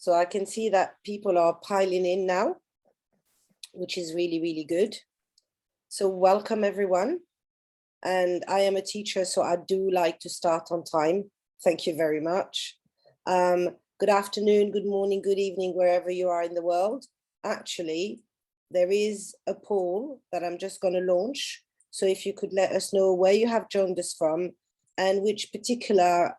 So I can see that people are piling in now, which is really, really good. So welcome everyone. And I am a teacher, so I do like to start on time. Thank you very much. Good afternoon, good morning, good evening, wherever you are in the world. Actually, there is a poll that I'm just going to launch. So if you could let us know where you have joined us from and which particular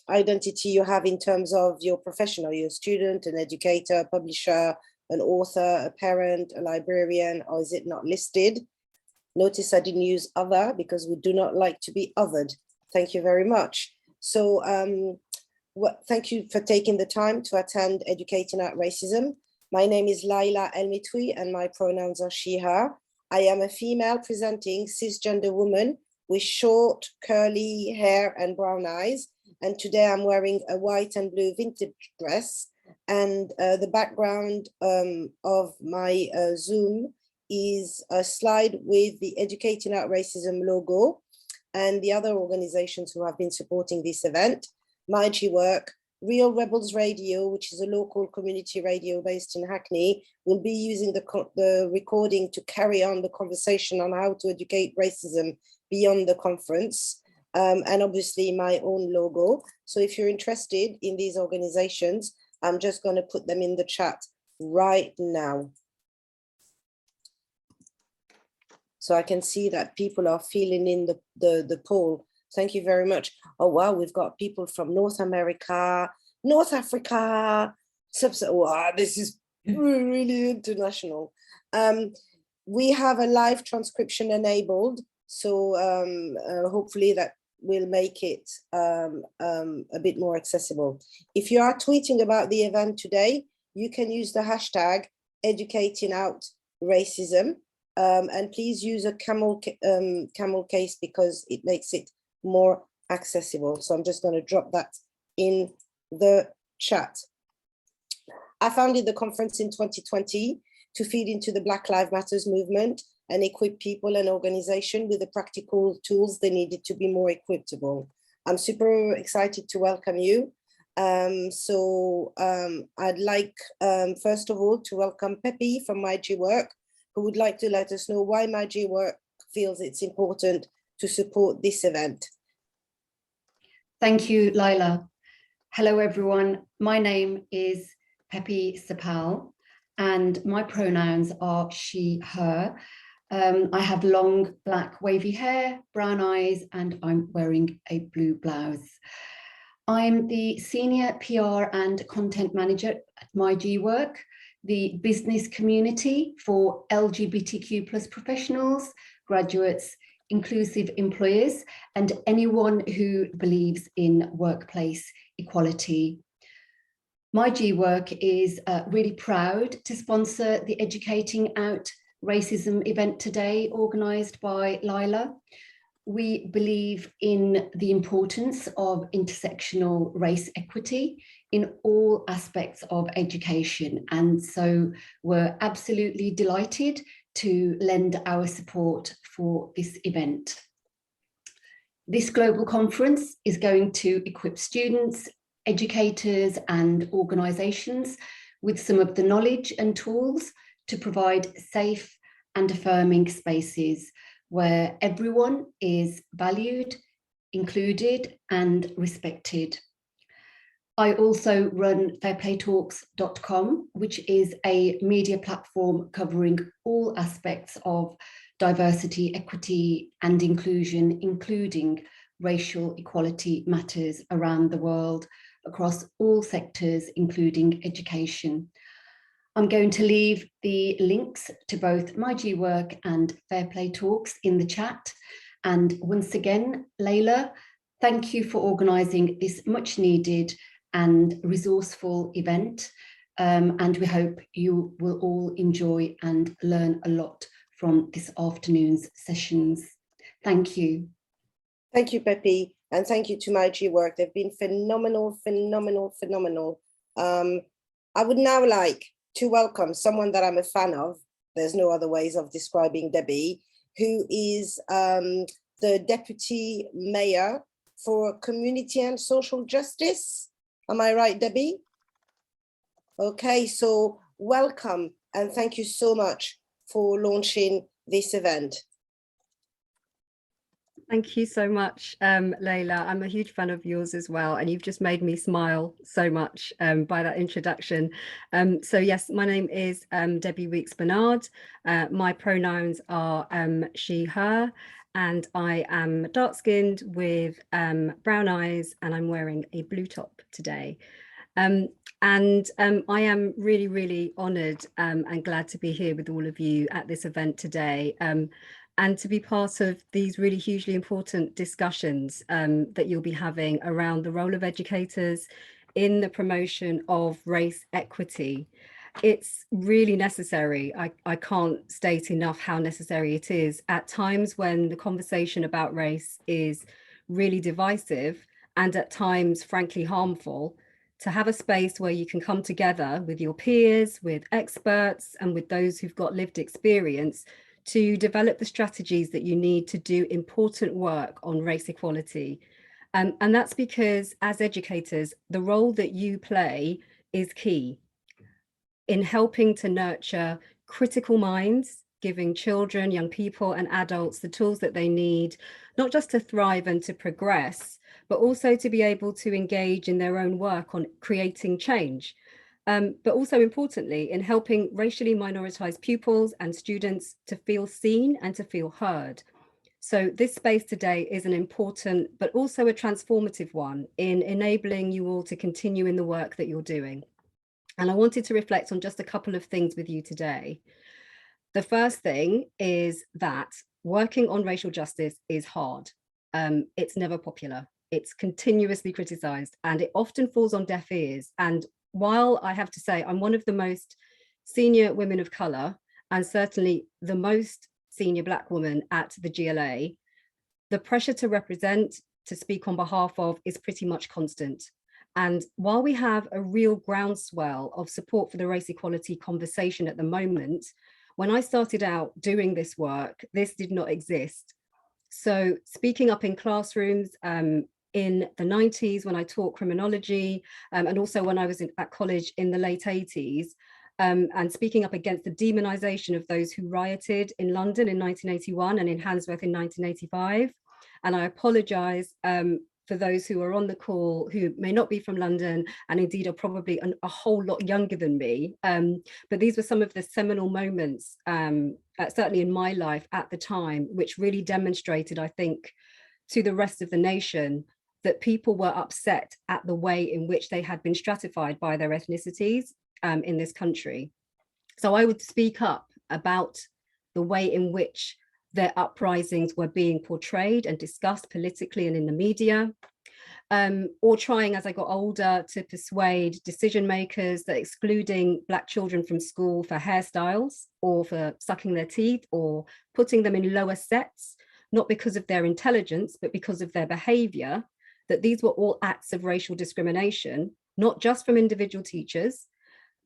identity you have in terms of your profession. Are you a student, an educator, a publisher, an author, a parent, a librarian, or is it not listed? Notice I didn't use other because we do not like to be othered. Thank you very much. So thank you for taking the time to attend Educating Out Racism. My name is Laila El-Metoui and my pronouns are she, her. I am a female presenting cisgender woman with short, curly hair and brown eyes. And today I'm wearing a white and blue vintage dress. And the background of my Zoom is a slide with the Educating Out Racism logo and the other organizations who have been supporting this event. My Work, Real Rebels Radio, which is a local community radio based in Hackney, will be using the recording to carry on the conversation on how to educate racism beyond the conference. And obviously my own logo. So if you're interested in these organizations, I'm just going to put them in the chat right now. So I can see that people are filling in the poll. Thank you very much. Oh, wow, we've got people from North America, North Africa. Wow, this is really international. We have a live transcription enabled. So hopefully that will make it a bit more accessible. If you are tweeting about the event today, you can use the hashtag Educating Out Racism. And please use a camel case because it makes it more accessible. So I'm just going to drop that in the chat. I founded the conference in 2020 to feed into the Black Lives Matter movement and equip people and organizations with the practical tools they needed to be more equitable. I'm super excited to welcome you. I'd like, first of all, to welcome Pepe from My Work, who would like to let us know why My Work feels it's important to support this event. Thank you, Laila. Hello, everyone. My name is Pepe Sapal, and my pronouns are she, her. I have long, black, wavy hair, brown eyes, and I'm wearing a blue blouse. I'm the Senior PR and Content Manager at My Work, the business community for LGBTQ+ professionals, graduates, inclusive employers, and anyone who believes in workplace equality. My Work is really proud to sponsor the Educating Out Racism event today, organised by Laila. We believe in the importance of intersectional race equity in all aspects of education, and so we're absolutely delighted to lend our support for this event. This global conference is going to equip students, educators and organisations with some of the knowledge and tools to provide safe and affirming spaces where everyone is valued, included and respected. I also run fairplaytalks.com, which is a media platform covering all aspects of diversity, equity and inclusion, including racial equality matters around the world across all sectors, including education. I'm going to leave the links to both My Work and Fair Play Talks in the chat. And once again, Laila, thank you for organising this much needed and resourceful event. And we hope you will all enjoy and learn a lot from this afternoon's sessions. Thank you. Thank you, Pepe. And thank you to My Work. They've been phenomenal, phenomenal, phenomenal. I would now like to welcome someone that I'm a fan of. There's no other ways of describing Debbie, who is the Deputy Mayor for Community and Social Justice. Am I right, Debbie? Okay, so welcome and thank you so much for launching this event. Thank you so much, Laila. I'm a huge fan of yours as well, and you've just made me smile so much by that introduction. So yes, my name is Debbie Weeks-Bernard. My pronouns are she, her, and I am dark-skinned with brown eyes, and I'm wearing a blue top today. I am really, really honoured and glad to be here with all of you at this event today. And to be part of these really hugely important discussions that you'll be having around the role of educators in the promotion of race equity. It's really necessary. I can't state enough how necessary it is at times when the conversation about race is really divisive and at times, frankly, harmful, to have a space where you can come together with your peers, with experts, and with those who've got lived experience to develop the strategies that you need to do important work on race equality. And that's because as educators, the role that you play is key in helping to nurture critical minds, giving children, young people and adults the tools that they need, not just to thrive and to progress, but also to be able to engage in their own work on creating change. But also importantly, in helping racially minoritized pupils and students to feel seen and to feel heard. So this space today is an important, but also a transformative one in enabling you all to continue in the work that you're doing. And I wanted to reflect on just a couple of things with you today. The first thing is that working on racial justice is hard. It's never popular. It's continuously criticized and it often falls on deaf ears. And while I have to say I'm one of the most senior women of color and certainly the most senior Black woman at the GLA, the pressure to represent, to speak on behalf of is pretty much constant. And while we have a real groundswell of support for the race equality conversation at the moment, when I started out doing this work, this did not exist. So speaking up in classrooms, in the 90s when I taught criminology and also when I was at college in the late 80s and speaking up against the demonization of those who rioted in London in 1981 and in Handsworth in 1985. And I apologize for those who are on the call who may not be from London and indeed are probably a whole lot younger than me. But these were some of the seminal moments, certainly in my life at the time, which really demonstrated, I think, to the rest of the nation that people were upset at the way in which they had been stratified by their ethnicities in this country. So I would speak up about the way in which their uprisings were being portrayed and discussed politically and in the media, or trying as I got older to persuade decision makers that excluding Black children from school for hairstyles or for sucking their teeth or putting them in lower sets, not because of their intelligence, but because of their behavior, that these were all acts of racial discrimination, not just from individual teachers,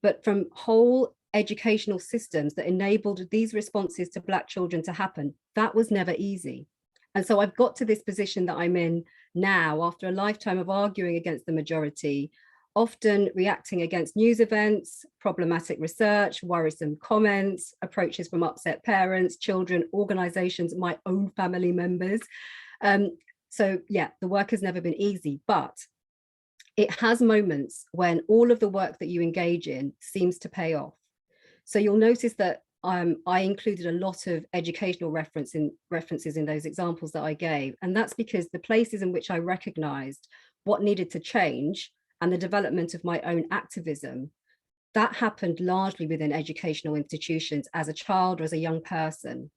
but from whole educational systems that enabled these responses to Black children to happen. That was never easy. And so I've got to this position that I'm in now after a lifetime of arguing against the majority, often reacting against news events, problematic research, worrisome comments, approaches from upset parents, children, organizations, my own family members. So yeah, the work has never been easy, but it has moments when all of the work that you engage in seems to pay off. So you'll notice that I included a lot of educational references in those examples that I gave. And that's because the places in which I recognized what needed to change and the development of my own activism, that happened largely within educational institutions as a child or as a young person.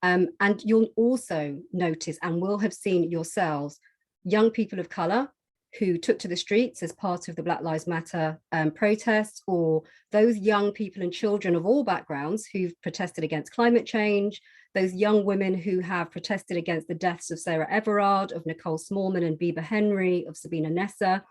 And you'll also notice and will have seen yourselves, young people of color who took to the streets as part of the Black Lives Matter protests, or those young people and children of all backgrounds who've protested against climate change, those young women who have protested against the deaths of Sarah Everard, of Nicole Smallman and Biba Henry, of Sabina Nessa.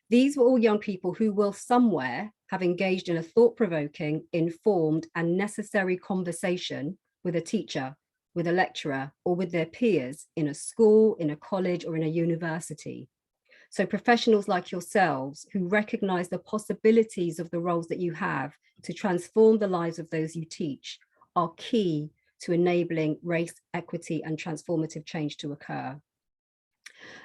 These were all young people who will somewhere have engaged in a thought-provoking, informed and necessary conversation with a teacher, with a lecturer, or with their peers in a school, in a college, or in a university. So professionals like yourselves who recognize the possibilities of the roles that you have to transform the lives of those you teach are key to enabling race, equity, and transformative change to occur.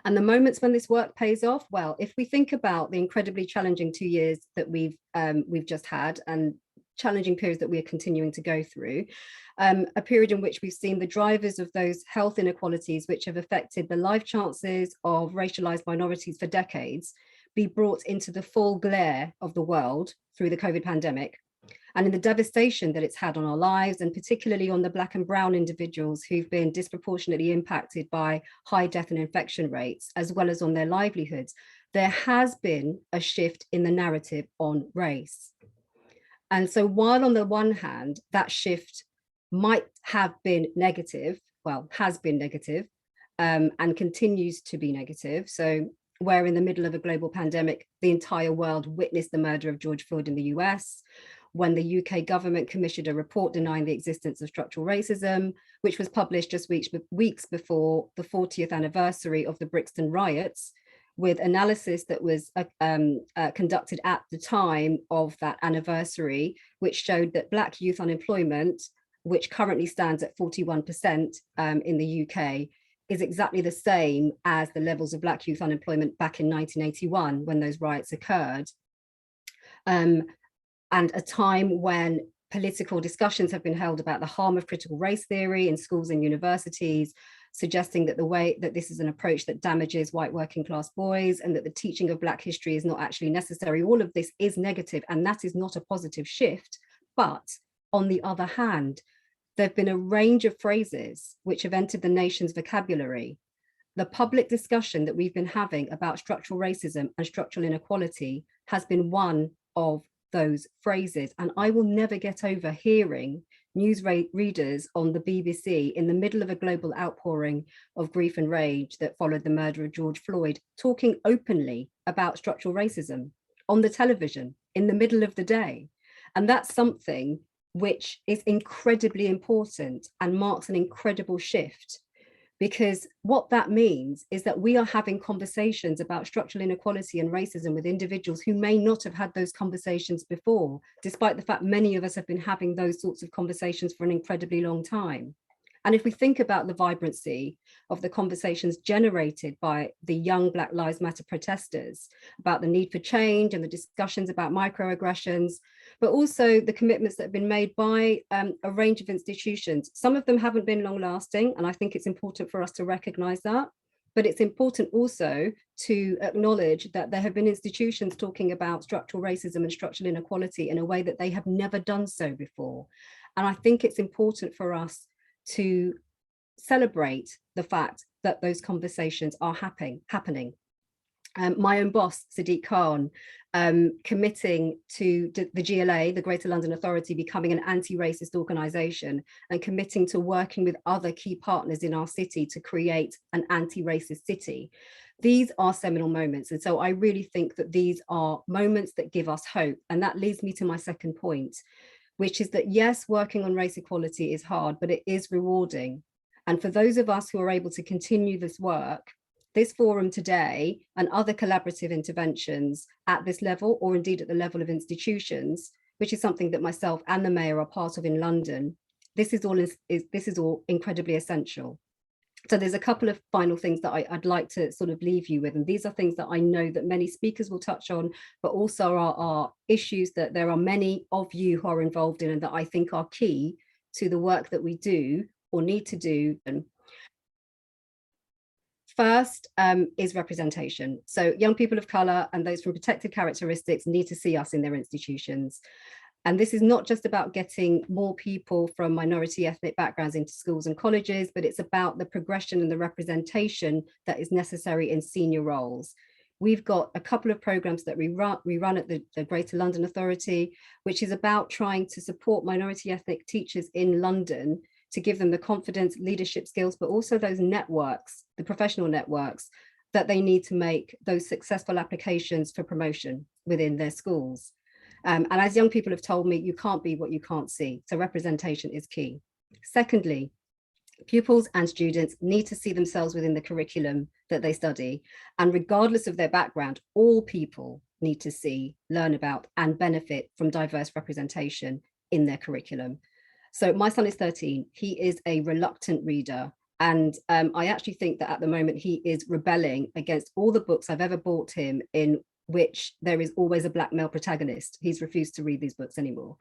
And the moments when this work pays off, well, if we think about the incredibly challenging 2 years that we've just had, and challenging periods that we are continuing to go through, a period in which we've seen the drivers of those health inequalities which have affected the life chances of racialized minorities for decades be brought into the full glare of the world through the COVID pandemic, and in the devastation that it's had on our lives, and particularly on the Black and brown individuals who've been disproportionately impacted by high death and infection rates, as well as on their livelihoods, there has been a shift in the narrative on race. And so while on the one hand, that shift might have been negative, well, has been negative, and continues to be negative. So where in the middle of a global pandemic, the entire world witnessed the murder of George Floyd in the US, when the UK government commissioned a report denying the existence of structural racism, which was published just weeks before the 40th anniversary of the Brixton riots, with analysis that was conducted at the time of that anniversary, which showed that Black youth unemployment, which currently stands at 41% in the UK, is exactly the same as the levels of Black youth unemployment back in 1981 when those riots occurred. And a time when political discussions have been held about the harm of critical race theory in schools and universities, suggesting that the way that this is an approach that damages white working class boys and that the teaching of Black history is not actually necessary. All of this is negative, and that is not a positive shift. But on the other hand, there have been a range of phrases which have entered the nation's vocabulary. The public discussion that we've been having about structural racism and structural inequality has been one of those phrases. And I will never get over hearing news readers on the BBC in the middle of a global outpouring of grief and rage that followed the murder of George Floyd, talking openly about structural racism on the television in the middle of the day. And that's something which is incredibly important and marks an incredible shift, because what that means is that we are having conversations about structural inequality and racism with individuals who may not have had those conversations before, despite the fact many of us have been having those sorts of conversations for an incredibly long time. And if we think about the vibrancy of the conversations generated by the young Black Lives Matter protesters about the need for change and the discussions about microaggressions, but also the commitments that have been made by a range of institutions. Some of them haven't been long lasting, and I think it's important for us to recognize that. But it's important also to acknowledge that there have been institutions talking about structural racism and structural inequality in a way that they have never done so before. And I think it's important for us to celebrate the fact that those conversations are happening. My own boss, Sadiq Khan, committing to the GLA, the Greater London Authority, becoming an anti-racist organisation and committing to working with other key partners in our city to create an anti-racist city. These are seminal moments. And so I really think that these are moments that give us hope. And that leads me to my second point, which is that yes, working on race equality is hard, but it is rewarding. And for those of us who are able to continue this work, this forum today and other collaborative interventions at this level, or indeed at the level of institutions, which is something that myself and the Mayor are part of in London, this is all incredibly essential. So there's a couple of final things that I'd like to sort of leave you with. And these are things that I know that many speakers will touch on, but also are issues that there are many of you who are involved in and that I think are key to the work that we do or need to do. First is representation. So young people of colour and those from protected characteristics need to see us in their institutions. And this is not just about getting more people from minority ethnic backgrounds into schools and colleges, but it's about the progression and the representation that is necessary in senior roles. We've got a couple of programs that we run at the Greater London Authority, which is about trying to support minority ethnic teachers in London to give them the confidence, leadership skills, but also those networks, the professional networks that they need to make those successful applications for promotion within their schools. And as young people have told me, you can't be what you can't see. So representation is key. Secondly, Pupils and students need to see themselves within the curriculum that they study. And regardless of their background, all people need to see, learn about, and benefit from diverse representation in their curriculum. So my son is 13. He is a reluctant reader. And I actually think that at the moment he is rebelling against all the books I've ever bought him in which there is always a Black male protagonist. He's refused to read these books anymore.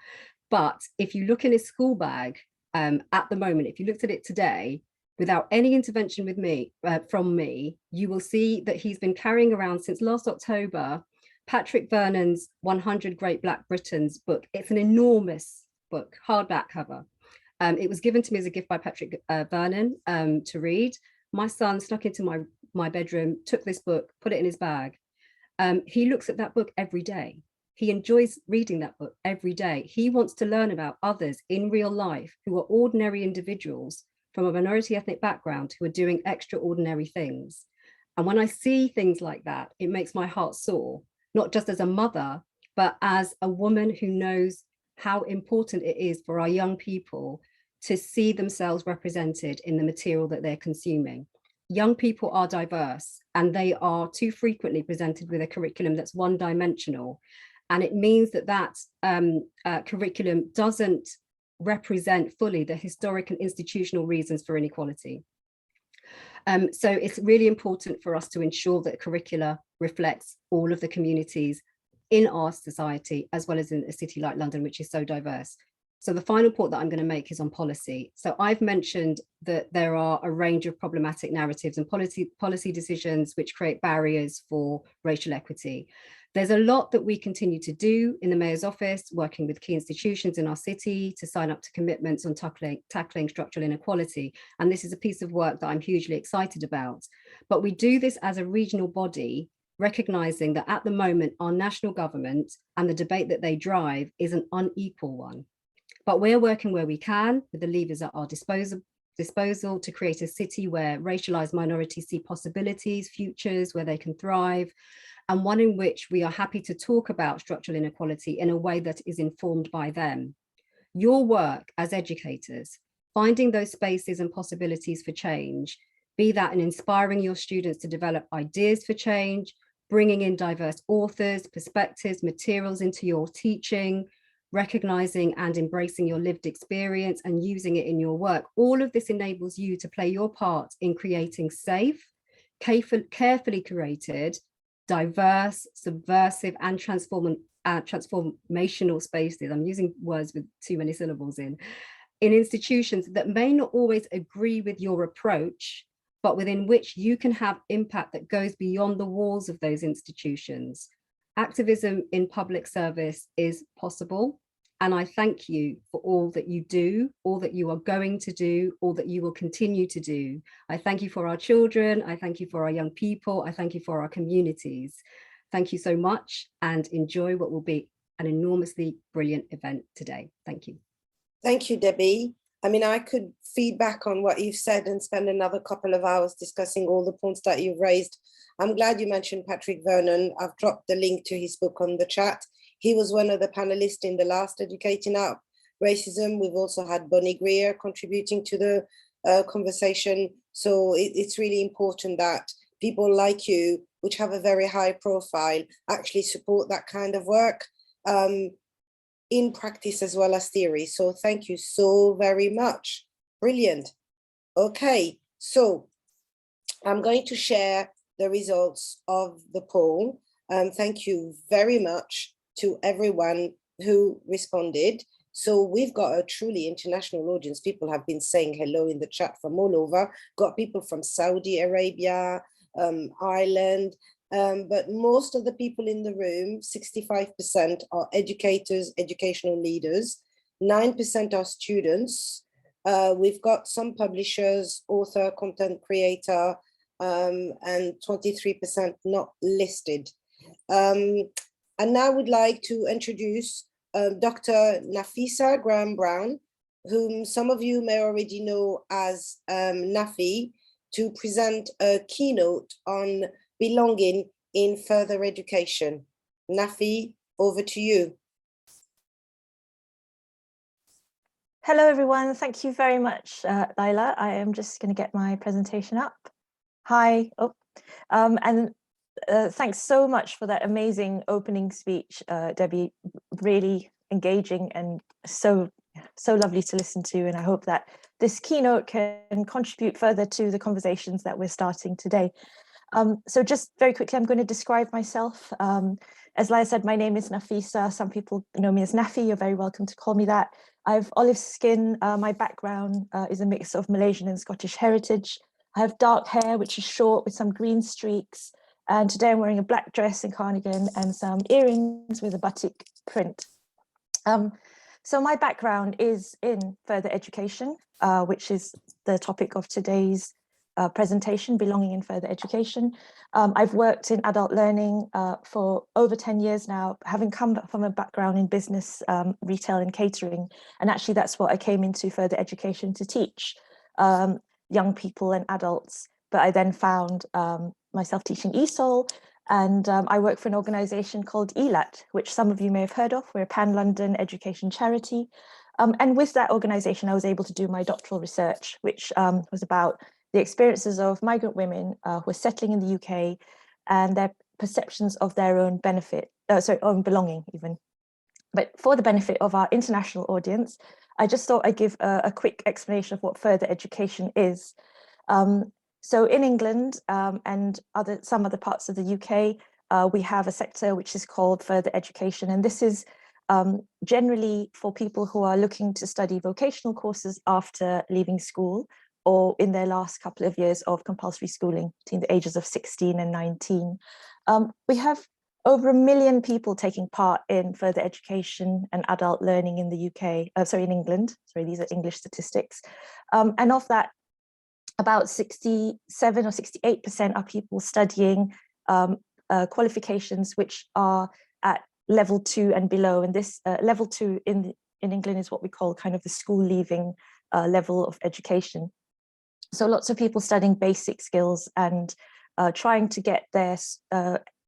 But if you look in his school bag, at the moment, if you looked at it today, without any intervention with me, from me, you will see that he's been carrying around since last October, Patrick Vernon's 100 Great Black Britons book. It's an enormous book, hardback cover. It was given to me as a gift by Patrick Vernon to read. My son snuck into my bedroom, took this book, put it in his bag. He looks at that book every day. He enjoys reading that book every day. He wants to learn about others in real life who are ordinary individuals from a minority ethnic background who are doing extraordinary things. And when I see things like that, it makes my heart soar, not just as a mother, but as a woman who knows how important it is for our young people to see themselves represented in the material that they're consuming. Young people are diverse, and they are too frequently presented with a curriculum that's one-dimensional. And it means that curriculum doesn't represent fully the historic and institutional reasons for inequality. So it's really important for us to ensure that curricula reflects all of the communities in our society, as well as in a city like London, which is so diverse. So the final point that I'm going to make is on policy. So I've mentioned that there are a range of problematic narratives and policy decisions which create barriers for racial equity. There's a lot that we continue to do in the Mayor's office, working with key institutions in our city to sign up to commitments on tackling structural inequality. And this is a piece of work that I'm hugely excited about. But we do this as a regional body, recognizing that at the moment, our national government and the debate that they drive is an unequal one. But we're working where we can with the levers at our disposal to create a city where racialized minorities see possibilities, futures where they can thrive, and one in which we are happy to talk about structural inequality in a way that is informed by them. Your work as educators, finding those spaces and possibilities for change, be that in inspiring your students to develop ideas for change, bringing in diverse authors, perspectives, materials into your teaching, recognizing and embracing your lived experience and using it in your work. All of this enables you to play your part in creating safe, carefully curated, diverse, subversive, and transformational spaces. I'm using words with too many syllables in institutions that may not always agree with your approach, but within which you can have impact that goes beyond the walls of those institutions. Activism in public service is possible. And I thank you for all that you do, all that you are going to do, all that you will continue to do. I thank you for our children. I thank you for our young people. I thank you for our communities. Thank you so much, and enjoy what will be an enormously brilliant event today. Thank you. Thank you, Debbie. I mean, I could feed back on what you've said and spend another couple of hours discussing all the points that you've raised. I'm glad you mentioned Patrick Vernon. I've dropped the link to his book on the chat. He was one of the panelists in the last Educating Out Racism. We've also had Bonnie Greer contributing to the conversation. So it's really important that people like you, which have a very high profile, actually support that kind of work in practice as well as theory. So thank you so very much. Brilliant. Okay, so I'm going to share the results of the poll. Thank you very much to everyone who responded. So we've got a truly international audience. People have been saying hello in the chat from all over. Got people from Saudi Arabia, Ireland, but most of the people in the room, 65% are educators, educational leaders, 9% are students. We've got some publishers, author, content creator, and 23% not listed. And now I would like to introduce Dr. Nafisah Graham-Brown, whom some of you may already know as Nafi, to present a keynote on belonging in further education. Nafi, over to you. Hello, everyone. Thank you very much, Laila. I am just going to get my presentation up. Hi. Thanks so much for that amazing opening speech, Debbie. Really engaging and so lovely to listen to. And I hope that this keynote can contribute further to the conversations that we're starting today. So just very quickly, I'm going to describe myself. As Laila said, my name is Nafisah. Some people know me as Nafi. You're very welcome to call me that. I have olive skin. My background is a mix of Malaysian and Scottish heritage. I have dark hair, which is short with some green streaks. And today I'm wearing a black dress and cardigan and some earrings with a batik print. So my background is in further education, which is the topic of today's presentation, belonging in further education. I've worked in adult learning for over 10 years now, having come from a background in business, retail and catering. And actually that's what I came into further education to teach young people and adults. But I then found myself teaching ESOL, and I work for an organisation called ELAT, which some of you may have heard of. We're a pan-London education charity. And with that organisation, I was able to do my doctoral research, which was about the experiences of migrant women who are settling in the UK and their perceptions of their own benefit, own belonging even. But for the benefit of our international audience, I just thought I'd give a quick explanation of what further education is. So in England and some other parts of the UK, we have a sector which is called further education. And this is generally for people who are looking to study vocational courses after leaving school or in their last couple of years of compulsory schooling between the ages of 16 and 19. We have over 1 million people taking part in further education and adult learning in the UK, in England. Sorry, these are English statistics. And of that, about 67 or 68% are people studying qualifications which are at level 2 and below. And this level 2 in England is what we call kind of the school leaving level of education. So lots of people studying basic skills and trying to get their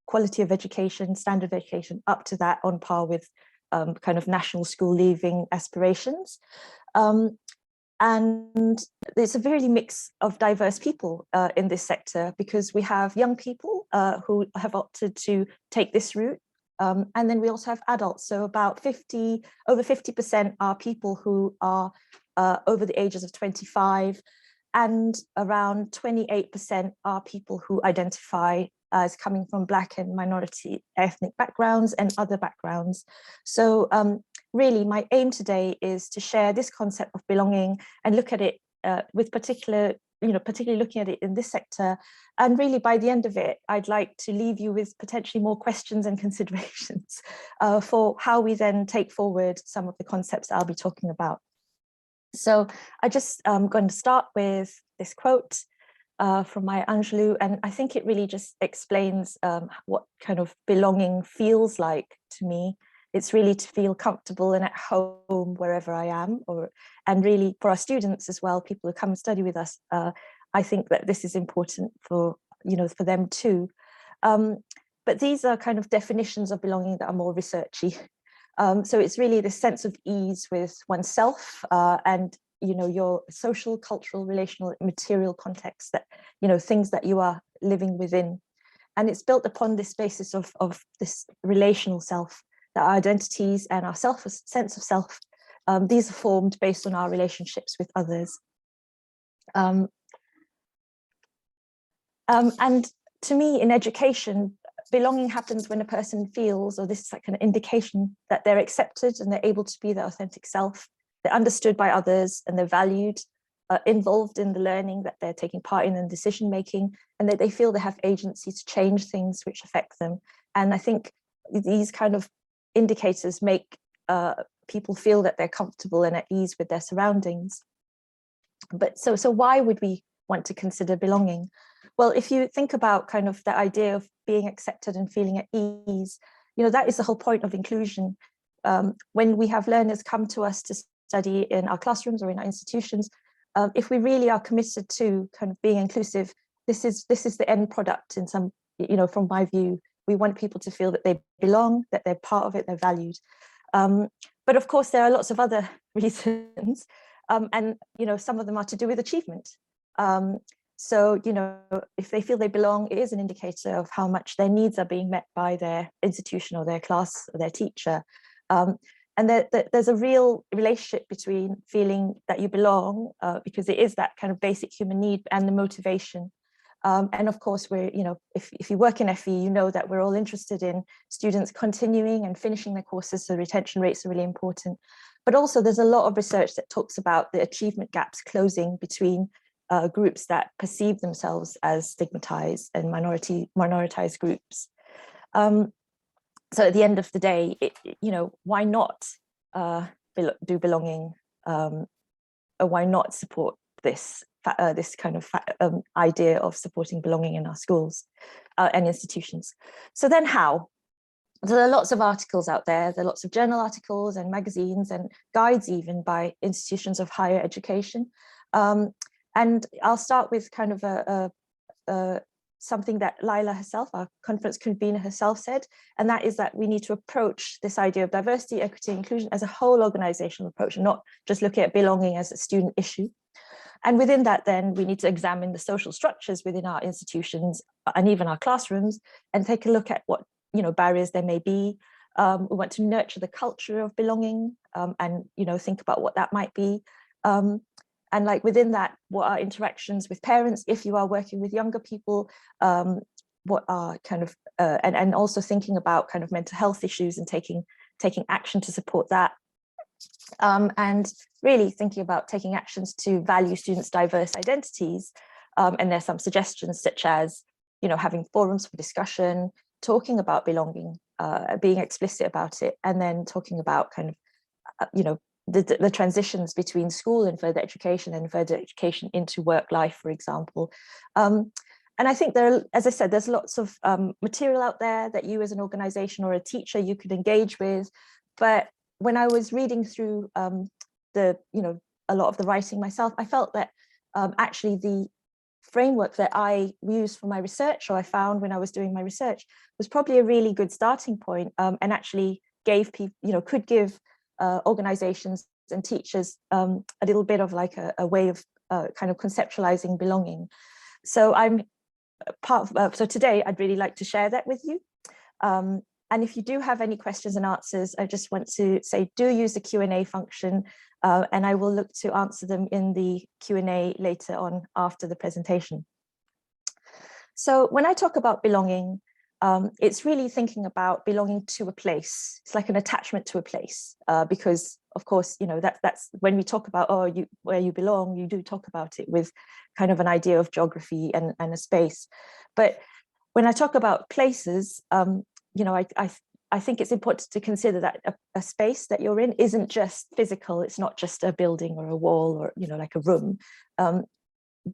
quality of education, standard of education up to that on par with kind of national school leaving aspirations. And it's a very mix of diverse people in this sector, because we have young people who have opted to take this route. And then we also have adults. So about over 50% are people who are over the ages of 25, and around 28% are people who identify as coming from Black and minority ethnic backgrounds and other backgrounds. So really my aim today is to share this concept of belonging and look at it with particularly looking at it in this sector. And really by the end of it, I'd like to leave you with potentially more questions and considerations for how we then take forward some of the concepts that I'll be talking about. So I just going to start with this quote from Maya Angelou, and I think it really just explains what kind of belonging feels like to me. It's really to feel comfortable and at home wherever I am, and really for our students as well, people who come and study with us. I think that this is important for them too. But these are kind of definitions of belonging that are more researchy. So it's really this sense of ease with oneself and your social, cultural, relational, material context, that things that you are living within. And it's built upon this basis of this relational self, that our identities and our sense of self, these are formed based on our relationships with others. And to me, in education, belonging happens when a person feels, or this is like an indication that they're accepted and they're able to be their authentic self, they're understood by others and they're valued, involved in the learning that they're taking part in and decision making, and that they feel they have agency to change things which affect them. And I think these kind of indicators make people feel that they're comfortable and at ease with their surroundings. But so why would we want to consider belonging? Well, if you think about kind of the idea of being accepted and feeling at ease, that is the whole point of inclusion. When we have learners come to us to study in our classrooms or in our institutions, if we really are committed to kind of being inclusive, this is the end product in some, from my view. We want people to feel that they belong, that they're part of it, they're valued. But of course, there are lots of other reasons. And, some of them are to do with achievement. So, if they feel they belong, it is an indicator of how much their needs are being met by their institution or their class or their teacher. And there's a real relationship between feeling that you belong, because it is that kind of basic human need, and the motivation. And of course, if you work in FE, you know that we're all interested in students continuing and finishing their courses, so retention rates are really important. But also there's a lot of research that talks about the achievement gaps closing between groups that perceive themselves as stigmatized and minoritized groups. So at the end of the day, why not do belonging, or why not support this kind of idea of supporting belonging in our schools and institutions? So then how? So there are lots of articles out there. There are lots of journal articles and magazines and guides even by institutions of higher education. And I'll start with kind of something that Laila herself, our conference convener herself, said, and that is that we need to approach this idea of diversity, equity, inclusion as a whole organizational approach, and not just look at belonging as a student issue. And within that, then we need to examine the social structures within our institutions and even our classrooms, and take a look at what barriers there may be. We want to nurture the culture of belonging, and think about what that might be. And like within that, what are interactions with parents if you are working with younger people? What are kind of and also thinking about kind of mental health issues and taking action to support that. And really thinking about taking actions to value students' diverse identities. And there's some suggestions such as, having forums for discussion, talking about belonging, being explicit about it, and then talking about kind of, the transitions between school and further education into work life, for example. And I think as I said, there's lots of material out there that you as an organization or a teacher, you could engage with. But when I was reading through a lot of the writing myself, I felt that actually the framework that I used for my research, or I found when I was doing my research, was probably a really good starting point, and actually gave people, could give organizations and teachers a little bit of like a way of kind of conceptualizing belonging. So I'm part of, so today I'd really like to share that with you. And if you do have any questions and answers, I just want to say, do use the Q&A function, and I will look to answer them in the Q&A later on after the presentation. So when I talk about belonging, it's really thinking about belonging to a place. It's like an attachment to a place, because of course, that's when we talk about, where you belong, you do talk about it with kind of an idea of geography and a space. But when I talk about places, I think it's important to consider that a space that you're in isn't just physical. It's not just a building or a wall or, like a room.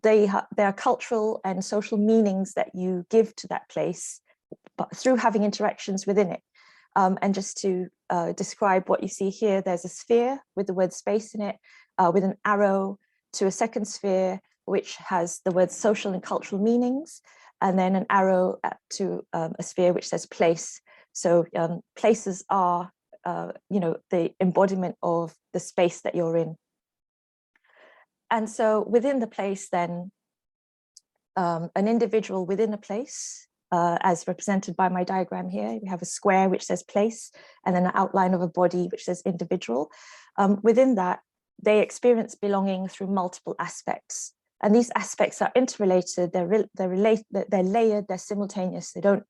There are cultural and social meanings that you give to that place, but through having interactions within it. And just to describe what you see here, there's a sphere with the word space in it, with an arrow to a second sphere, which has the word social and cultural meanings, and then an arrow to a sphere which says place. So places are, the embodiment of the space that you're in. And so within the place, then, an individual within a place, as represented by my diagram here, we have a square which says place, and then an outline of a body which says individual. Within that, they experience belonging through multiple aspects. And these aspects are interrelated, they're layered, they're simultaneous. They don't,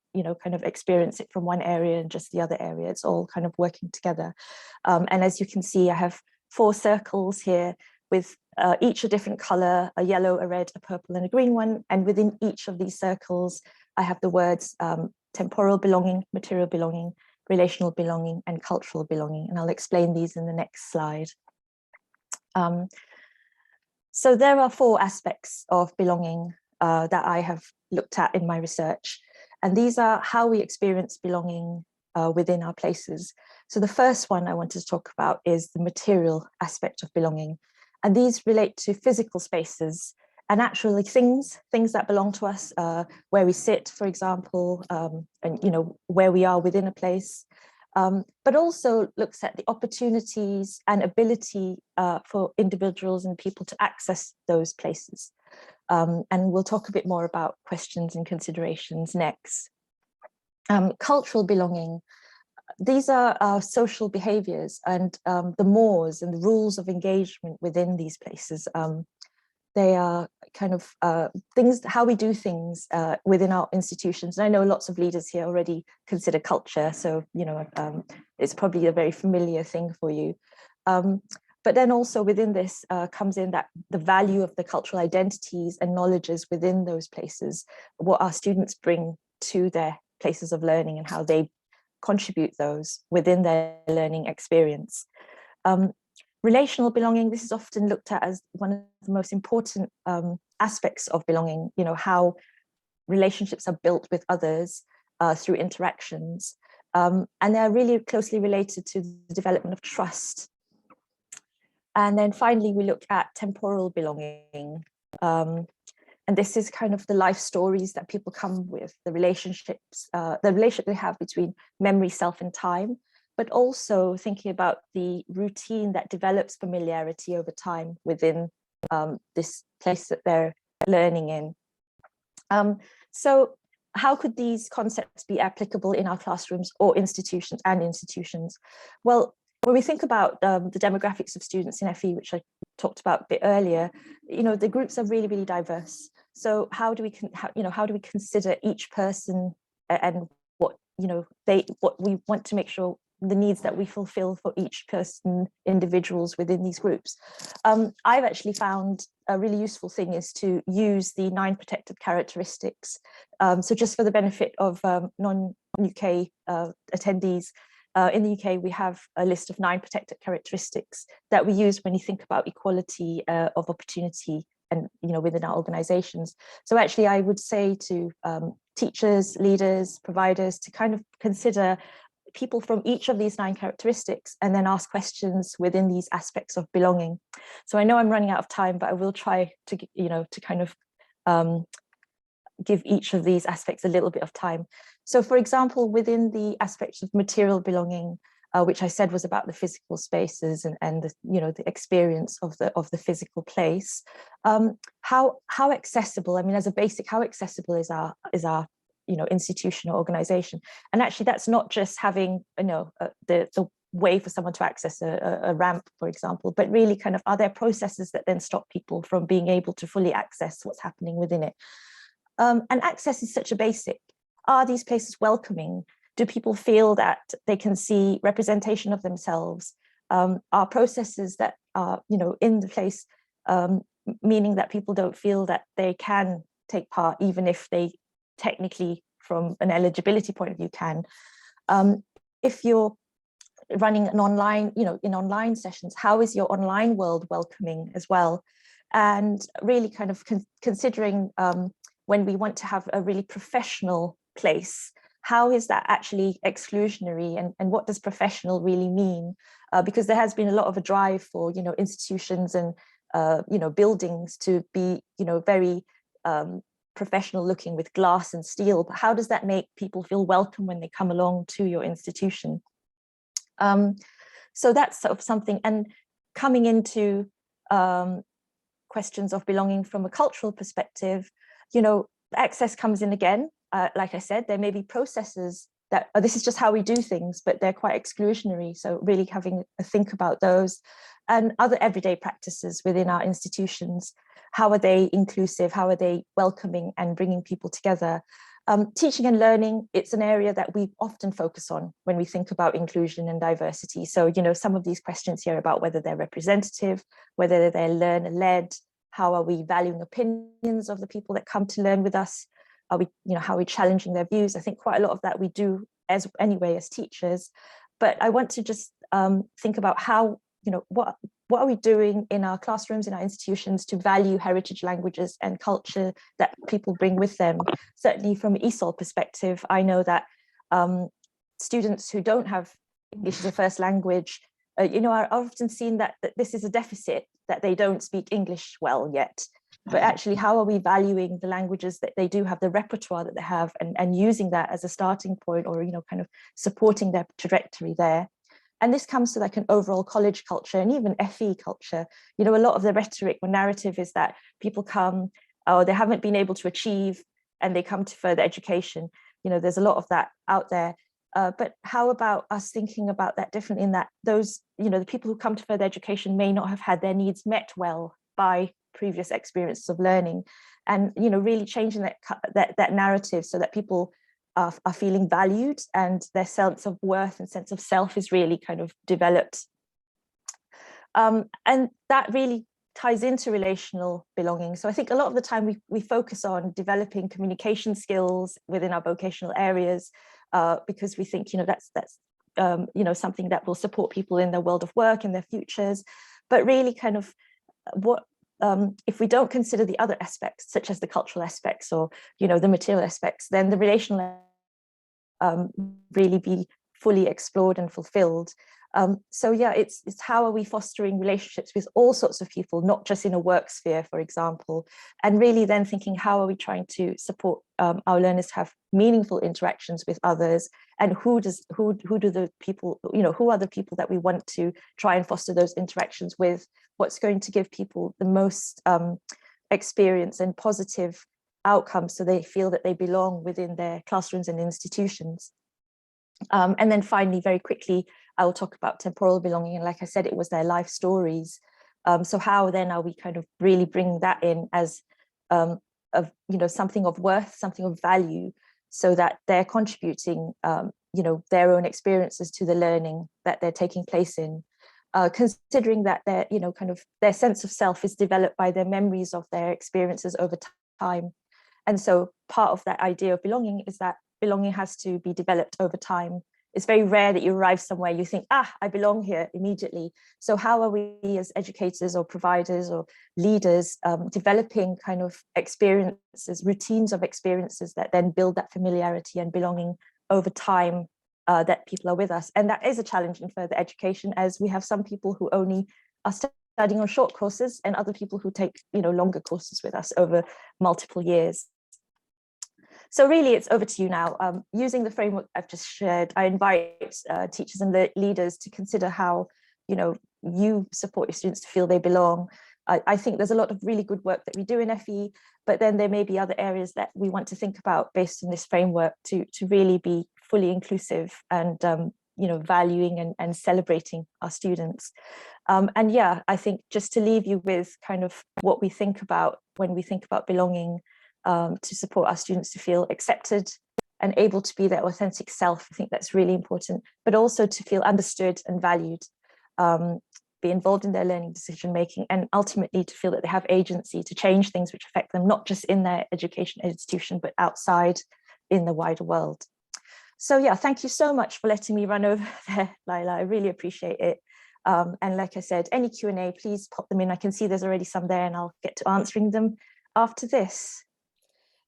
kind of experience it from one area and just the other area. It's all kind of working together. And as you can see, I have 4 circles here with each a different color, a yellow, a red, a purple, and a green one. And within each of these circles, I have the words temporal belonging, material belonging, relational belonging, and cultural belonging. And I'll explain these in the next slide. So there are 4 aspects of belonging that I have looked at in my research. And these are how we experience belonging within our places. So the first one I wanted to talk about is the material aspect of belonging. And these relate to physical spaces and actually things that belong to us, where we sit, for example, and where we are within a place. but also looks at the opportunities and ability for individuals and people to access those places. And we'll talk a bit more about questions and considerations next. Cultural belonging. These are our social behaviors and the mores and the rules of engagement within these places. They are kind of things, how we do things within our institutions. And I know lots of leaders here already consider culture, so it's probably a very familiar thing for you. But then also within this comes in that the value of the cultural identities and knowledges within those places, what our students bring to their places of learning and how they contribute those within their learning experience. Relational belonging, this is often looked at as one of the most important aspects of belonging, how relationships are built with others through interactions. And they're really closely related to the development of trust. And then finally, we look at temporal belonging. And this is kind of the life stories that people come with, the relationships, the relationship they have between memory, self, and time, but also thinking about the routine that develops familiarity over time within this place that they're learning in. So how could these concepts be applicable in our classrooms or institutions? Well, when we think about the demographics of students in FE, which I talked about a bit earlier, the groups are really, really diverse. So how do we consider each person and what we want to make sure the needs that we fulfill for each person, individuals within these groups? I've actually found a really useful thing is to use the 9 protected characteristics. So just for the benefit of non-UK attendees, in the UK, we have a list of 9 protected characteristics that we use when you think about equality of opportunity and within our organizations. So actually, I would say to teachers, leaders, providers to kind of consider people from each of these 9 characteristics and then ask questions within these aspects of belonging. So I know I'm running out of time, but I will try to kind of give each of these aspects a little bit of time. So for example, within the aspects of material belonging, which I said was about the physical spaces and the experience of the physical place, how accessible, I mean, as a basic, how accessible is our institution or organization? And actually that's not just having the way for someone to access a ramp, for example, but really kind of, are there processes that then stop people from being able to fully access what's happening within it? And access is such a basic. Are these places welcoming? Do people feel that they can see representation of themselves? Are processes that are in the place, meaning that people don't feel that they can take part, even if they technically, from an eligibility point of view, can? If you're running an online, in online sessions, how is your online world welcoming as well? And really kind of considering when we want to have a really professional place, how is that actually exclusionary, and what does professional really mean? Because there has been a lot of a drive for institutions and buildings to be very professional looking with glass and steel, but how does that make people feel welcome when they come along to your institution? So that's sort of something. And coming into questions of belonging from a cultural perspective, access comes in again. Like I said, there may be processes that this is just how we do things, but they're quite exclusionary. So really having a think about those and other everyday practices within our institutions. How are they inclusive? How are they welcoming and bringing people together? Teaching and learning, it's an area that we often focus on when we think about inclusion and diversity. So, some of these questions here about whether they're representative, whether they're learner-led, how are we valuing opinions of the people that come to learn with us? Are we, how are we challenging their views? I think quite a lot of that we do as teachers, but I want to just think about how, what are we doing in our classrooms, in our institutions to value heritage languages and culture that people bring with them? Certainly from an ESOL perspective, I know that students who don't have English as a first language, are often seen that this is a deficit, that they don't speak English well yet. but actually how are we valuing the languages that they do have, the repertoire that they have, and using that as a starting point, or, you know, kind of supporting their trajectory there. And this comes to like an overall college culture and even FE culture. You know, a lot of the rhetoric or narrative is that people come, or they haven't been able to achieve, and they come to further education. You know, there's a lot of that out there. But how about us thinking about that differently, in that those, you know, the people who come to further education may not have had their needs met well by previous experiences of learning, and, you know, really changing that narrative so that people are feeling valued and their sense of worth and sense of self is really kind of developed. And that really ties into relational belonging. So I think a lot of the time we focus on developing communication skills within our vocational areas, because we think, you know, that's you know, something that will support people in their world of work and their futures. But really kind of what, if we don't consider the other aspects, such as the cultural aspects or, you know, the material aspects, then the relational really be fully explored and fulfilled. So yeah, it's how are we fostering relationships with all sorts of people, not just in a work sphere, for example, and really then thinking how are we trying to support our learners to have meaningful interactions with others, and who do the people, you know, who are the people that we want to try and foster those interactions with, what's going to give people the most experience and positive outcomes so they feel that they belong within their classrooms and institutions. And then finally, very quickly, I will talk about temporal belonging. And like I said, it was their life stories. So how then are we kind of really bringing that in as of, you know, something of worth, something of value, so that they're contributing, you know, their own experiences to the learning that they're taking place in, considering that their, you know, kind of their sense of self is developed by their memories of their experiences over time. And so part of that idea of belonging is that belonging has to be developed over time. It's very rare that you arrive somewhere, you think, I belong here immediately. So how are we as educators or providers or leaders developing kind of experiences, routines of experiences that then build that familiarity and belonging over time, that people are with us? And that is a challenge in further education, as we have some people who only are studying on short courses and other people who take, you know, longer courses with us over multiple years. So really, it's over to you now. Using the framework I've just shared, I invite teachers and leaders to consider how, you know, you support your students to feel they belong. I think there's a lot of really good work that we do in FE, but then there may be other areas that we want to think about based on this framework to really be fully inclusive and, you know, valuing and celebrating our students. And yeah, I think just to leave you with kind of what we think about when we think about belonging, to support our students to feel accepted and able to be their authentic self. I think that's really important, but also to feel understood and valued, be involved in their learning decision making, and ultimately to feel that they have agency to change things which affect them, not just in their education institution, but outside in the wider world. So yeah, thank you so much for letting me run over there, Laila. I really appreciate it. And like I said, any Q&A, please pop them in. I can see there's already some there, and I'll get to answering them after this.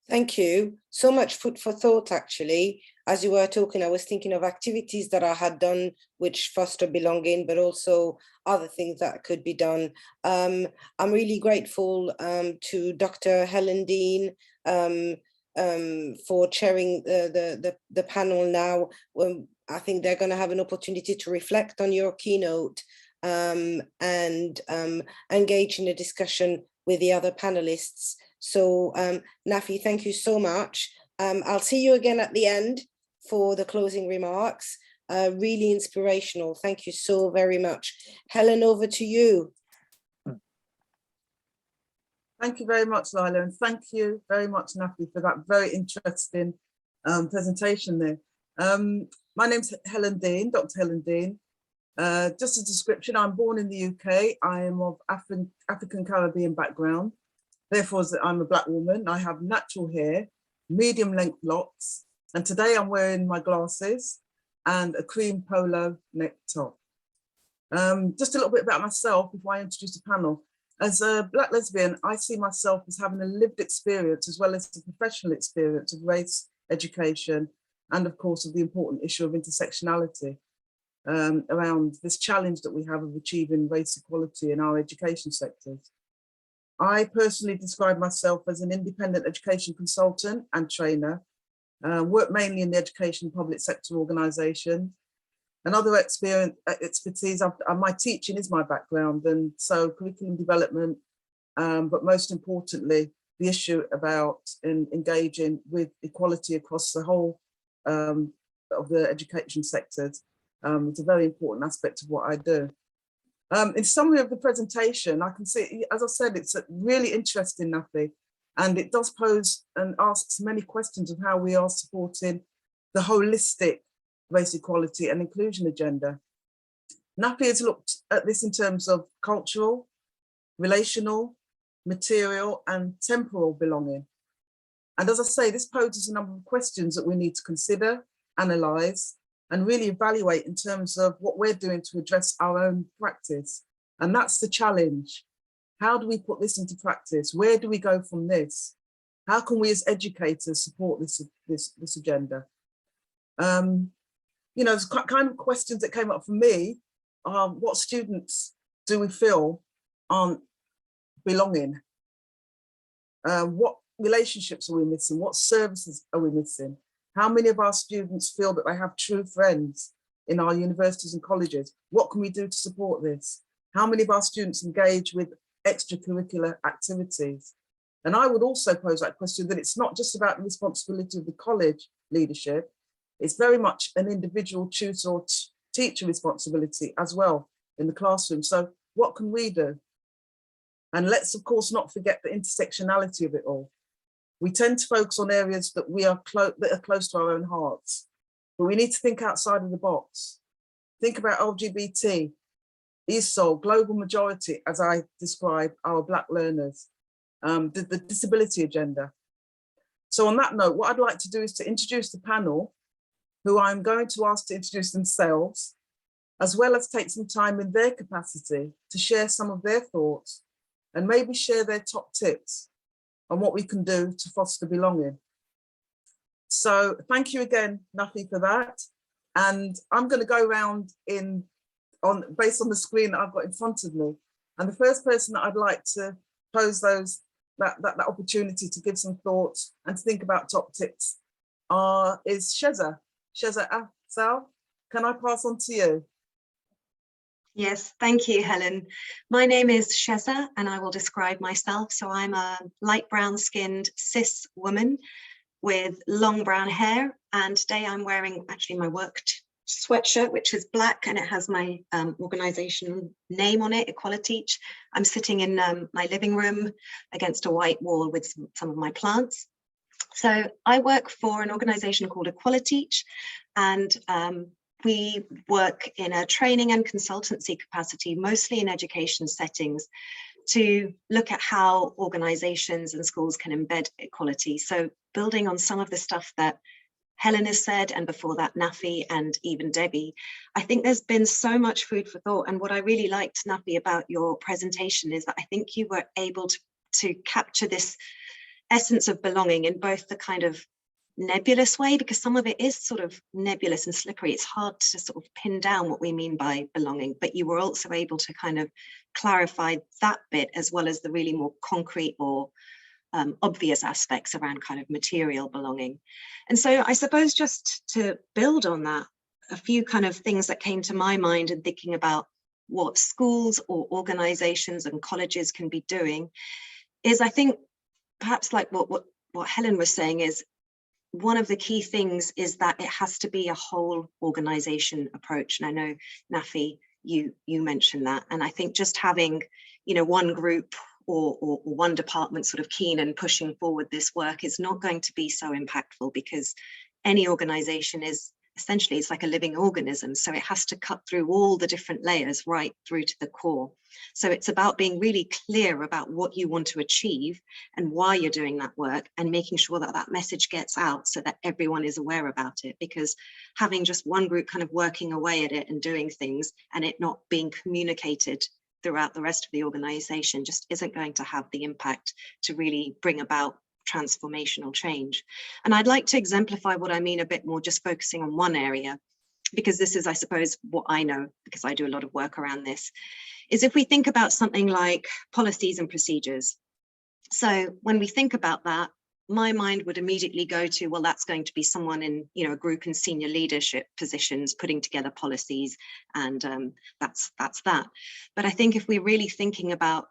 Thank you. So much food for thought, actually. As you were talking, I was thinking of activities that I had done which foster belonging, but also other things that could be done. I'm really grateful to Dr. Helen Deane for chairing the panel now. I think they're going to have an opportunity to reflect on your keynote and engage in a discussion with the other panelists. So Nafi, thank you so much. I'll see you again at the end for the closing remarks. Really inspirational. Thank you so very much. Helen, over to you. Thank you very much, Laila, and thank you very much, Nafi, for that very interesting presentation there. My name's Helen Deane, Dr. Helen Deane. Just a description, I'm born in the UK. I am of African Caribbean background. Therefore, I'm a Black woman. I have natural hair, medium length locks, and today I'm wearing my glasses and a cream polo neck top. Just a little bit about myself before I introduce the panel. As a Black lesbian, I see myself as having a lived experience as well as a professional experience of race, education, and of course of the important issue of intersectionality around this challenge that we have of achieving race equality in our education sectors. I personally describe myself as an independent education consultant and trainer, work mainly in the education public sector organisation. Another expertise, my teaching is my background, and so curriculum development, but most importantly, the issue about engaging with equality across the whole of the education sectors. It's a very important aspect of what I do. In summary of the presentation, I can see, as I said, it's really interesting, Nafi, and it does pose and asks many questions of how we are supporting the holistic race equality and inclusion agenda. Nafi has looked at this in terms of cultural, relational, material, and temporal belonging. And as I say, this poses a number of questions that we need to consider, analyse, and really evaluate in terms of what we're doing to address our own practice. And that's the challenge. How do we put this into practice? Where do we go from this? How can we as educators support this agenda? You know, there's kind of questions that came up for me. What students do we feel aren't belonging? What relationships are we missing? What services are we missing? How many of our students feel that they have true friends in our universities and colleges? What can we do to support this? How many of our students engage with extracurricular activities? And I would also pose that question that it's not just about the responsibility of the college leadership, it's very much an individual tutor or teacher responsibility as well in the classroom. So what can we do? And let's of course not forget the intersectionality of it all. We tend to focus on areas that are close to our own hearts, but we need to think outside of the box. Think about LGBT, ESOL, global majority, as I describe our Black learners, the disability agenda. So on that note, what I'd like to do is to introduce the panel, who I'm going to ask to introduce themselves, as well as take some time in their capacity to share some of their thoughts and maybe share their top tips on what we can do to foster belonging. So thank you again, Nafi, for that. And I'm going to go around based on the screen that I've got in front of me. And the first person that I'd like to pose that opportunity to give some thoughts and to think about top tips is Sheza Afzal. Can I pass on to you? Yes, thank you, Helen. My name is Sheza, and I will describe myself. So I'm a light brown skinned cis woman with long brown hair. And today I'm wearing actually my work sweatshirt, which is black, and it has my organization name on it, EqualiTeach. I'm sitting in my living room against a white wall with some of my plants. So I work for an organization called EqualiTeach, and we work in a training and consultancy capacity, mostly in education settings, to look at how organizations and schools can embed equality. So building on some of the stuff that Helen has said, and before that, Nafi and even Debbie, I think there's been so much food for thought. And what I really liked, Nafi, about your presentation is that I think you were able to capture this essence of belonging in both the kind of nebulous way, because some of it is sort of nebulous and slippery. It's hard to sort of pin down what we mean by belonging, but you were also able to kind of clarify that bit as well as the really more concrete or obvious aspects around kind of material belonging. And so I suppose just to build on that, a few kind of things that came to my mind in thinking about what schools or organizations and colleges can be doing is, I think perhaps like what Helen was saying is, one of the key things is that it has to be a whole organization approach. And I know, Nafi, you mentioned that. And I think just having, one group or one department sort of keen and pushing forward this work is not going to be so impactful, because any organization is essentially, it's like a living organism. So it has to cut through all the different layers right through to the core. So it's about being really clear about what you want to achieve and why you're doing that work, and making sure that that message gets out so that everyone is aware about it. Because having just one group kind of working away at it and doing things and it not being communicated throughout the rest of the organization just isn't going to have the impact to really bring about transformational change. And I'd like to exemplify what I mean a bit more, just focusing on one area, because this is, I suppose, what I know, because I do a lot of work around this, is if we think about something like policies and procedures. So when we think about that, my mind would immediately go to, well, that's going to be someone in, you know, a group in senior leadership positions putting together policies, and that's that. But I think if we're really thinking about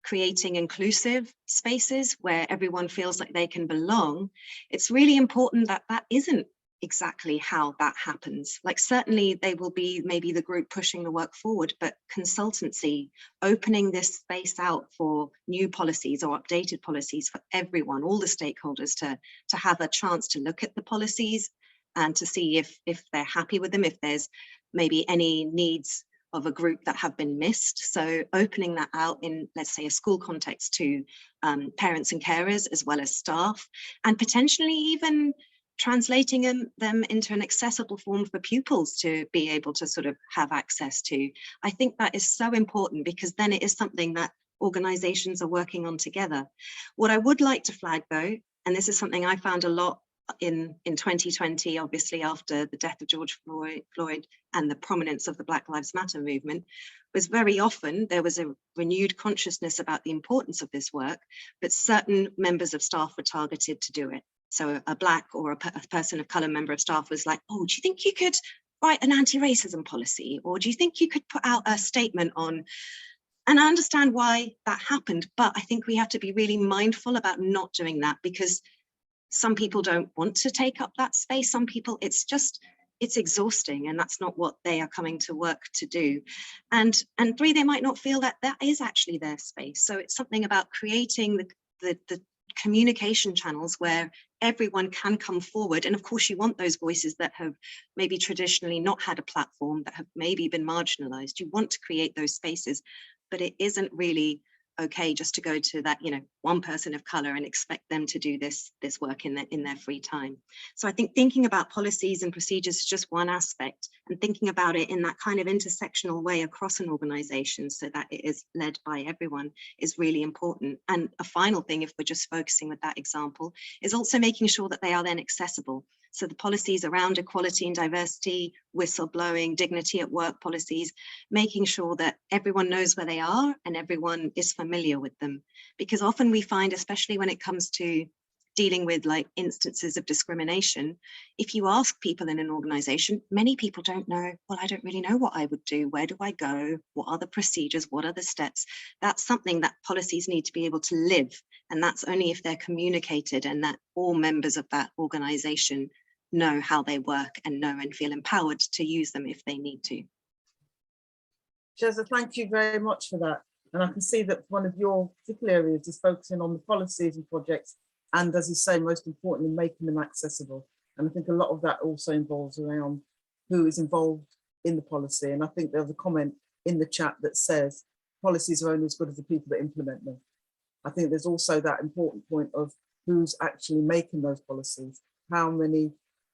creating inclusive spaces where everyone feels like they can belong, it's really important that that isn't exactly how that happens. Like, certainly they will be maybe the group pushing the work forward, but consultancy, opening this space out for new policies or updated policies for everyone, all the stakeholders to have a chance to look at the policies and to see if they're happy with them, if there's maybe any needs of a group that have been missed. So opening that out in, let's say, a school context to parents and carers as well as staff, and potentially even translating them into an accessible form for pupils to be able to sort of have access to. I think that is so important, because then it is something that organizations are working on together. What I would like to flag though, and this is something I found a lot in 2020, obviously after the death of George Floyd and the prominence of the Black Lives Matter movement, was very often there was a renewed consciousness about the importance of this work, but certain members of staff were targeted to do it. So a Black or a person of colour member of staff was like, oh, do you think you could write an anti-racism policy? Or do you think you could put out a statement on? And I understand why that happened, but I think we have to be really mindful about not doing that, because some people don't want to take up that space. Some people, it's exhausting, and that's not what they are coming to work to do. And three, they might not feel that that is actually their space. So it's something about creating the communication channels where everyone can come forward. And of course, you want those voices that have maybe traditionally not had a platform, that have maybe been marginalized. You want to create those spaces, but it isn't really okay just to go to that, you know, one person of color and expect them to do this work in their free time. So I think thinking about policies and procedures is just one aspect, and thinking about it in that kind of intersectional way across an organization so that it is led by everyone is really important. And a final thing, if we're just focusing with that example, is also making sure that they are then accessible. So the policies around equality and diversity, whistleblowing, dignity at work policies, making sure that everyone knows where they are and everyone is familiar with them. Because often we find, especially when it comes to dealing with like instances of discrimination, if you ask people in an organization, many people don't know, well, I don't really know what I would do. Where do I go? What are the procedures? What are the steps? That's something that policies need to be able to live. And that's only if they're communicated and that all members of that organization know how they work and know and feel empowered to use them if they need to. Sheza, thank you very much for that. And I can see that one of your particular areas is focusing on the policies and projects, and as you say, most importantly, making them accessible. And I think a lot of that also involves around who is involved in the policy. And I think there was a comment in the chat that says policies are only as good as the people that implement them. I think there's also that important point of who's actually making those policies, how many,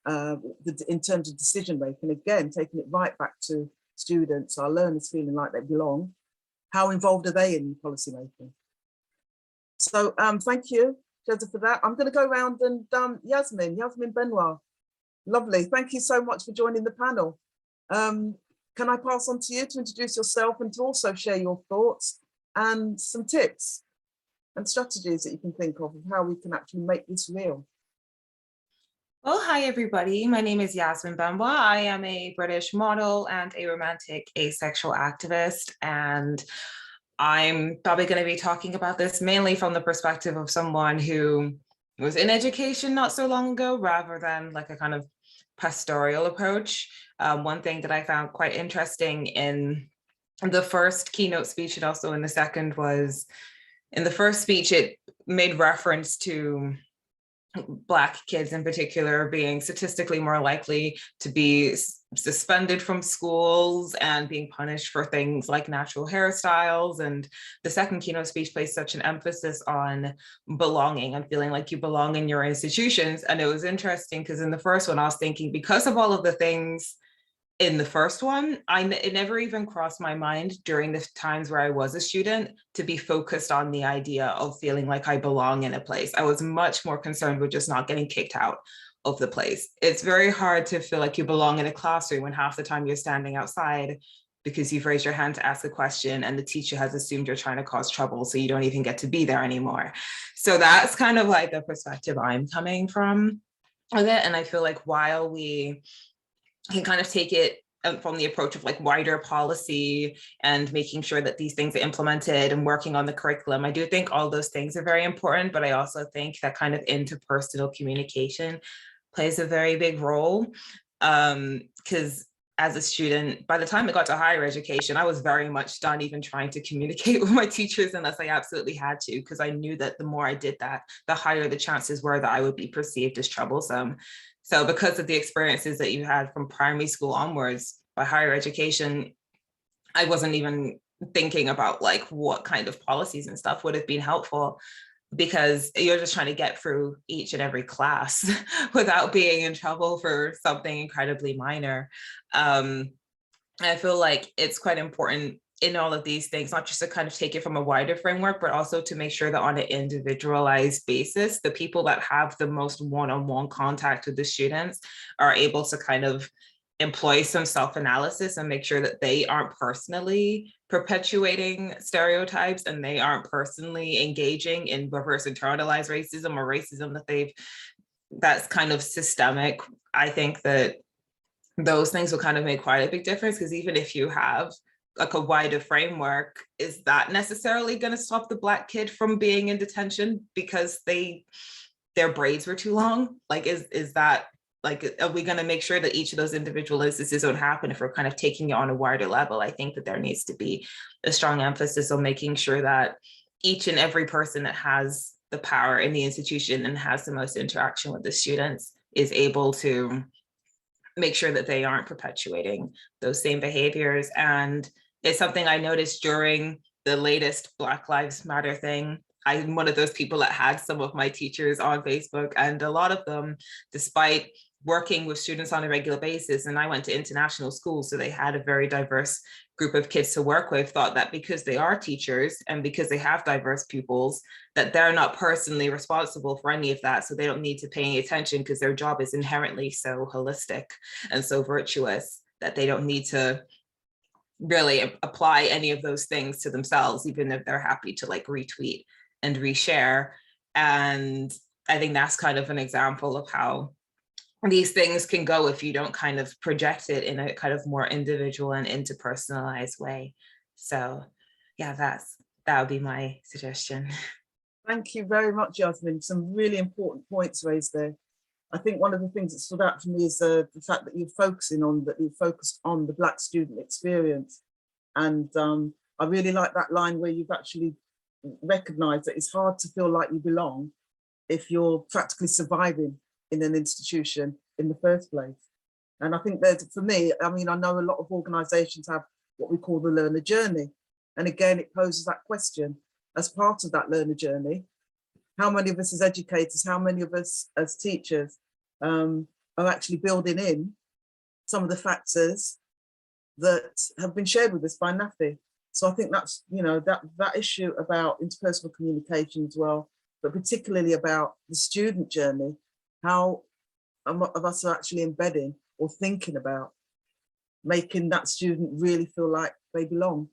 in terms of decision making, again, taking it right back to students, our learners feeling like they belong. How involved are they in policy making? So thank you, Sheza, for that. I'm going to go around and Yasmin Benoit. Lovely. Thank you so much for joining the panel. Can I pass on to you to introduce yourself and to also share your thoughts and some tips and strategies that you can think of how we can actually make this real? Well, hi, everybody. My name is Yasmin Benoit. I am a British model and a romantic asexual activist, and I'm probably going to be talking about this mainly from the perspective of someone who was in education not so long ago, rather than like a kind of pastoral approach. One thing that I found quite interesting in the first keynote speech and also in the second was, in the first speech, it made reference to Black kids in particular being statistically more likely to be suspended from schools and being punished for things like natural hairstyles. And the second keynote speech placed such an emphasis on belonging and feeling like you belong in your institutions. And it was interesting because in the first one, I was thinking, because of all of the things in the first one, it never even crossed my mind during the times where I was a student to be focused on the idea of feeling like I belong in a place. I was much more concerned with just not getting kicked out of the place. It's very hard to feel like you belong in a classroom when half the time you're standing outside because you've raised your hand to ask a question and the teacher has assumed you're trying to cause trouble, so you don't even get to be there anymore. So that's kind of like the perspective I'm coming from with it. And I feel like while we can kind of take it from the approach of like wider policy and making sure that these things are implemented and working on the curriculum, I do think all those things are very important, but I also think that kind of interpersonal communication plays a very big role. Because as a student, by the time I got to higher education, I was very much done even trying to communicate with my teachers unless I absolutely had to, because I knew that the more I did that, the higher the chances were that I would be perceived as troublesome. So because of the experiences that you had from primary school onwards, by higher education, I wasn't even thinking about like what kind of policies and stuff would have been helpful, because you're just trying to get through each and every class without being in trouble for something incredibly minor. I feel like it's quite important in all of these things, not just to kind of take it from a wider framework, but also to make sure that on an individualized basis, the people that have the most one-on-one contact with the students are able to kind of employ some self-analysis and make sure that they aren't personally perpetuating stereotypes and they aren't personally engaging in reverse internalized racism or racism that's kind of systemic. I think that those things will kind of make quite a big difference, because even if you have like a wider framework, is that necessarily going to stop the Black kid from being in detention because their braids were too long? Like, is that, like, are we going to make sure that each of those individual instances don't happen if we're kind of taking it on a wider level? I think that there needs to be a strong emphasis on making sure that each and every person that has the power in the institution and has the most interaction with the students is able to make sure that they aren't perpetuating those same behaviors. And it's something I noticed during the latest Black Lives Matter thing. I'm one of those people that had some of my teachers on Facebook, and a lot of them, despite working with students on a regular basis, and I went to international schools, so they had a very diverse group of kids to work with, thought that because they are teachers and because they have diverse pupils, that they're not personally responsible for any of that. So they don't need to pay any attention because their job is inherently so holistic and so virtuous that they don't need to really apply any of those things to themselves, even if they're happy to like retweet and reshare. And I think that's kind of an example of how these things can go if you don't kind of project it in a kind of more individual and interpersonalized way. So yeah, that would be my suggestion. Thank you very much, Yasmin. Some really important points raised there. I think one of the things that stood out for me is the fact that you're focused on the Black student experience. And I really like that line where you've actually recognized that it's hard to feel like you belong if you're practically surviving in an institution in the first place. And I think that for me, I mean, I know a lot of organizations have what we call the learner journey. And again, it poses that question as part of that learner journey. How many of us as educators, how many of us as teachers are actually building in some of the factors that have been shared with us by Nafi? So I think that's, you know, that issue about interpersonal communication as well, but particularly about the student journey, how of us are actually embedding or thinking about making that student really feel like they belong.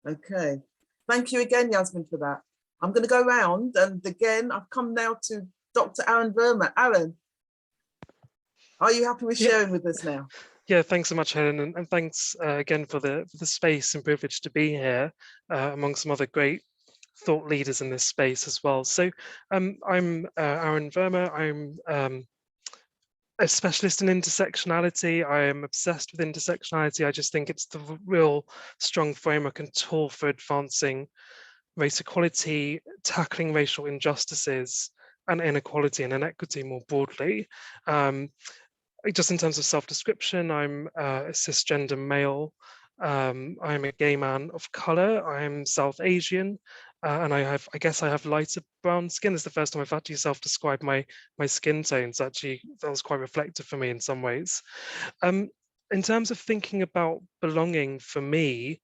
Okay, thank you again, Yasmin, for that. I'm going to go round, and again, I've come now to Dr. Arun Verma. Arun, are you happy with sharing with us now? Yeah, thanks so much, Helen, and thanks again for the space and privilege to be here among some other great thought leaders in this space as well. So I'm Arun Verma. I'm a specialist in intersectionality. I am obsessed with intersectionality. I just think it's the real strong framework and tool for advancing race equality, tackling racial injustices and inequality and inequity more broadly. Just in terms of self-description, I'm a cisgender male. I'm a gay man of color. I'm South Asian, and I guess I have lighter brown skin. It's the first time I've actually self-described my skin tones. Actually, that was quite reflective for me in some ways. In terms of thinking about belonging for me,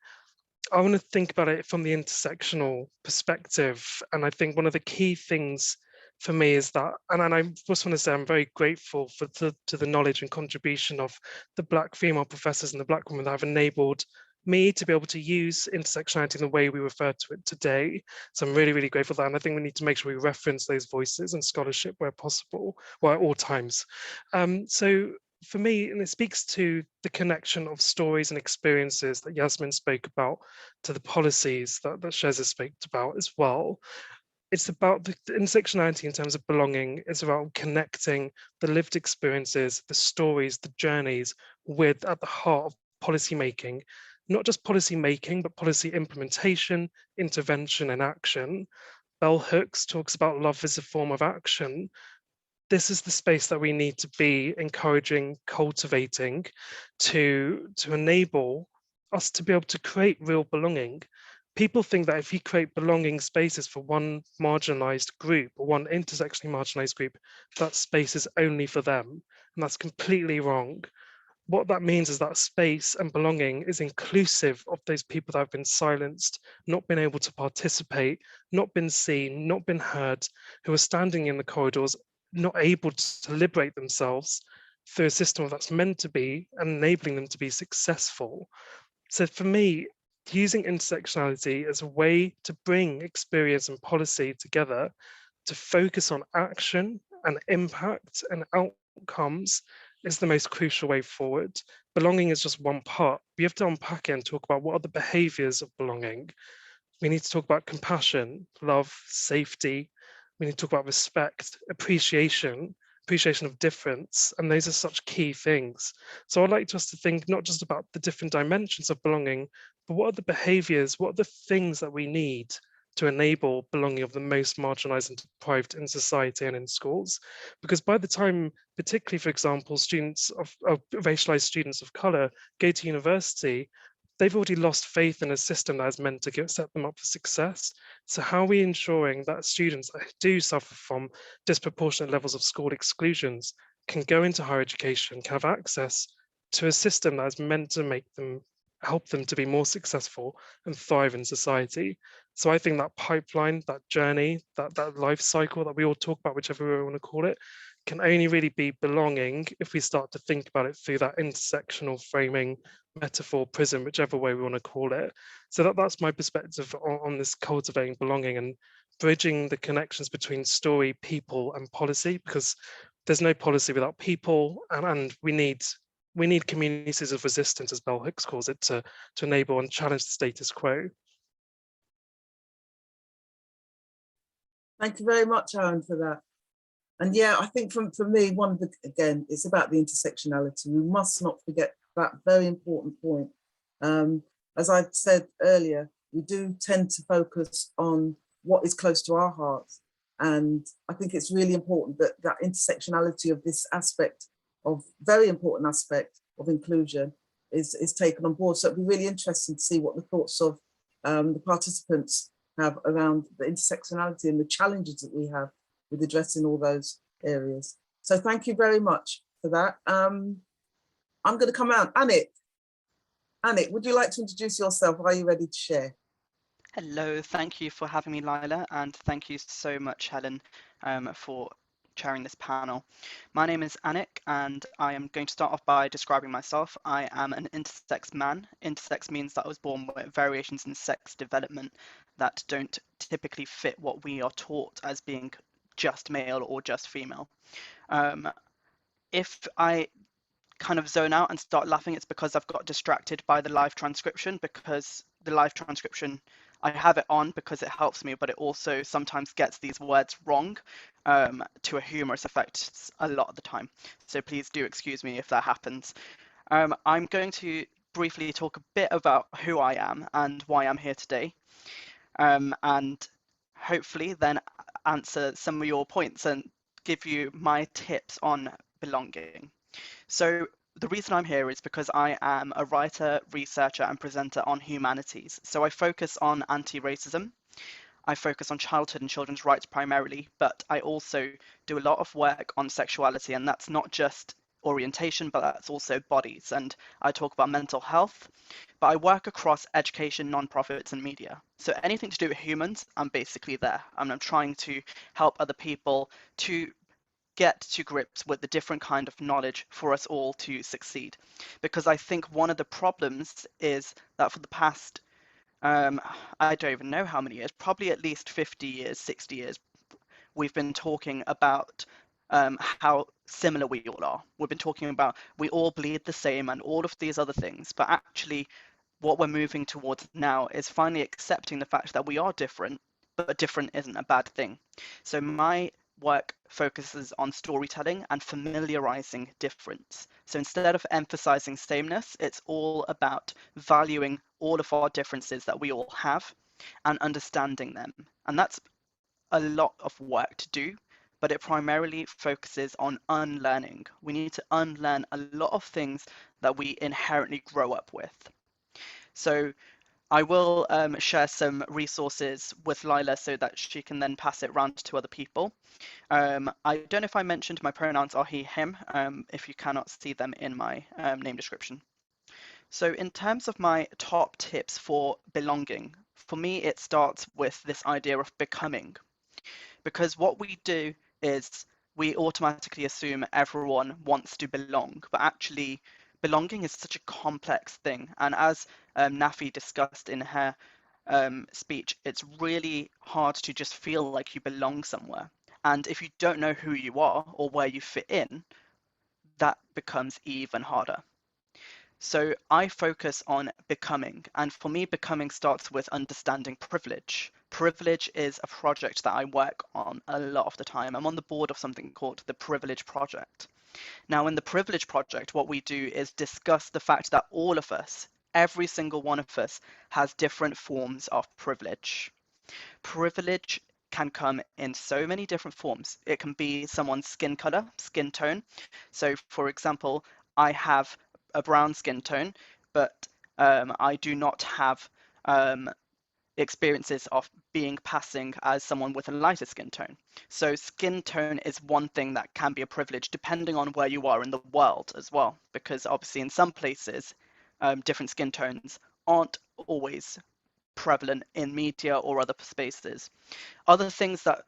I want to think about it from the intersectional perspective. And I think one of the key things for me is that, and I just want to say I'm very grateful to the knowledge and contribution of the Black female professors and the Black women that have enabled me to be able to use intersectionality in the way we refer to it today. So I'm really, really grateful for that. And I think we need to make sure we reference those voices and scholarship where possible, well, at all times. So for me, and it speaks to the connection of stories and experiences that Yasmin spoke about to the policies that Sheza spoke about as well. It's about the intersectionality in terms of belonging. It's about connecting the lived experiences, the stories, the journeys with at the heart of policy making, not just policy making, but policy implementation, intervention and action. Bell Hooks talks about love as a form of action. This is the space that we need to be encouraging, cultivating to enable us to be able to create real belonging. People think that if you create belonging spaces for one marginalized group or one intersectionally marginalized group, that space is only for them. And that's completely wrong. What that means is that space and belonging is inclusive of those people that have been silenced, not been able to participate, not been seen, not been heard, who are standing in the corridors, not able to liberate themselves through a system that's meant to be and enabling them to be successful. So for me, using intersectionality as a way to bring experience and policy together to focus on action and impact and outcomes is the most crucial way forward. Belonging is just one part. We have to unpack it and talk about what are the behaviors of belonging. We need to talk about compassion, love, safety. We need to talk about respect, appreciation of difference, and those are such key things. So I'd like us to think not just about the different dimensions of belonging, but what are the behaviors, what are the things that we need to enable belonging of the most marginalized and deprived in society and in schools? Because by the time, particularly for example, students of racialized students of color go to university, they've already lost faith in a system that is meant to set them up for success. So how are we ensuring that students that do suffer from disproportionate levels of school exclusions can go into higher education, can have access to a system that is meant to help them to be more successful and thrive in society? So I think that pipeline, that journey, that life cycle that we all talk about, whichever way we want to call it, can only really be belonging if we start to think about it through that intersectional framing, metaphor, prism, whichever way we want to call it. So that's my perspective on this cultivating belonging and bridging the connections between story, people and policy, because there's no policy without people, and we need communities of resistance, as Bell Hooks calls it, to enable and challenge the status quo. Thank you very much, Arun, for that. And yeah, I think for me, again, it's about the intersectionality. We must not forget that very important point. As I said earlier, we do tend to focus on what is close to our hearts. And I think it's really important that that intersectionality of this aspect, of very important aspect of inclusion, is taken on board. So it'd be really interesting to see what the thoughts of the participants have around the intersectionality and the challenges that we have with addressing all those areas. So thank you very much for that. I'm going to come out. Anick, would you like to introduce yourself? Are you ready to share? Hello, thank you for having me, Laila, and thank you so much, Helen, for chairing this panel. My name is Anick, and I am going to start off by describing myself. I am an intersex man. Intersex means that I was born with variations in sex development that don't typically fit what we are taught as being just male or just female. If I kind of zone out and start laughing, it's because I've got distracted by the live transcription, because the live transcription, I have it on because it helps me, but it also sometimes gets these words wrong to a humorous effect a lot of the time. So please do excuse me if that happens. I'm going to briefly talk a bit about who I am and why I'm here today, and hopefully then answer some of your points and give you my tips on belonging. So the reason I'm here is because I am a writer, researcher, and presenter on humanities. So I focus on anti-racism. I focus on childhood and children's rights primarily, but I also do a lot of work on sexuality, and that's not just orientation, but that's also bodies. And I talk about mental health, but I work across education, nonprofits, and media. So anything to do with humans, I'm basically there. And I'm trying to help other people to get to grips with the different kind of knowledge for us all to succeed. Because I think one of the problems is that for the past, I don't even know how many years, probably at least 50 years, 60 years, we've been talking about how similar we all are. We've been talking about we all bleed the same and all of these other things, but actually what we're moving towards now is finally accepting the fact that we are different, but different isn't a bad thing. So my work focuses on storytelling and familiarizing difference. So instead of emphasizing sameness, it's all about valuing all of our differences that we all have and understanding them. And that's a lot of work to do, but it primarily focuses on unlearning. We need to unlearn a lot of things that we inherently grow up with. So I will share some resources with Laila so that she can then pass it around to other people. I don't know if I mentioned my pronouns are he, him, if you cannot see them in my name description. So in terms of my top tips for belonging, for me, it starts with this idea of becoming. Because what we do is we automatically assume everyone wants to belong, but actually belonging is such a complex thing. And as Nafi discussed in her speech, it's really hard to just feel like you belong somewhere. And if you don't know who you are or where you fit in, that becomes even harder. So I focus on becoming, and for me, becoming starts with understanding privilege. Privilege is a project that I work on a lot of the time. I'm on the board of something called the Privilege Project. Now, in the Privilege Project, what we do is discuss the fact that all of us, every single one of us, has different forms of privilege. Privilege can come in so many different forms. It can be someone's skin color, skin tone. So, for example, I have a brown skin tone, but I do not have experiences of being passing as someone with a lighter skin tone. So skin tone is one thing that can be a privilege depending on where you are in the world as well, because obviously in some places, different skin tones aren't always prevalent in media or other spaces. Other things that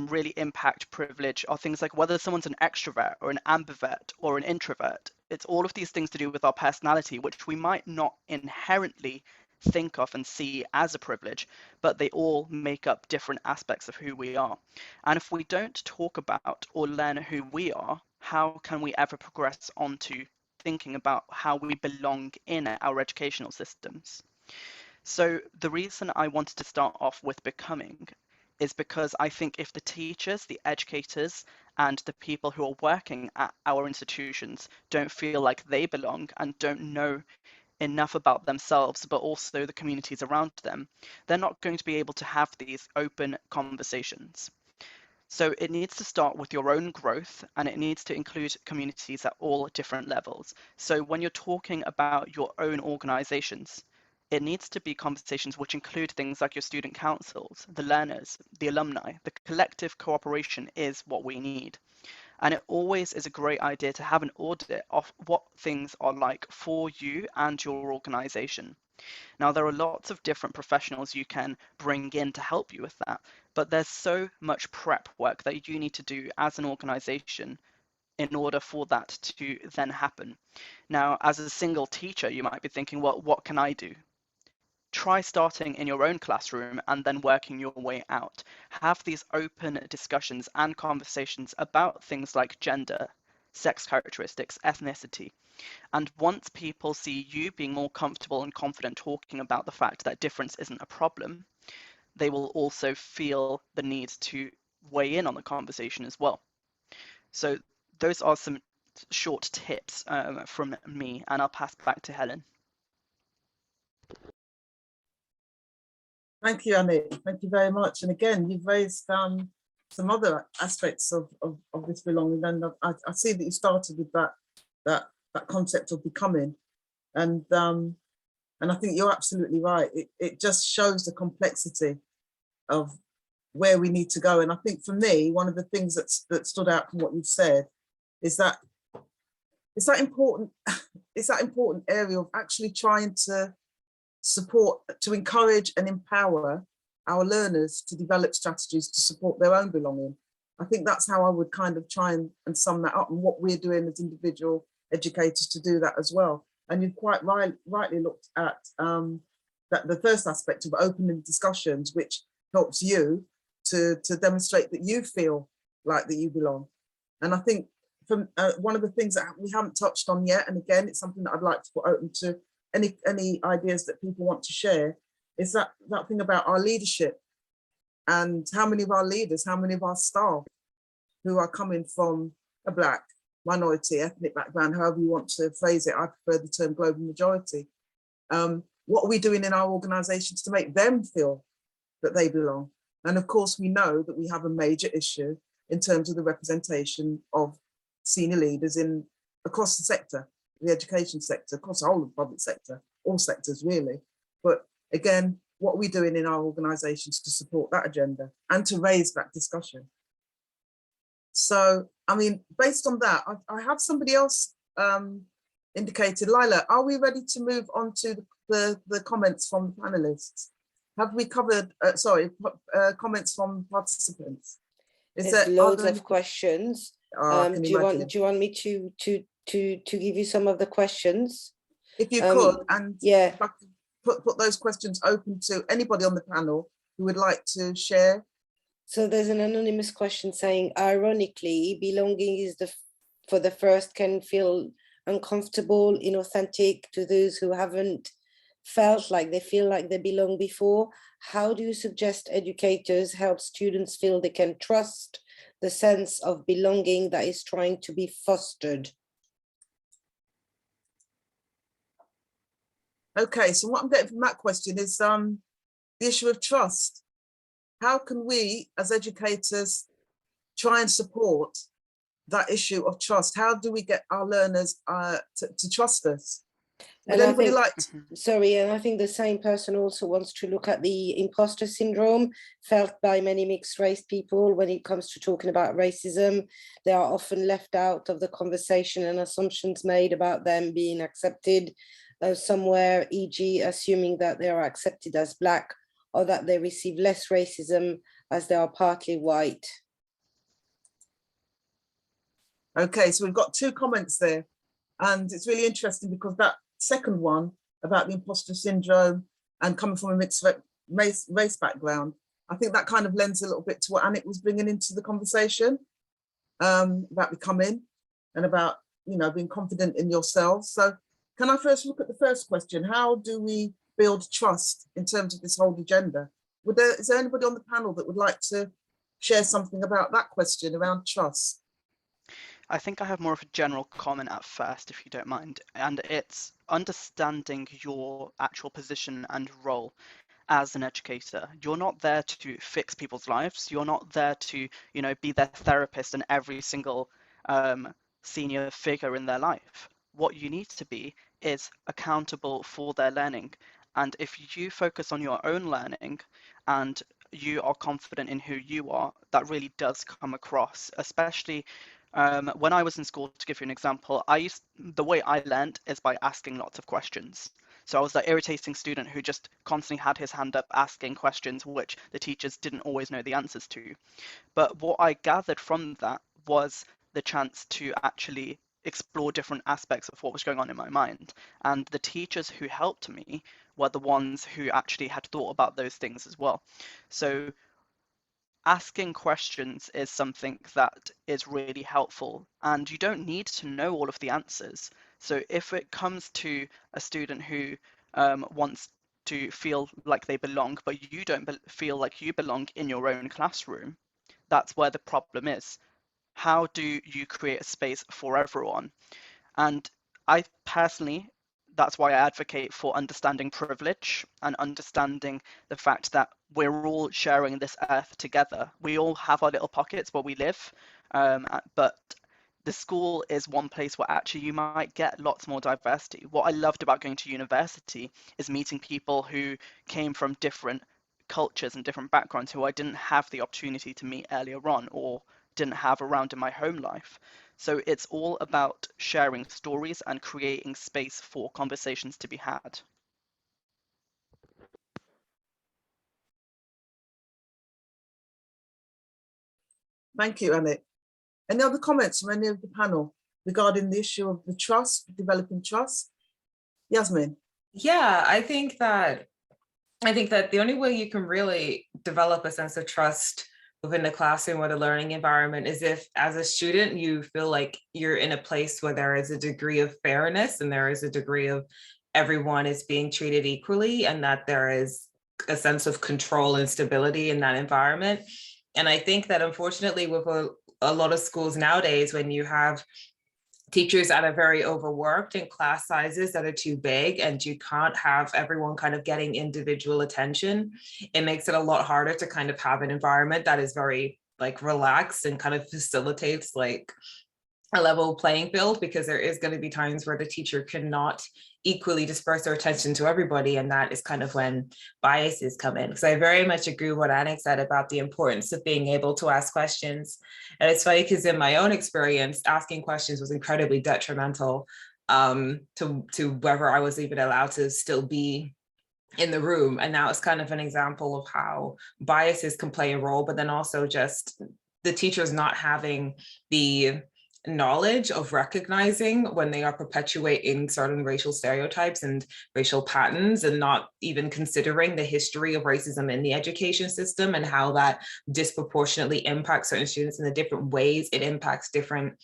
really impact privilege are things like whether someone's an extrovert or an ambivert or an introvert. It's all of these things to do with our personality, which we might not inherently think of and see as a privilege, but they all make up different aspects of who we are. And if we don't talk about or learn who we are, how can we ever progress onto thinking about how we belong in our educational systems? So the reason I wanted to start off with becoming is because I think if the teachers, the educators, and the people who are working at our institutions don't feel like they belong and don't know enough about themselves, but also the communities around them, they're not going to be able to have these open conversations. So it needs to start with your own growth, and it needs to include communities at all different levels. So when you're talking about your own organizations, it needs to be conversations which include things like your student councils, the learners, the alumni. The collective cooperation is what we need. And it always is a great idea to have an audit of what things are like for you and your organization. Now, there are lots of different professionals you can bring in to help you with that, but there's so much prep work that you need to do as an organization in order for that to then happen. Now, as a single teacher, you might be thinking, well, what can I do? Try starting in your own classroom and then working your way out. Have these open discussions and conversations about things like gender, sex characteristics, ethnicity. And once people see you being more comfortable and confident talking about the fact that difference isn't a problem, they will also feel the need to weigh in on the conversation as well. So those are some short tips from me, and I'll pass back to Helen. Thank you, Anick. Thank you very much. And again, you've raised some other aspects of this belonging. And I see that you started with that concept of becoming. And I think you're absolutely right. It just shows the complexity of where we need to go. And I think for me, one of the things that stood out from what you've said is that it's that important area of actually trying to support, to encourage and empower our learners to develop strategies to support their own belonging. I think that's how I would kind of try and sum that up, and what we're doing as individual educators to do that as well. And you've quite rightly looked at that the first aspect of opening discussions, which helps you to demonstrate that you feel like that you belong. And I think from one of the things that we haven't touched on yet, and again, it's something that I'd like to put open to any ideas that people want to share, is that thing about our leadership, and how many of our leaders, how many of our staff who are coming from a Black, minority, ethnic background, however you want to phrase it. I prefer the term global majority. What are we doing in our organisations to make them feel that they belong? And of course, we know that we have a major issue in terms of the representation of senior leaders across the sector, the education sector, across the whole of the public sector, all sectors really. But again, what are we doing in our organisations to support that agenda and to raise that discussion? So, I mean, based on that, I have somebody else indicated. Laila, are we ready to move on to the comments from the panelists? Have we covered, comments from participants? There's loads of questions. Do you want me to give you some of the questions? If you could, and yeah, put those questions open to anybody on the panel who would like to share. So there's an anonymous question saying, ironically, belonging is for the first can feel uncomfortable, inauthentic to those who haven't felt like they feel like they belong before. How do you suggest educators help students feel they can trust the sense of belonging that is trying to be fostered? Okay, so what I'm getting from that question is the issue of trust. How can we as educators try and support that issue of trust? How do we get our learners to trust us? Would anybody like to? Sorry, and I think the same person also wants to look at the imposter syndrome felt by many mixed race people when it comes to talking about racism. They are often left out of the conversation and assumptions made about them being accepted somewhere, e.g. assuming that they are accepted as Black, or that they receive less racism as they are partly white. Okay, so we've got two comments there, and it's really interesting because that second one about the imposter syndrome and coming from a mixed race background, I think that kind of lends a little bit to what Anick was bringing into the conversation about becoming and about, you know, being confident in yourselves. So can I first look at the first question? How do we build trust in terms of this whole agenda? Is there anybody on the panel that would like to share something about that question around trust? I think I have more of a general comment at first, if you don't mind, and it's understanding your actual position and role as an educator. You're not there to fix people's lives. You're not there to, you know, be their therapist and every single senior figure in their life. What you need to be is accountable for their learning. And if you focus on your own learning and you are confident in who you are, that really does come across, especially when I was in school. To give you an example, the way I learned is by asking lots of questions. So I was that irritating student who just constantly had his hand up asking questions which the teachers didn't always know the answers to. But what I gathered from that was the chance to actually explore different aspects of what was going on in my mind. And the teachers who helped me were the ones who actually had thought about those things as well. So asking questions is something that is really helpful, and you don't need to know all of the answers. So if it comes to a student who wants to feel like they belong, but you don't feel like you belong in your own classroom, that's where the problem is. How do you create a space for everyone? And I personally, that's why I advocate for understanding privilege and understanding the fact that we're all sharing this earth together. We all have our little pockets where we live, but the school is one place where actually you might get lots more diversity. What I loved about going to university is meeting people who came from different cultures and different backgrounds who I didn't have the opportunity to meet earlier on or didn't have around in my home life. So it's all about sharing stories and creating space for conversations to be had. Thank you, Anick. Any other comments from any of the panel regarding the issue of the trust, developing trust? Yasmin? Yeah, I think that the only way you can really develop a sense of trust within the classroom or the learning environment is if, as a student, you feel like you're in a place where there is a degree of fairness and there is a degree of everyone is being treated equally, and that there is a sense of control and stability in that environment. And I think that unfortunately with a lot of schools nowadays, when you have teachers that are very overworked and class sizes that are too big and you can't have everyone kind of getting individual attention, it makes it a lot harder to kind of have an environment that is very like relaxed and kind of facilitates like a level playing field, because there is going to be times where the teacher cannot equally disperse their attention to everybody, and that is kind of when biases come in. Because I very much agree with what Anick said about the importance of being able to ask questions. And it's funny because in my own experience, asking questions was incredibly detrimental to whether I was even allowed to still be in the room. And now it's kind of an example of how biases can play a role, but then also just the teachers not having the knowledge of recognizing when they are perpetuating certain racial stereotypes and racial patterns, and not even considering the history of racism in the education system and how that disproportionately impacts certain students in the different ways it impacts different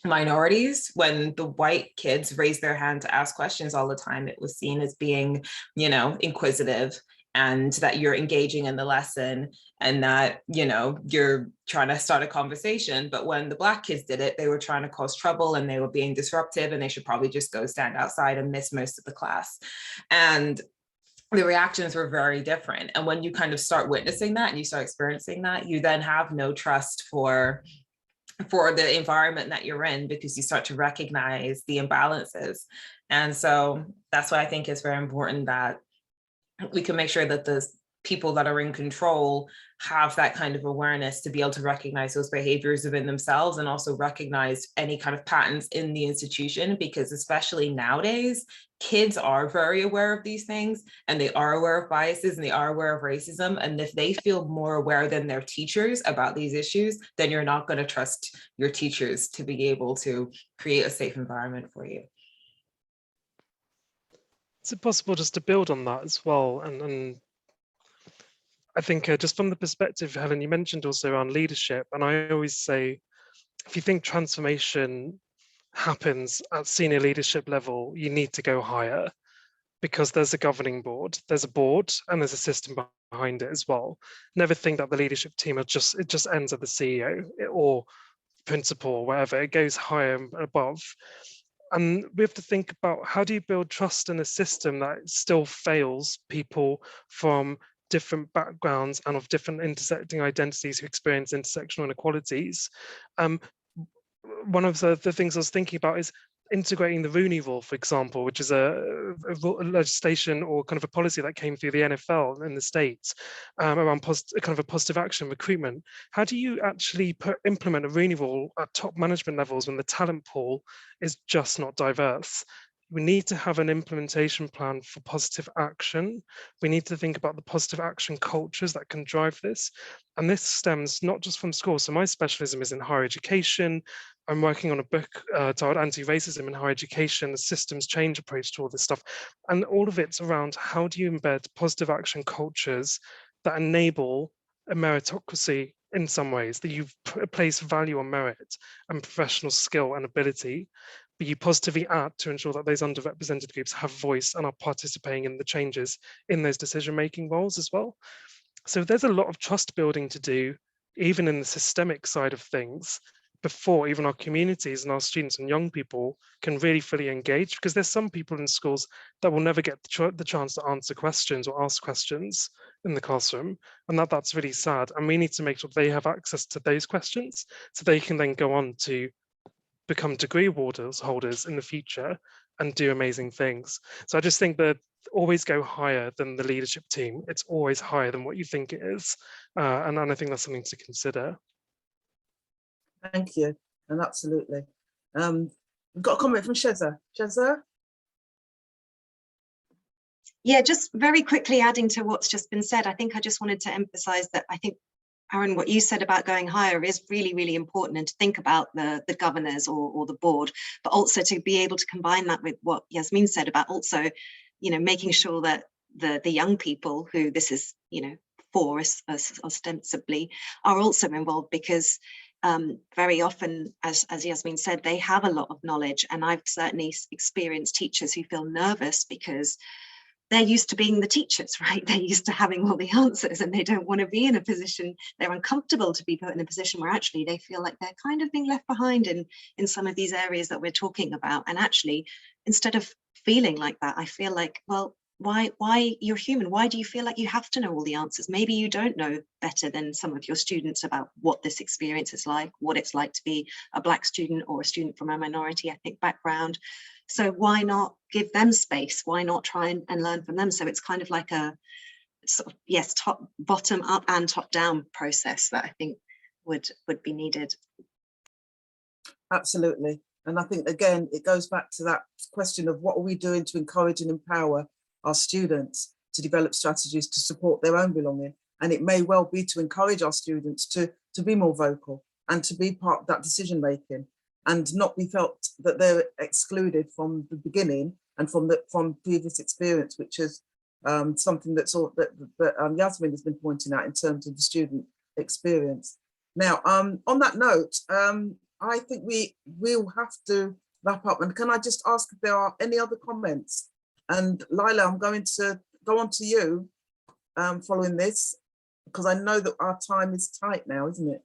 minorities. When the white kids raised their hand to ask questions all the time, it was seen as being, you know, inquisitive, and that you're engaging in the lesson and that, you know, you're trying to start a conversation. But when the Black kids did it, they were trying to cause trouble and they were being disruptive, and they should probably just go stand outside and miss most of the class. And the reactions were very different. And when you kind of start witnessing that and you start experiencing that, you then have no trust for the environment that you're in, because you start to recognize the imbalances. And so that's why I think it's very important that we can make sure that the people that are in control have that kind of awareness to be able to recognize those behaviors within themselves, and also recognize any kind of patterns in the institution, because especially nowadays, kids are very aware of these things, and they are aware of biases, and they are aware of racism. And if they feel more aware than their teachers about these issues, then you're not going to trust your teachers to be able to create a safe environment for you. Is it possible just to build on that as well? And I think just from the perspective, Helen, you mentioned also around leadership. And I always say, if you think transformation happens at senior leadership level, you need to go higher, because there's a governing board, there's a board, and there's a system behind it as well. Never think that the leadership team it just ends at the CEO or principal or whatever. It goes higher and above. And we have to think about, how do you build trust in a system that still fails people from different backgrounds and of different intersecting identities who experience intersectional inequalities? One of the things I was thinking about is integrating the Rooney Rule, for example, which is a legislation or kind of a policy that came through the NFL in the States around kind of a positive action recruitment. How do you actually implement a Rooney Rule at top management levels when the talent pool is just not diverse? We need to have an implementation plan for positive action. We need to think about the positive action cultures that can drive this. And this stems not just from schools. So my specialism is in higher education. I'm working on a book titled Anti-Racism in Higher Education, a systems change approach to all this stuff. And all of it's around, how do you embed positive action cultures that enable a meritocracy in some ways, that you place value on merit and professional skill and ability, but you positively add to ensure that those underrepresented groups have voice and are participating in the changes in those decision-making roles as well. So there's a lot of trust building to do, even in the systemic side of things, before even our communities and our students and young people can really fully engage, because there's some people in schools that will never get the chance to answer questions or ask questions in the classroom, and that's really sad. And we need to make sure they have access to those questions so they can then go on to become degree holders in the future and do amazing things. So I just think that always go higher than the leadership team. It's always higher than what you think it is. And I think that's something to consider. Thank you, and absolutely. We've got a comment from Sheza. Sheza? Yeah, just very quickly adding to what's just been said, I think I just wanted to emphasize that I think Arun, what you said about going higher is really, really important, and to think about the governors or the board, but also to be able to combine that with what Yasmin said about also, you know, making sure that the young people who this is, you know, for us ostensibly are also involved, because very often, as Yasmin said, they have a lot of knowledge, and I've certainly experienced teachers who feel nervous because they're used to being the teachers, right? They're used to having all the answers, and they don't want to be in a position, they're uncomfortable to be put in a position where actually they feel like they're kind of being left behind in some of these areas that we're talking about. And actually, instead of feeling like that, I feel like, well, why you're human? Why do you feel like you have to know all the answers? Maybe you don't know better than some of your students about what this experience is like, what it's like to be a Black student or a student from a minority ethnic background. So why not give them space? Why not try and learn from them? So it's kind of like a sort of, yes, bottom up and top down process that I think would be needed. Absolutely. And I think, again, it goes back to that question of what are we doing to encourage and empower our students to develop strategies to support their own belonging. And it may well be to encourage our students to be more vocal and to be part of that decision making, and not be felt that they're excluded from the beginning and from previous experience, which is something that Yasmin has been pointing out in terms of the student experience. Now, on that note, I think we will have to wrap up. And can I just ask if there are any other comments? And Laila, I'm going to go on to you following this, because I know that our time is tight now, isn't it?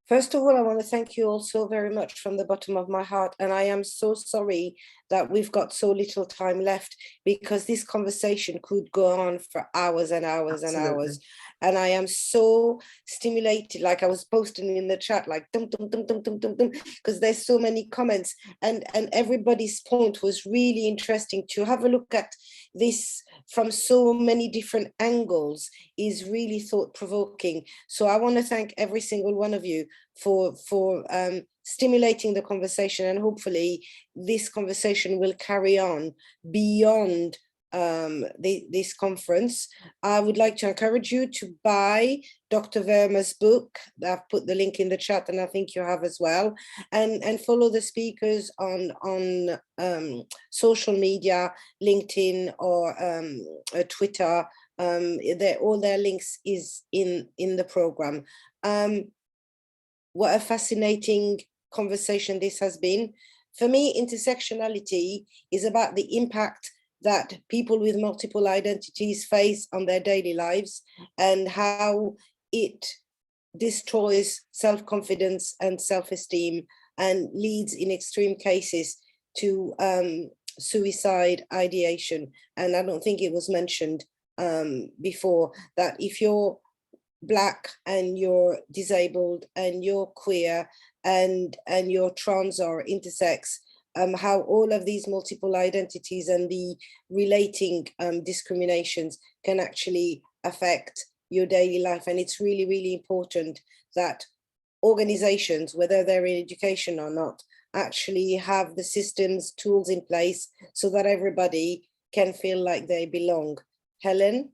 First of all, I want to thank you all so very much from the bottom of my heart. And I am so sorry that we've got so little time left, because this conversation could go on for hours and hours and hours. And I am so stimulated, like I was posting in the chat, like dum, dum, dum, dum, dum, dum, dum, because there's so many comments, and everybody's point was really interesting. To have a look at this from so many different angles is really thought-provoking. So I want to thank every single one of you for stimulating the conversation, and hopefully this conversation will carry on beyond this conference. I would like to encourage you to buy Dr. Verma's book. I've put the link in the chat, and I think you have as well, and follow the speakers on social media, LinkedIn or Twitter. All their links is in the program. What a fascinating conversation this has been. For me, intersectionality is about the impact that people with multiple identities face on their daily lives, and how it destroys self-confidence and self-esteem, and leads in extreme cases to suicide ideation. And I don't think it was mentioned before that if you're Black and you're disabled and you're queer and you're trans or intersex, how all of these multiple identities and the relating discriminations can actually affect your daily life. And it's really, really important that organizations, whether they're in education or not, actually have the systems, tools in place so that everybody can feel like they belong. Helen?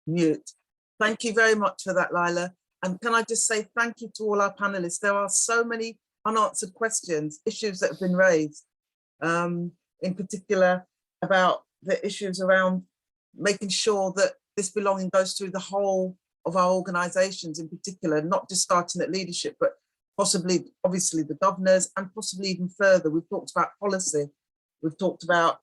Mute. Thank you very much for that, Laila. And can I just say thank you to all our panelists. There are so many unanswered questions, issues that have been raised, in particular about the issues around making sure that this belonging goes through the whole of our organizations, in particular, not just starting at leadership, but possibly, obviously, the governors, and possibly even further. We've talked about policy. We've talked about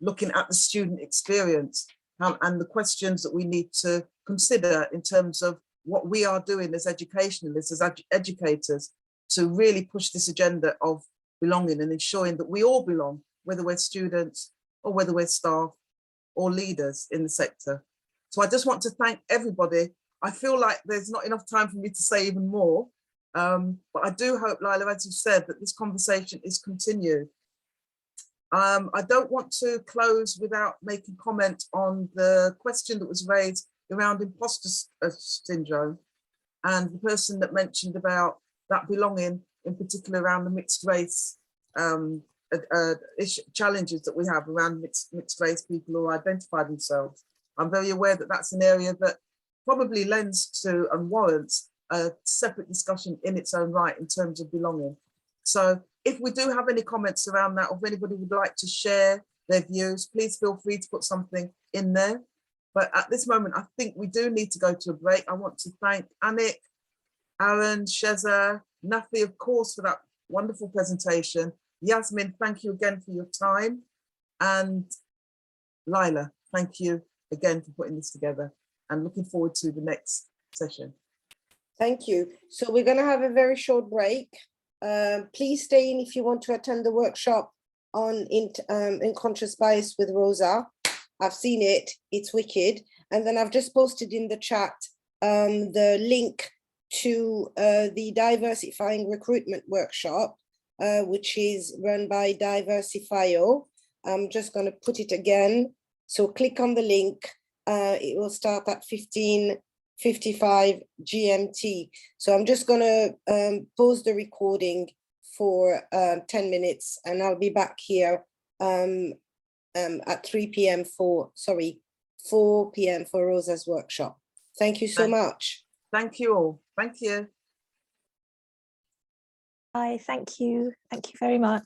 looking at the student experience, and the questions that we need to consider in terms of what we are doing as educationalists, as educators, to really push this agenda of belonging and ensuring that we all belong, whether we're students or whether we're staff or leaders in the sector. So I just want to thank everybody. I feel like there's not enough time for me to say even more, but I do hope, Laila, as you said, that this conversation is continued. I don't want to close without making comment on the question that was raised around imposter syndrome, and the person that mentioned about that belonging, in particular around the mixed race challenges that we have around mixed race people who identify themselves. I'm very aware that that's an area that probably lends to and warrants a separate discussion in its own right in terms of belonging. So if we do have any comments around that, or if anybody would like to share their views, please feel free to put something in there. But at this moment, I think we do need to go to a break. I want to thank Anick, Arun, Sheza, Nafi, of course, for that wonderful presentation. Yasmin, thank you again for your time. And Laila, thank you again for putting this together, and looking forward to the next session. Thank you. So we're going to have a very short break. Please stay in if you want to attend the workshop on unconscious bias with Rosa. I've seen it, it's wicked. And then I've just posted in the chat the link to the diversifying recruitment workshop, which is run by Diversifyo. I'm just going to put it again. So click on the link. It will start at 15:55 GMT. So I'm just going to pause the recording for 10 minutes, and I'll be back here at 3 p.m. 4 p.m. for Rosa's workshop. Thank you so much. Thank you all. Thank you. Bye. Thank you. Thank you very much.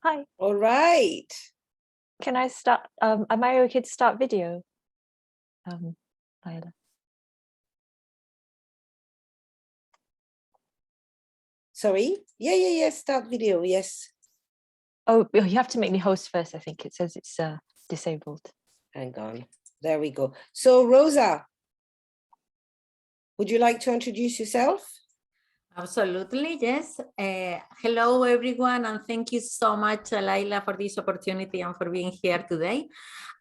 Hi. All right. Can I start? Am I okay to start video? Laila. Sorry. Yeah. Start video. Yes. Oh, you have to make me host first. I think it says it's disabled. Hang on. There we go. So Rosa, would you like to introduce yourself? Absolutely, yes. Hello, everyone, and thank you so much, Laila, for this opportunity and for being here today.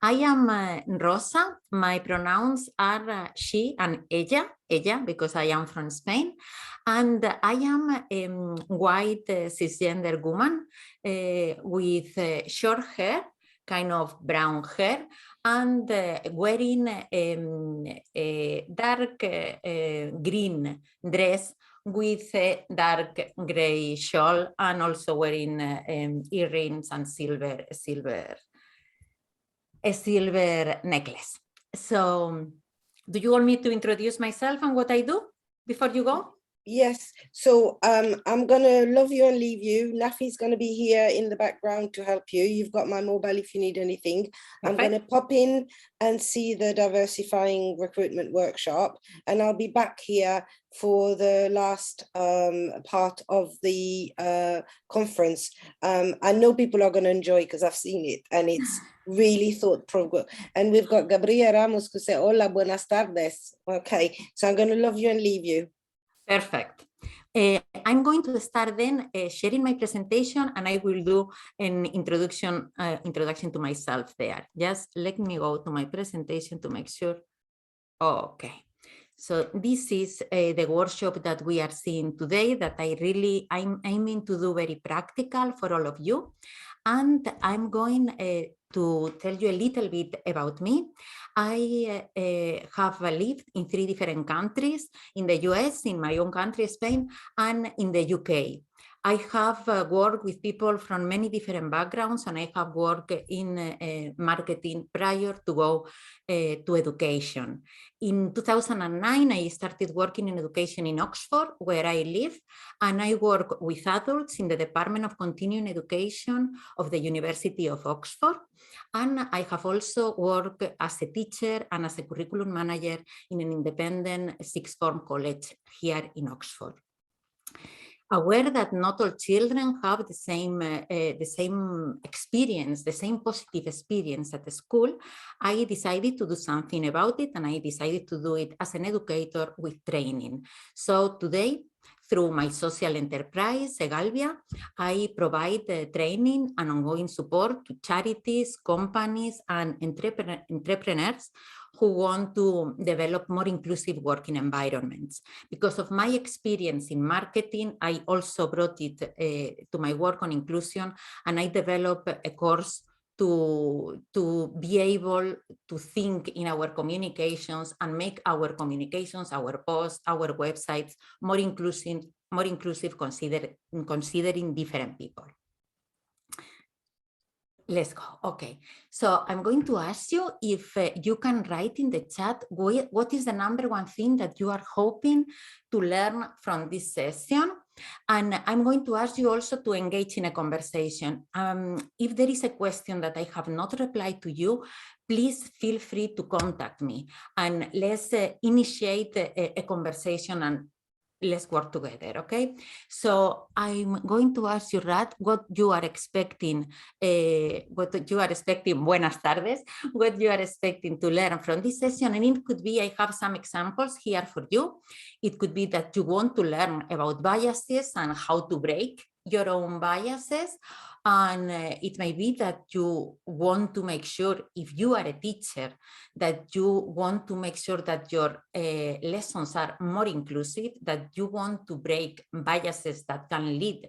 I am Rosa. My pronouns are she and ella, because I am from Spain. And I am a white cisgender woman with short hair, kind of brown hair, and wearing a dark green dress with a dark gray shawl, and also wearing earrings and a silver necklace. So do you want me to introduce myself and what I do before you go? Yes. So I'm gonna love you and leave you. Nafi's gonna be here in the background to help you. You've got my mobile if you need anything. Perfect. I'm gonna pop in and see the diversifying recruitment workshop, and I'll be back here for the last part of the conference. I know people are gonna enjoy because I've seen it and it's really thought-provoking. And we've got Gabriela Ramos who say, hola, buenas tardes. Okay, so I'm gonna love you and leave you. Perfect. I'm going to start then sharing my presentation, and I will do an introduction to myself there. Just let me go to my presentation to make sure. Okay. So this is the workshop that we are seeing today that I'm aiming to do very practical for all of you. And I'm going to tell you a little bit about me. I have lived in 3 different countries, in the US, in my own country, Spain, and in the UK. I have worked with people from many different backgrounds, and I have worked in marketing prior to go to education. In 2009, I started working in education in Oxford, where I live, and I work with adults in the Department of Continuing Education of the University of Oxford. And I have also worked as a teacher and as a curriculum manager in an independent sixth form college here in Oxford. Aware that not all children have the same experience, the same positive experience at the school, I decided to do something about it, and I decided to do it as an educator with training. So today, through my social enterprise, Egalvia, I provide training and ongoing support to charities, companies, and entrepreneurs who want to develop more inclusive working environments. Because of my experience in marketing, I also brought it to my work on inclusion, and I developed a course to be able to think in our communications and make our communications, our posts, our websites more inclusive, considering different people. Let's go. Okay, so I'm going to ask you if you can write in the chat what is the #1 thing that you are hoping to learn from this session. And I'm going to ask you also to engage in a conversation. If there is a question that I have not replied to you, please feel free to contact me, and let's initiate a conversation and let's work together, okay? So I'm going to ask you, Rad, what you are expecting, buenas tardes, what you are expecting to learn from this session. And it could be, I have some examples here for you. It could be that you want to learn about biases and how to break your own biases. And it may be that you want to make sure, if you are a teacher, that you want to make sure that your lessons are more inclusive, that you want to break biases that can lead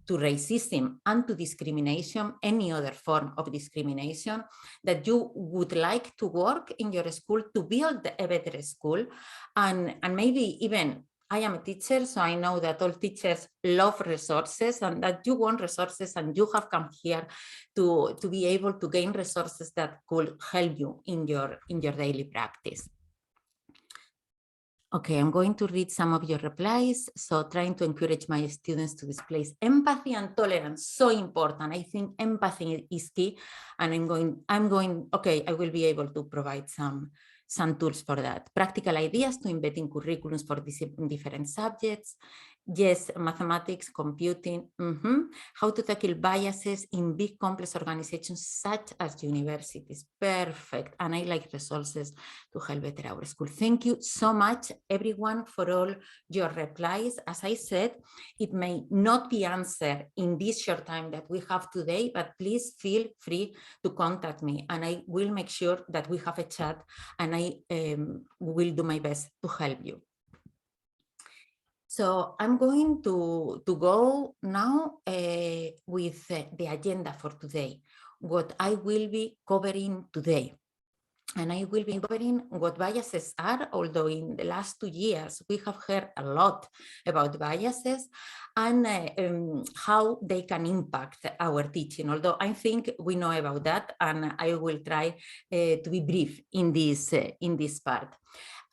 to racism and to discrimination, any other form of discrimination, that you would like to work in your school to build a better school, and maybe even, I am a teacher, so I know that all teachers love resources, and that you want resources, and you have come here to be able to gain resources that could help you in your daily practice. Okay, I'm going to read some of your replies. So trying to encourage my students to display empathy and tolerance, so important. I think empathy is key, and okay, I will be able to provide some tools for that. Practical ideas to embed in curriculums for different subjects. Yes, mathematics, computing. How to tackle biases in big complex organizations such as universities. Perfect. And I like resources to help better our school. Thank you so much, everyone, for all your replies. As I said, it may not be answered in this short time that we have today, but please feel free to contact me, and I will make sure that we have a chat, and I will do my best to help you. So I'm going to go now with the agenda for today, what I will be covering today. And I will be covering what biases are, although in the last 2 years, we have heard a lot about biases and how they can impact our teaching, although I think we know about that, and I will try to be brief in this part.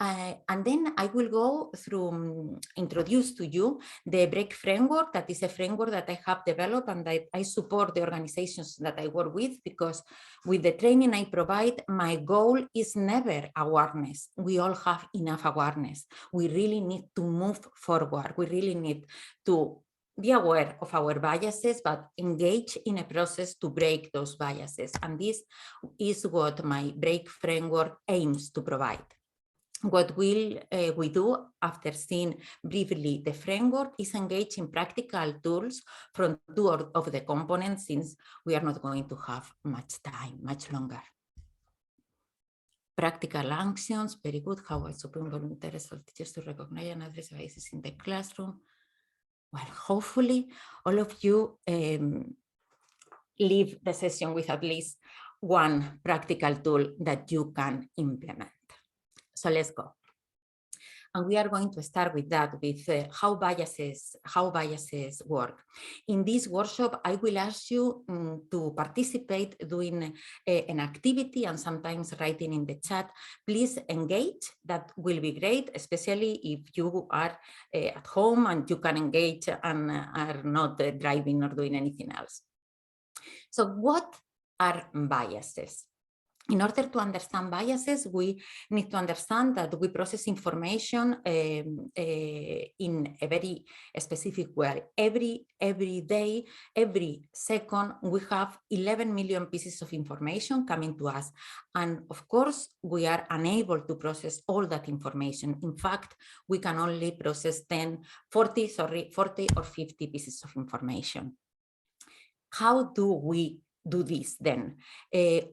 And then I will go through, introduce to you the BREAK framework. That is a framework that I have developed and that I support the organizations that I work with, because with the training I provide, my goal is never awareness. We all have enough awareness. We really need to move forward. We really need to be aware of our biases, but engage in a process to break those biases. And this is what my BREAK framework aims to provide. What will we do after seeing briefly the framework is engage in practical tools from 2 of the components, since we are not going to have much time, much longer. Practical actions, very good. How I support volunteers for teachers to recognize and address biases in the classroom. Well, hopefully all of you leave the session with at least one practical tool that you can implement. So let's go. And we are going to start with that, with how biases work. In this workshop, I will ask you to participate doing an activity and sometimes writing in the chat. Please engage, that will be great, especially if you are at home and you can engage and are not driving or doing anything else. So what are biases? In order to understand biases, we need to understand that we process information in a very specific way. Every day, every second, we have 11 million pieces of information coming to us. And of course, we are unable to process all that information. In fact, we can only process 40 or 50 pieces of information. How do we do this then?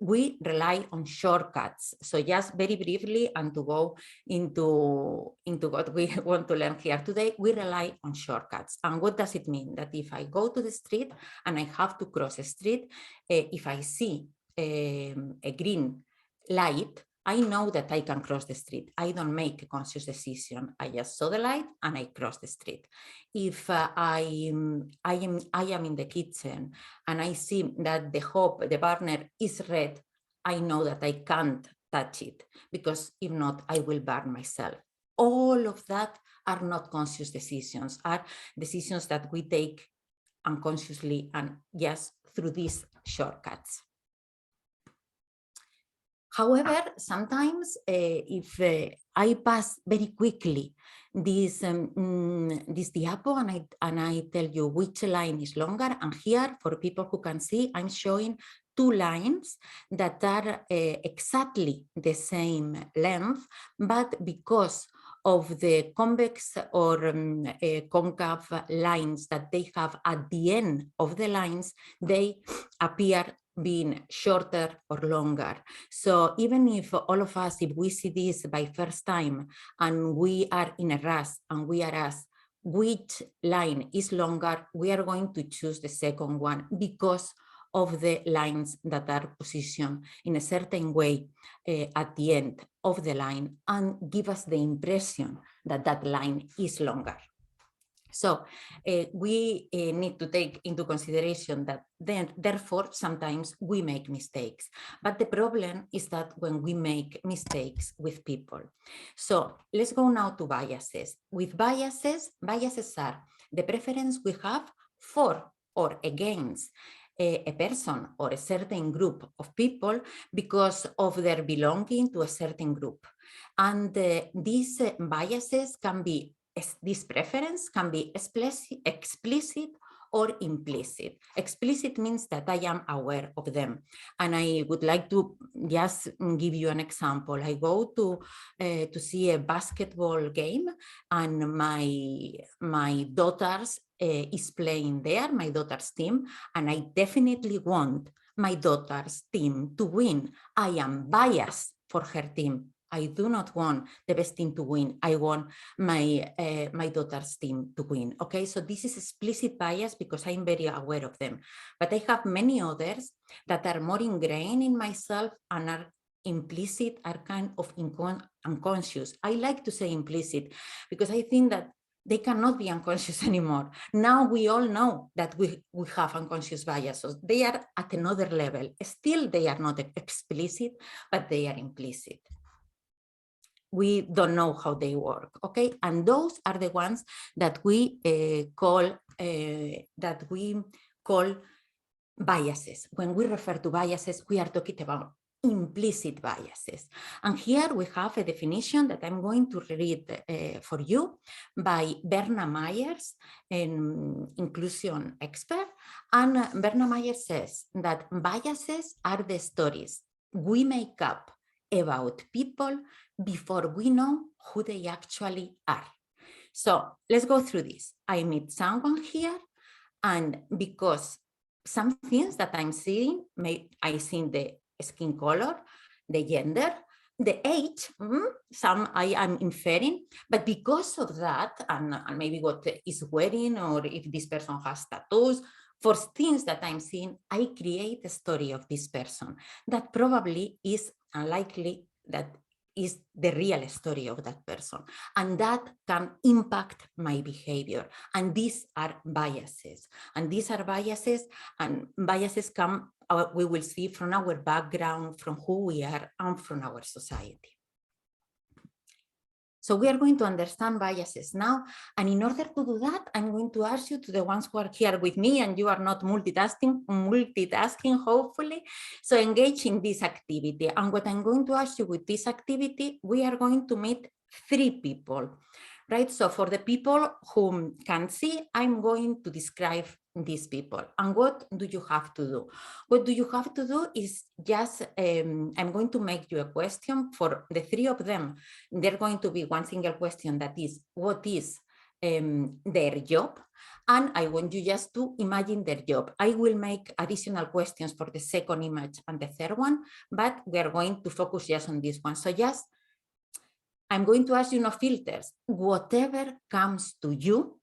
We rely on shortcuts. So just very briefly, and to go into what we want to learn here today, we rely on shortcuts. And what does it mean? That if I go to the street and I have to cross a street, if I see a green light, I know that I can cross the street. I don't make a conscious decision. I just saw the light and I cross the street. If I am in the kitchen and I see that the burner is red, I know that I can't touch it, because if not, I will burn myself. All of that are not conscious decisions, are decisions that we take unconsciously and just through these shortcuts. However, sometimes if I pass very quickly this diapo and I tell you which line is longer, and here for people who can see, I'm showing 2 lines that are exactly the same length, but because of the convex or concave lines that they have at the end of the lines, they appear being shorter or longer. So even if all of us, if we see this by first time and we are in a rush and we are asked which line is longer, we are going to choose the second one because of the lines that are positioned in a certain way at the end of the line and give us the impression that that line is longer. So we need to take into consideration that therefore sometimes we make mistakes. But the problem is that when we make mistakes with people. So let's go now to biases. With biases, biases are the preference we have for or against a person or a certain group of people because of their belonging to a certain group. And these biases can be, this preference can be explicit or implicit. Explicit means that I am aware of them. And I would like to just give you an example. I go to see a basketball game and my daughter's is playing there, my daughter's team, and I definitely want my daughter's team to win. I am biased for her team. I do not want the best team to win. I want my daughter's team to win. Okay, so this is explicit bias because I'm very aware of them. But I have many others that are more ingrained in myself and are implicit, are kind of unconscious. I like to say implicit because I think that they cannot be unconscious anymore. Now we all know that we have unconscious biases. They are at another level. Still, they are not explicit, but they are implicit. We don't know how they work, okay? And those are the ones that we call biases. When we refer to biases, we are talking about implicit biases. And here we have a definition that I'm going to read for you by Berna Myers, an inclusion expert. And Berna Myers says that biases are the stories we make up about people before we know who they actually are. So let's go through this. I meet someone here, and because some things that I'm seeing, I see the skin color, the gender, the age, some I am inferring, but because of that, and maybe what is wearing, or if this person has tattoos, for things that I'm seeing, I create a story of this person that probably is unlikely that is the real story of that person. And that can impact my behavior. And these are biases. And these are biases, and biases come, we will see, from our background, from who we are, and from our society. So we are going to understand biases now. And in order to do that, I'm going to ask you, to the ones who are here with me, and you are not multitasking, hopefully. So engage in this activity. And what I'm going to ask you with this activity, we are going to meet 3 people, right? So for the people who can see, I'm going to describe these people. And what do you have to do? What do you have to do is just, I'm going to make you a question for the 3 of them. They're going to be one single question that is, what is their job? And I want you just to imagine their job. I will make additional questions for the second image and the third one, but we are going to focus just on this one. So just, I'm going to ask you no filters. Whatever comes to you,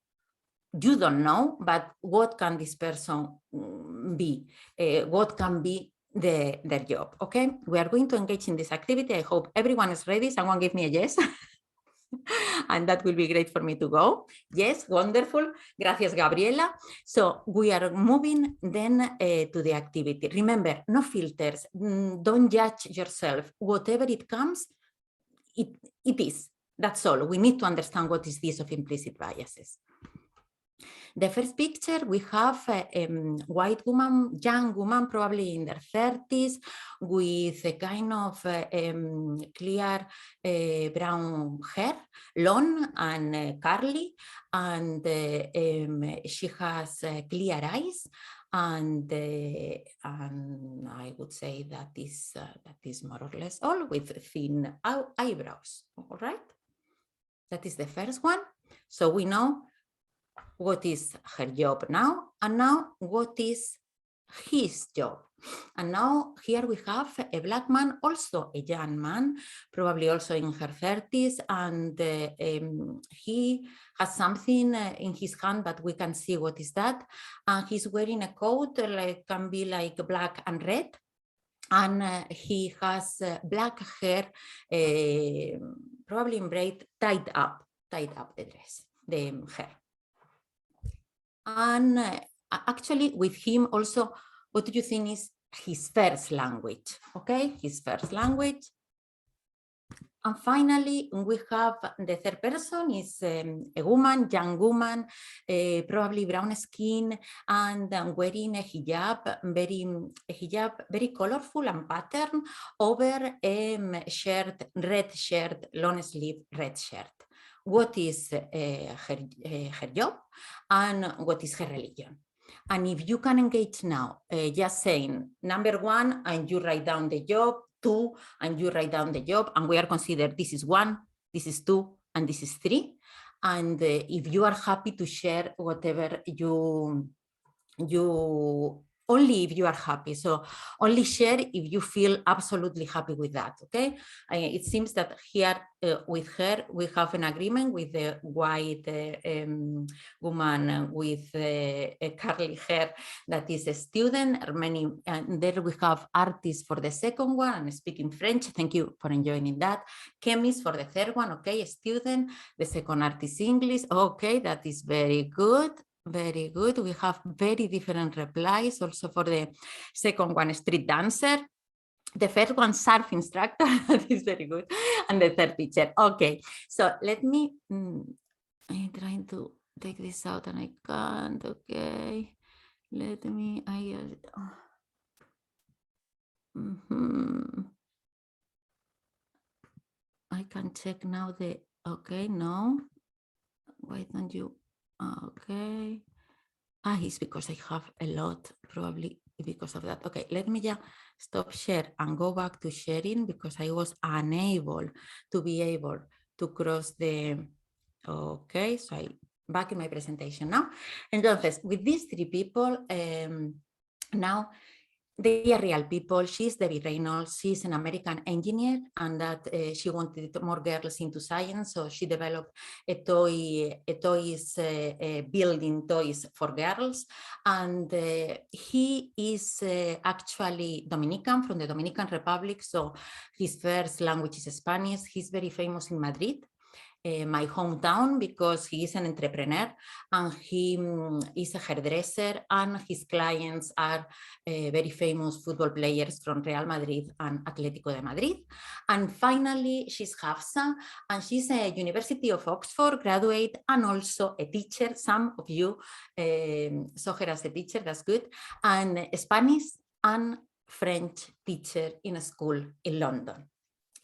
you don't know, but what can this person be? What can be their job? Okay, we are going to engage in this activity. I hope everyone is ready. Someone give me a yes. And that will be great for me to go. Yes, wonderful. Gracias, Gabriela. So we are moving then to the activity. Remember, no filters. Don't judge yourself. Whatever it comes, it is. That's all. We need to understand what is this of implicit biases. The first picture, we have a white woman, young woman, probably in their 30s, with a kind of clear brown hair, long and curly, and she has clear eyes, and I would say that is more or less all, with thin eyebrows. All right, that is the first one. So we know what is her job now, and now what is his job. And now here we have a black man, also a young man, probably also in her 30s, and he has something in his hand, but we can see what is that. And he's wearing a coat, like can be like black and red, and he has black hair, probably in braid, tied up the dress, the hair. And actually with him also, what do you think is his first language? Okay, his first language. And finally, we have the third person is a woman, young woman, probably brown skin, and wearing a hijab, very colorful and pattern over a shirt, red shirt, long sleeve red shirt. What is her job and what is her religion? And if you can engage now, just saying number one, and you write down the job, two, and you write down the job, and we are considered this is one, this is two, and this is three. And if you are happy to share whatever you only if you are happy. So only share if you feel absolutely happy with that, okay? It seems that here with her, we have an agreement with the white woman with curly hair that is a student, and there we have artists for the second one and speaking French. Thank you for enjoying that. Chemist for the third one, okay, a student. The second artist English, okay, that is very good. Very good. We have very different replies also for the second one, street dancer. The first one, surf instructor. That is very good. And the third teacher. Okay. So let me, I'm trying to take this out and I can't. Okay. Let me, I can check now the, okay, no. Why don't you? Okay. It's because I have a lot, probably because of that. Okay, let me just stop share and go back to sharing because I was unable to be able to cross the, okay, so I back in my presentation now. Entonces, with these three people, now they are real people. She's Debbie Reynolds. She's an American engineer, and that she wanted more girls into science. So she developed building toys for girls. And he is actually Dominican, from the Dominican Republic. So his first language is Spanish. He's very famous in Madrid, my hometown, because he is an entrepreneur and he is a hairdresser, and his clients are very famous football players from Real Madrid and Atlético de Madrid. And finally, she's Hafsa, and she's a University of Oxford graduate and also a teacher. Some of you saw her as a teacher, that's good, and Spanish and French teacher in a school in London.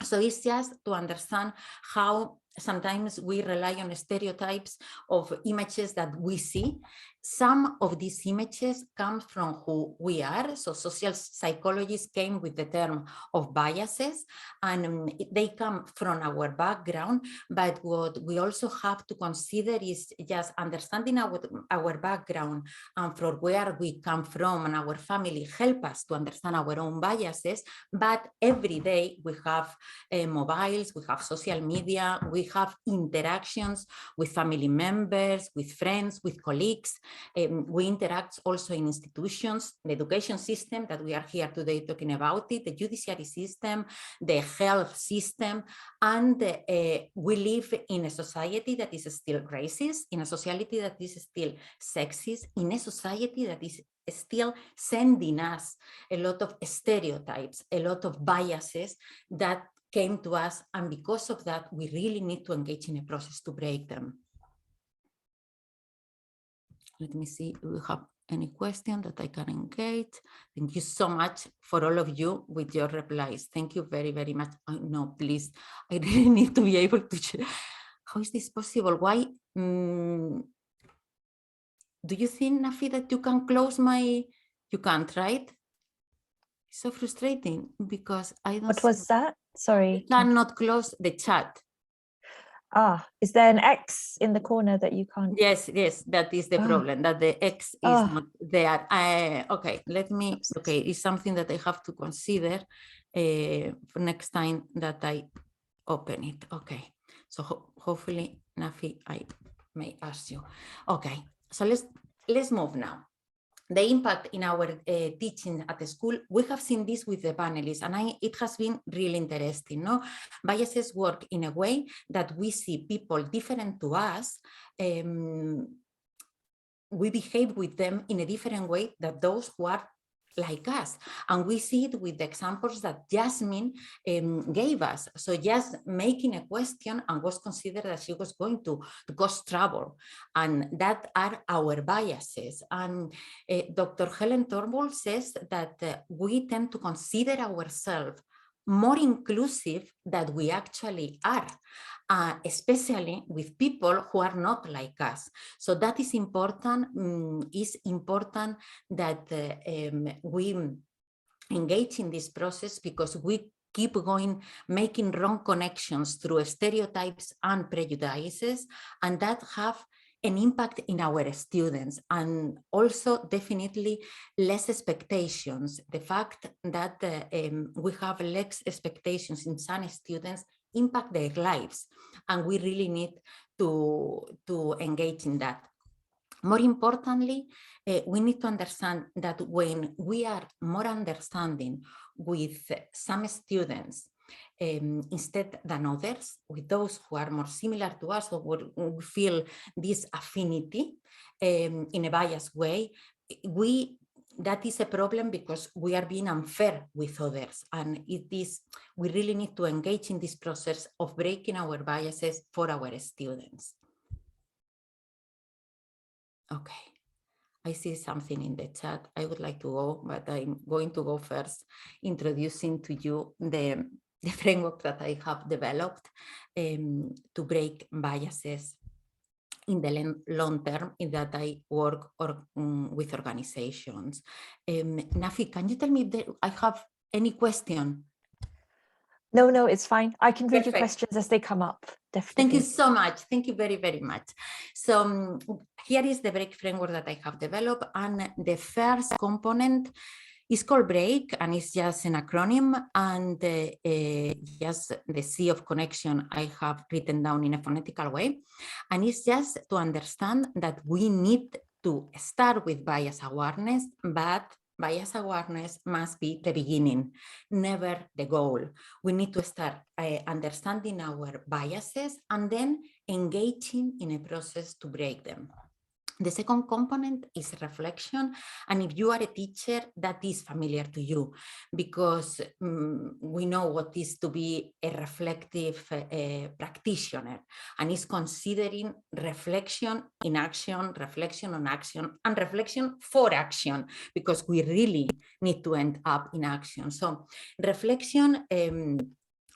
So it's just to understand how sometimes we rely on stereotypes of images that we see. Some of these images come from who we are. So social psychologists came with the term of biases, and they come from our background. But what we also have to consider is just understanding our background and from where we come from, and our family help us to understand our own biases. But every day we have mobiles, we have social media, we have interactions with family members, with friends, with colleagues. We interact also in institutions, the education system that we are here today talking about it, the judiciary system, the health system, and we live in a society that is still racist, in a society that is still sexist, in a society that is still sending us a lot of stereotypes, a lot of biases that came to us, and because of that, we really need to engage in a process to break them. Let me see if we have any question that I can engage. Thank you so much for all of you with your replies. Thank you very, very much. No, please, I really need to be able to. How is this possible? Why? Do you think, Nafi, that you can close my, you can't, right? It's so frustrating because I don't. What was that? Sorry. I cannot close the chat. Is there an X in the corner that you can't? Yes, yes, that is the problem, that the X is not there. Okay, let me, okay, it's something that I have to consider for next time that I open it. Okay, so hopefully, Nafi, I may ask you. Okay, so let's move now. The impact in our teaching at the school, we have seen this with the panelists, and it has been really interesting. No? Biases work in a way that we see people different to us we behave with them in a different way than those who are like us. And we see it with the examples that Yasmin gave us. So just making a question and was considered that she was going to cause trouble. And that are our biases. And Dr. Helen Deane says that we tend to consider ourselves more inclusive than we actually are. Especially with people who are not like us. So that is important. It's important that we engage in this process, because we keep going, making wrong connections through stereotypes and prejudices, and that have an impact in our students, and also definitely less expectations. The fact that we have less expectations in some students impact their lives, and we really need to engage in that. More importantly, we need to understand that when we are more understanding with some students instead than others, with those who are more similar to us, or we feel this affinity in a biased way, that is a problem, because we are being unfair with others. And we really need to engage in this process of breaking our biases for our students. Okay, I see something in the chat. I would like to go, but I'm going to go first, introducing to you the framework that I have developed to break biases in the long term, in that I work with organizations. Nafi, can you tell me if I have any question? No, it's fine. I can read your Perfect. questions as they come up. Definitely. Thank you so much. Thank you very, very much. So here is the break framework that I have developed. And the first component is called BREAK, and it's just an acronym, and just the C of connection I have written down in a phonetical way. And it's just to understand that we need to start with bias awareness, but bias awareness must be the beginning, never the goal. We need to start understanding our biases and then engaging in a process to break them. The second component is reflection, and if you are a teacher, that is familiar to you, because we know what is to be a reflective practitioner, and is considering reflection in action, reflection on action, and reflection for action, because we really need to end up in action. So reflection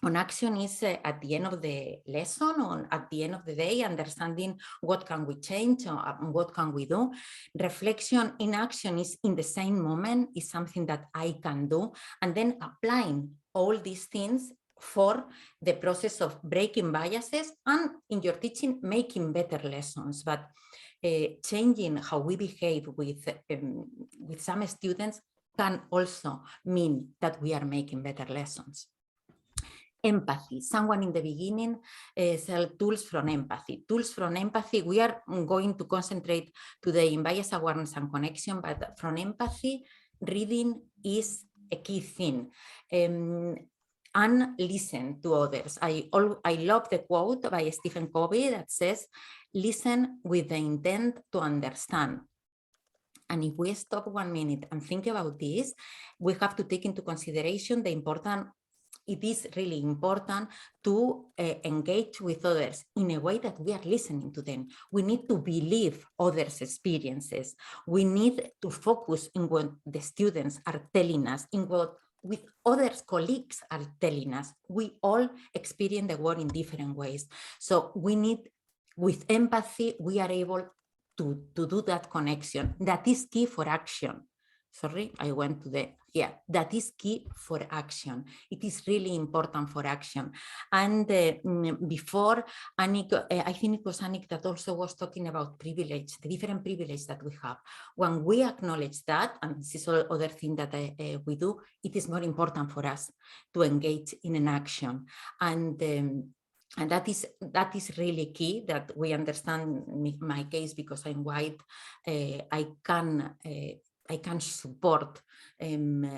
on action is at the end of the lesson, or at the end of the day, understanding what can we change and what can we do. Reflection in action is in the same moment, is something that I can do, and then applying all these things for the process of breaking biases, and in your teaching, making better lessons. But changing how we behave with some students can also mean that we are making better lessons. Empathy. Someone in the beginning said tools from empathy. Tools from empathy, we are going to concentrate today in bias awareness and connection, but from empathy, reading is a key thing. And listen to others. I love the quote by Stephen Covey that says, listen with the intent to understand. And if we stop 1 minute and think about this, we have to take into consideration it is really important to engage with others in a way that we are listening to them. We need to believe others' experiences. We need to focus in what the students are telling us, in what with other colleagues are telling us. We all experience the world in different ways. So we need, with empathy, we are able to do that connection. That is key for action. Sorry, I went to the, that is key for action. It is really important for action. And before, Anick, I think it was Anick that also was talking about privilege, the different privilege that we have. When we acknowledge that, and this is all other thing that we do, it is more important for us to engage in an action. And that is really key, that we understand my case, because I'm white, I can support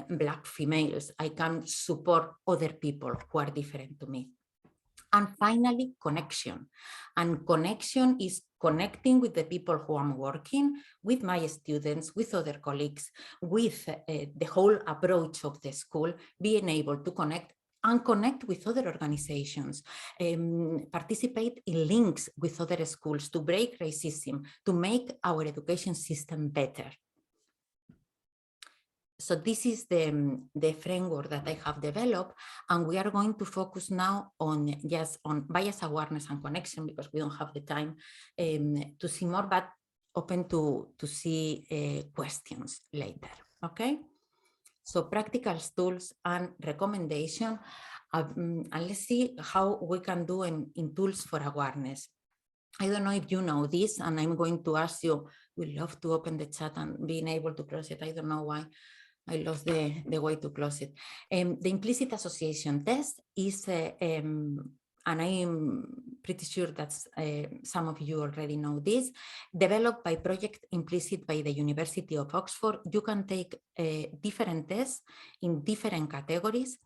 Black females. I can support other people who are different to me. And finally, connection. And connection is connecting with the people who I'm working, with my students, with other colleagues, with the whole approach of the school, being able to connect and connect with other organizations, participate in links with other schools to break racism, to make our education system better. So this is the framework that I have developed, and we are going to focus now on just on bias awareness and connection, because we don't have the time to see more, but open to see questions later, okay? So practical tools and recommendation, and let's see how we can do in tools for awareness. I don't know if you know this, and I'm going to ask you, we love to open the chat and being able to close it. I don't know why I lost the way to close it. The implicit association test is, and I'm pretty sure that some of you already know this, developed by Project Implicit by the University of Oxford. You can take different tests in different categories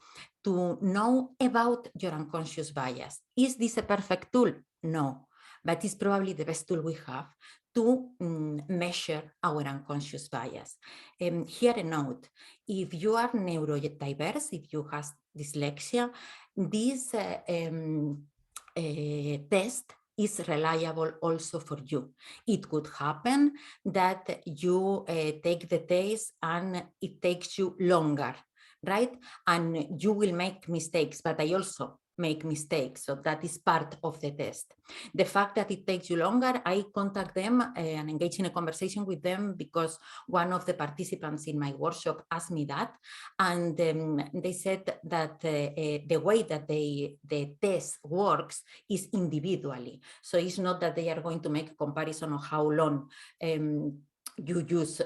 to know about your unconscious bias. Is this a perfect tool? No, but it's probably the best tool we have to measure our unconscious bias. Here a note, if you are neurodiverse, if you have dyslexia, this test is reliable also for you. It could happen that you take the test and it takes you longer, right? And you will make mistakes, but I also make mistakes. So that is part of the test. The fact that it takes you longer, I contact them and engage in a conversation with them because one of the participants in my workshop asked me that. And they said that the way that the test works is individually. So it's not that they are going to make a comparison of how long you use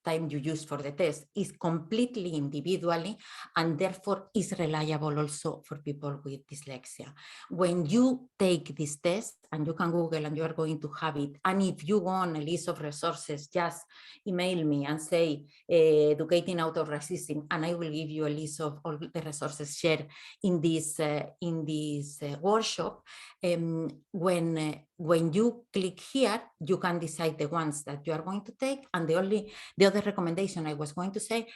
time you use for the test. Is completely individually, and therefore is reliable also for people with dyslexia. When you take this test, and you can Google and you are going to have it, and if you want a list of resources, just email me and say educating out of racism, and I will give you a list of all the resources shared in this workshop. When you click here, you can decide the ones that you are going to take, and the other recommendation I was going to say,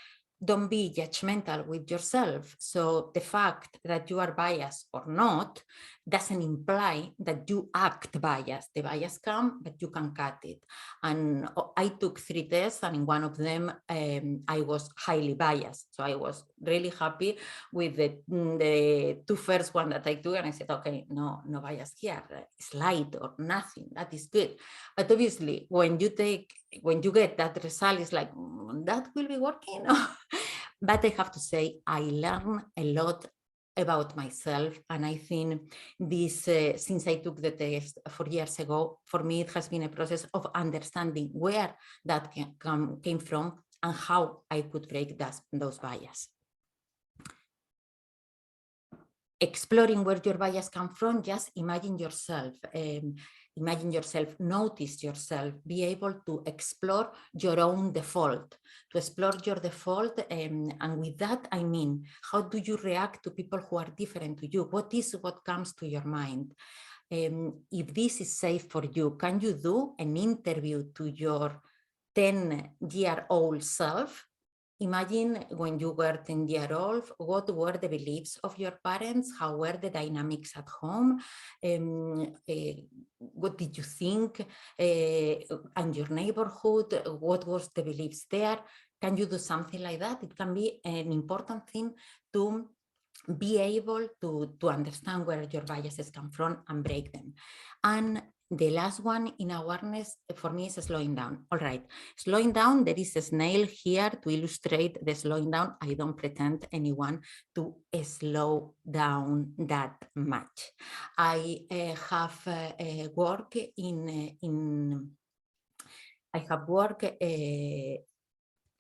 don't be judgmental with yourself. So the fact that you are biased or not doesn't imply that you act biased. The bias comes, but you can cut it. And I took 3 tests, and in one of them, I was highly biased. So I was really happy with the 2 first one that I took, and I said, okay, no bias here, slight or nothing, that is good. But obviously, when you get that result, it's like, that will be working. But I have to say, I learned a lot about myself, and I think this, since I took the test 4 years ago, for me it has been a process of understanding where that came from and how I could break those biases. Exploring where your bias comes from, just imagine yourself, notice yourself, be able to explore your own default, to explore your default. And with that, I mean, how do you react to people who are different to you? What comes to your mind? If this is safe for you, can you do an interview to your 10-year-old self? Imagine when you were 10-year-old, what were the beliefs of your parents? How were the dynamics at home? What did you think in your neighborhood? What was the beliefs there? Can you do something like that? It can be an important thing to be able to understand where your biases come from and break them. And the last one in awareness for me is slowing down. All right, slowing down, there is a snail here to illustrate the slowing down. I don't pretend anyone to slow down that much. I have worked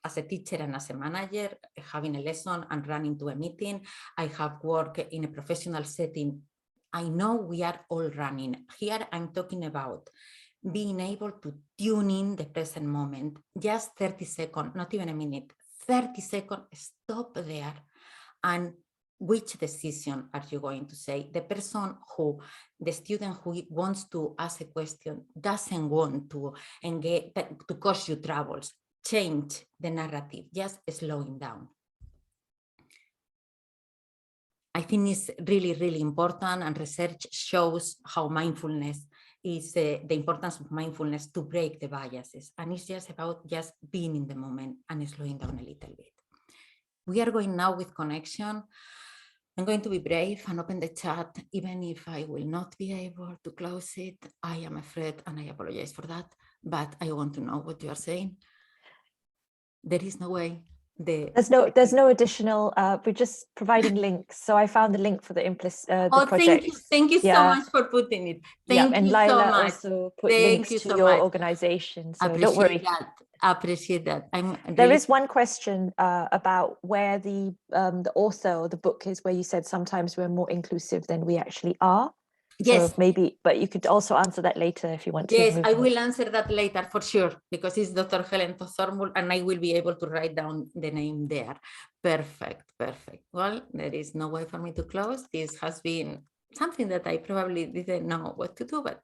as a teacher and as a manager, having a lesson and running to a meeting. I have worked in a professional setting. I know we are all running. Here I'm talking about being able to tune in the present moment, just 30 seconds, not even a minute, 30 seconds, stop there and which decision are you going to say? The student who wants to ask a question doesn't want to engage, to cause you troubles. Change the narrative, just slowing down. I think it's really, really important, and research shows how mindfulness is the importance of mindfulness to break the biases. And it's just about just being in the moment and slowing down a little bit. We are going now with connection. I'm going to be brave and open the chat, even if I will not be able to close it. I am afraid, and I apologize for that, but I want to know what you are saying. There is no way. There's no additional, we're just providing links. So I found the link for the project. Thank you so much for putting it. Thank you Laila so much. Also put links to your organization. So don't worry. I appreciate that. There is one question about where the author or the book is, where you said sometimes we're more inclusive than we actually are. Yes. So maybe, but you could also answer that later if you want to. Yes, I will answer that later for sure, because it's Dr. Helen Deane, and I will be able to write down the name there. Perfect, perfect. Well, there is no way for me to close. This has been something that I probably didn't know what to do, but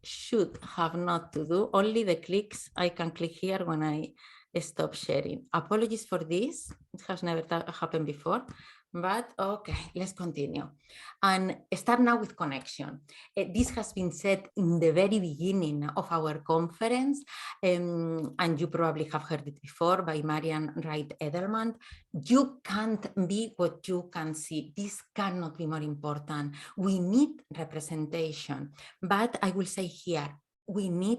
should have not to do. Only the clicks, I can click here when I stop sharing. Apologies for this. It has never happened before. But okay, let's continue and start now with connection. This has been said in the very beginning of our conference, and you probably have heard it before by Marian Wright-Edelman. You can't be what you can see. This cannot be more important. We need representation, but I will say here, we need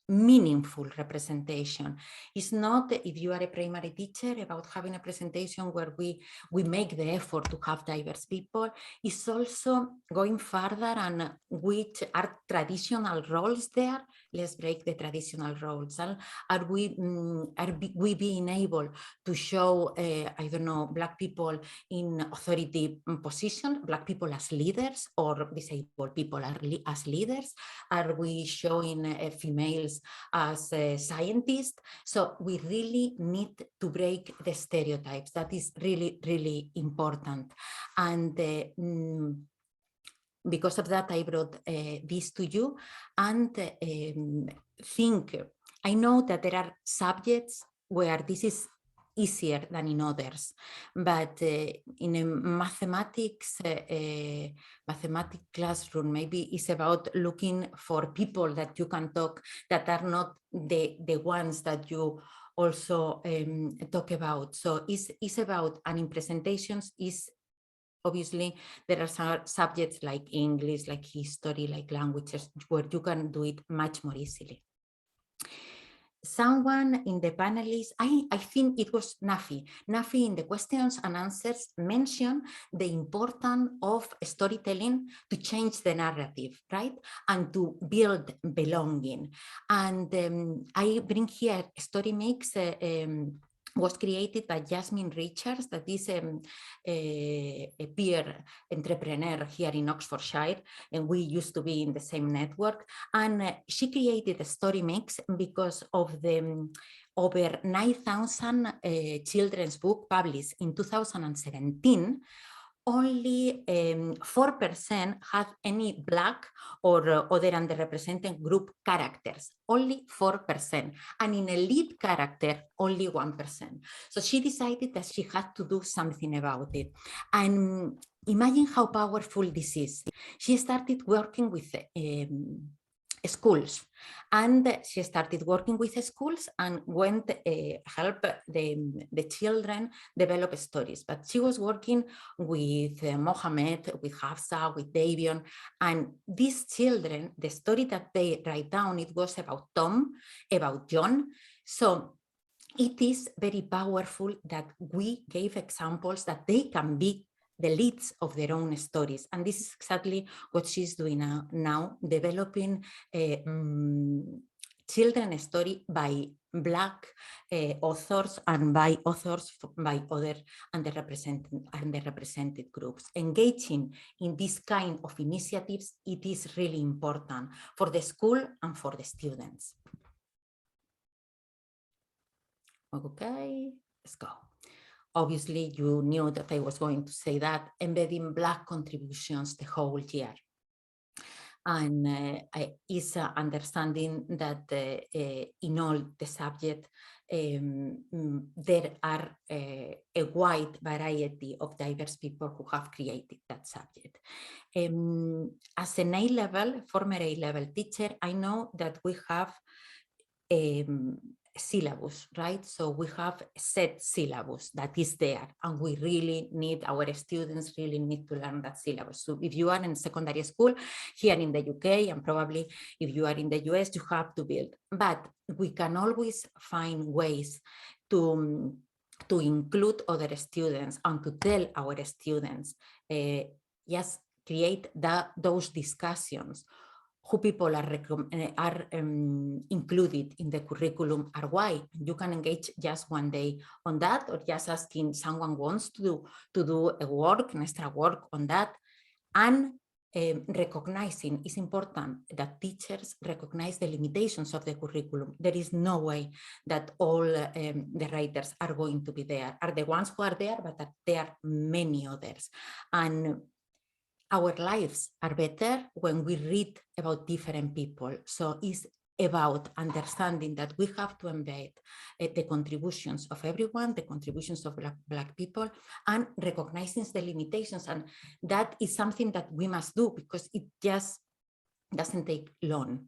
meaningful representation. It's not, if you are a primary teacher, about having a presentation where we make the effort to have diverse people. It's also going further, and which are traditional roles there. Let's break the traditional roles. Are we being able to show, I don't know, Black people in authority position, Black people as leaders, or disabled people as leaders? Are we showing females as scientists? So we really need to break the stereotypes. That is really, really important. And because of that, I brought this to you, and I know that there are subjects where this is easier than in others, but in a mathematics classroom, maybe it's about looking for people that you can talk, that are not the ones that you also talk about. So it's about, and in presentations is obviously there are some subjects like English, like history, like languages, where you can do it much more easily. Someone in the panelists, I think it was Nafi in the questions and answers mentioned the importance of storytelling to change the narrative, right? And to build belonging. And I bring here Story Mix, was created by Yasmin Richards, that is a peer entrepreneur here in Oxfordshire, and we used to be in the same network. And she created a Story Mix because of the over 9,000 children's book published in 2017. Only 4% have any Black or other underrepresented group characters, only 4%. And in a lead character, only 1%. So she decided that she had to do something about it. And imagine how powerful this is. She started working with schools, and she started working with schools and went help the children develop stories. But she was working with Mohammed, with Hafsa, with Davion, and these children, the story that they write down, it was about Tom, about John. So it is very powerful that we gave examples that they can be the leads of their own stories. And this is exactly what she's doing now, developing children's story by Black authors and by authors by other underrepresented groups. Engaging in this kind of initiatives, it is really important for the school and for the students. Okay, let's go. obviously you knew that I was going to say that, embedding Black contributions the whole year. And is understanding that in all the subject, there are a wide variety of diverse people who have created that subject. As an A-level, former A-level teacher, I know that we have syllabus, right? So we have set syllabus that is there, and we really need, our students really need to learn that syllabus. So if you are in secondary school here in the UK, and probably if you are in the US, you have to build, but we can always find ways to include other students and to tell our students, yes, create those discussions. Who people are included in the curriculum are why. You can engage just one day on that, or just asking someone wants to do a work, an extra work on that. And recognizing, it's important that teachers recognize the limitations of the curriculum. There is no way that all the writers are going to be there, are the ones who are there, but that there are many others. And our lives are better when we read about different people. So it's about understanding that we have to embed the contributions of everyone, the contributions of Black people, and recognizing the limitations. And that is something that we must do, because it just doesn't take long.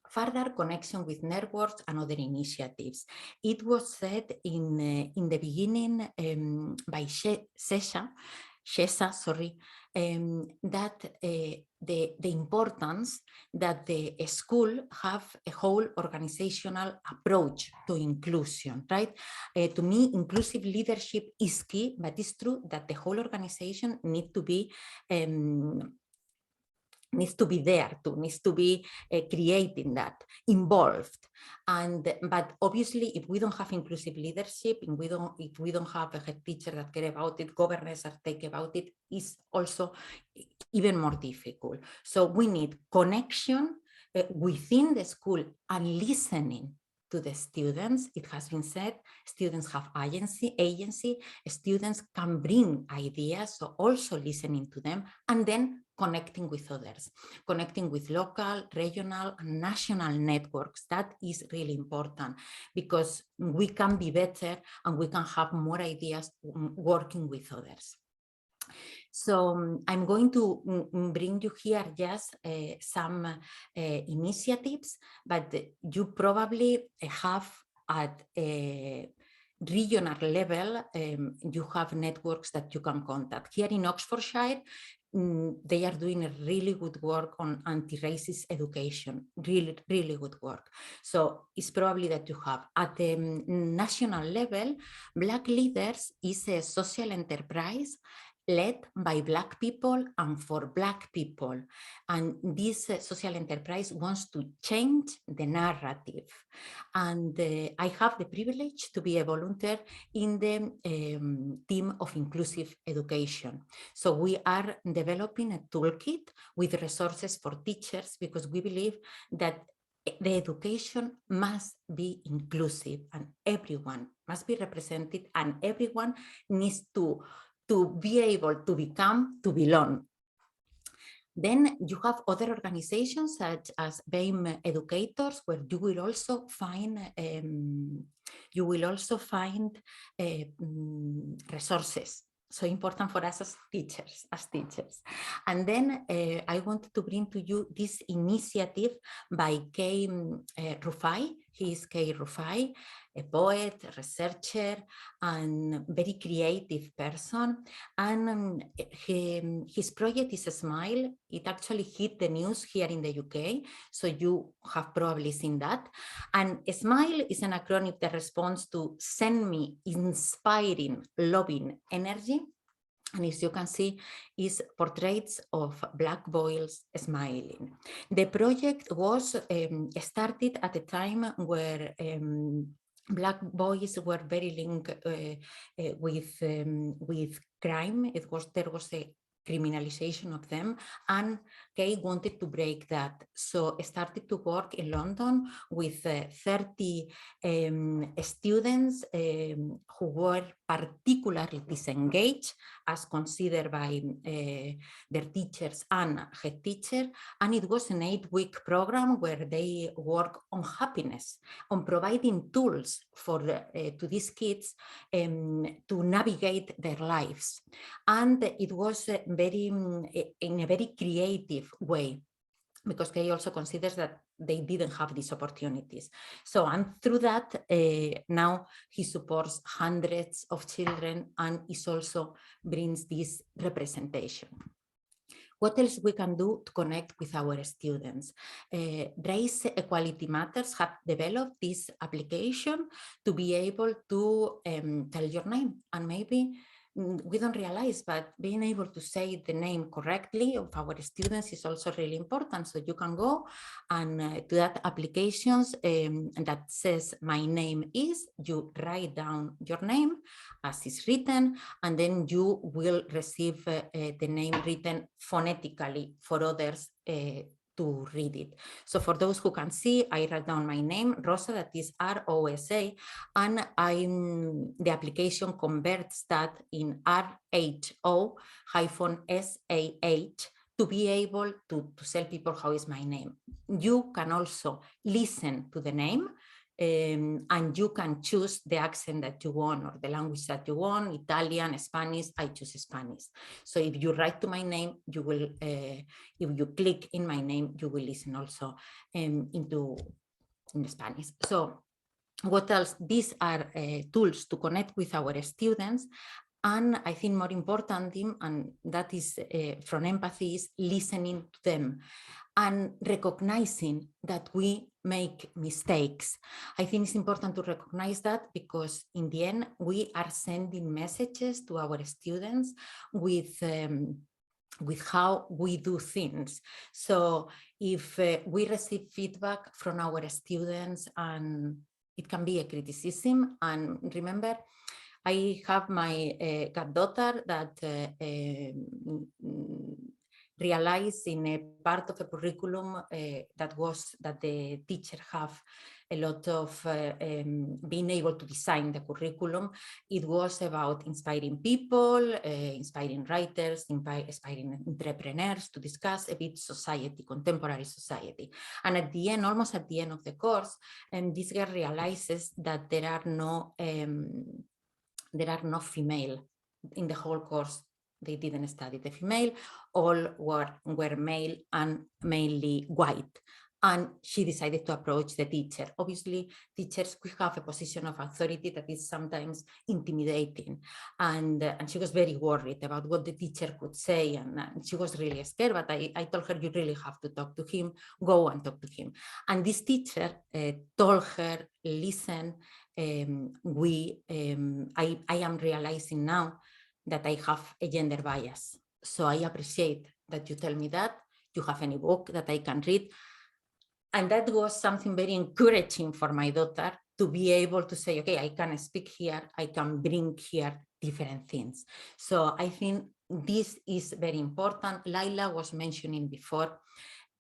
Further connection with networks and other initiatives. It was said in the beginning by Sheza, that the importance that the school have a whole organizational approach to inclusion, right? To me, inclusive leadership is key, but it's true that the whole organization needs to be there too, needs to be creating that, involved. But obviously, if we don't have inclusive leadership, and if we don't have a head teacher that care about it, governors that take about it, is also even more difficult. So we need connection within the school and listening to the students. It has been said, students have agency, students can bring ideas, so also listening to them, and then connecting with others, connecting with local, regional, and national networks. That is really important, because we can be better and we can have more ideas working with others. So I'm going to bring you here just some initiatives, but you probably have at a regional level, you have networks that you can contact. Here in Oxfordshire, they are doing a really good work on anti-racist education, really, really good work. So it's probably that you have. At the national level, Black Leaders is a social enterprise led by Black people and for Black people. And this social enterprise wants to change the narrative. And I have the privilege to be a volunteer in the team of inclusive education. So we are developing a toolkit with resources for teachers, because we believe that the education must be inclusive and everyone must be represented, and everyone needs to be able to belong. Then you have other organizations such as BAME Educators, where you will also find resources. So important for us as teachers. And then I wanted to bring to you this initiative by Kay Rufai. He is Kay Rufai, a poet, a researcher, and very creative person. And his project is Smile. It actually hit the news here in the UK, so you have probably seen that. And Smile is an acronym that responds to Send Me Inspiring, Loving Energy. And as you can see, is portraits of Black boys smiling. The project was started at a time where Black boys were very linked with crime. There was a criminalization of them, and Kay wanted to break that. So I started to work in London with 30 students who were particularly disengaged as considered by their teachers and head teacher. And it was an 8-week program where they work on happiness, on providing tools for to these kids to navigate their lives. And it was in a very creative way, because Kay also considers that they didn't have these opportunities. So, and through that, now he supports hundreds of children and is also brings this representation. What else we can do to connect with our students? Race Equality Matters have developed this application to be able to tell your name, and maybe we don't realize, but being able to say the name correctly of our students is also really important. So you can go and to that applications that says my name is, you write down your name as is written, and then you will receive the name written phonetically for others to read it. So for those who can see, I write down my name, Rosa, that is R-O-S-A, and the application converts that in R-H-O-S-A-H to be able to tell people how is my name. You can also listen to the name, and you can choose the accent that you want or the language that you want, Italian, Spanish. I choose Spanish. So if you write to my name, you will, if you click in my name, you will listen also in Spanish. So what else? These are tools to connect with our students. And I think more important, and that is from empathy, is listening to them and recognizing that we make mistakes. I think it's important to recognize that, because in the end, we are sending messages to our students with how we do things. So if we receive feedback from our students, and it can be a criticism, and remember, I have my goddaughter that realized in a part of a curriculum that the teacher have a lot of being able to design the curriculum. It was about inspiring people, inspiring writers, inspiring entrepreneurs to discuss a bit society, contemporary society. And at the end, almost at the end of the course, this girl realizes that there are no female in the whole course. They didn't study the female, all were male and mainly white. And she decided to approach the teacher. Obviously, teachers could have a position of authority that is sometimes intimidating. And she was very worried about what the teacher could say. And she was really scared, but I told her, you really have to talk to him, go and talk to him. And this teacher told her, listen, I am realizing now that I have a gender bias. So I appreciate that you tell me that. You have any book that I can read? And that was something very encouraging for my daughter, to be able to say, okay, I can speak here, I can bring here different things. So I think this is very important. Laila was mentioning before,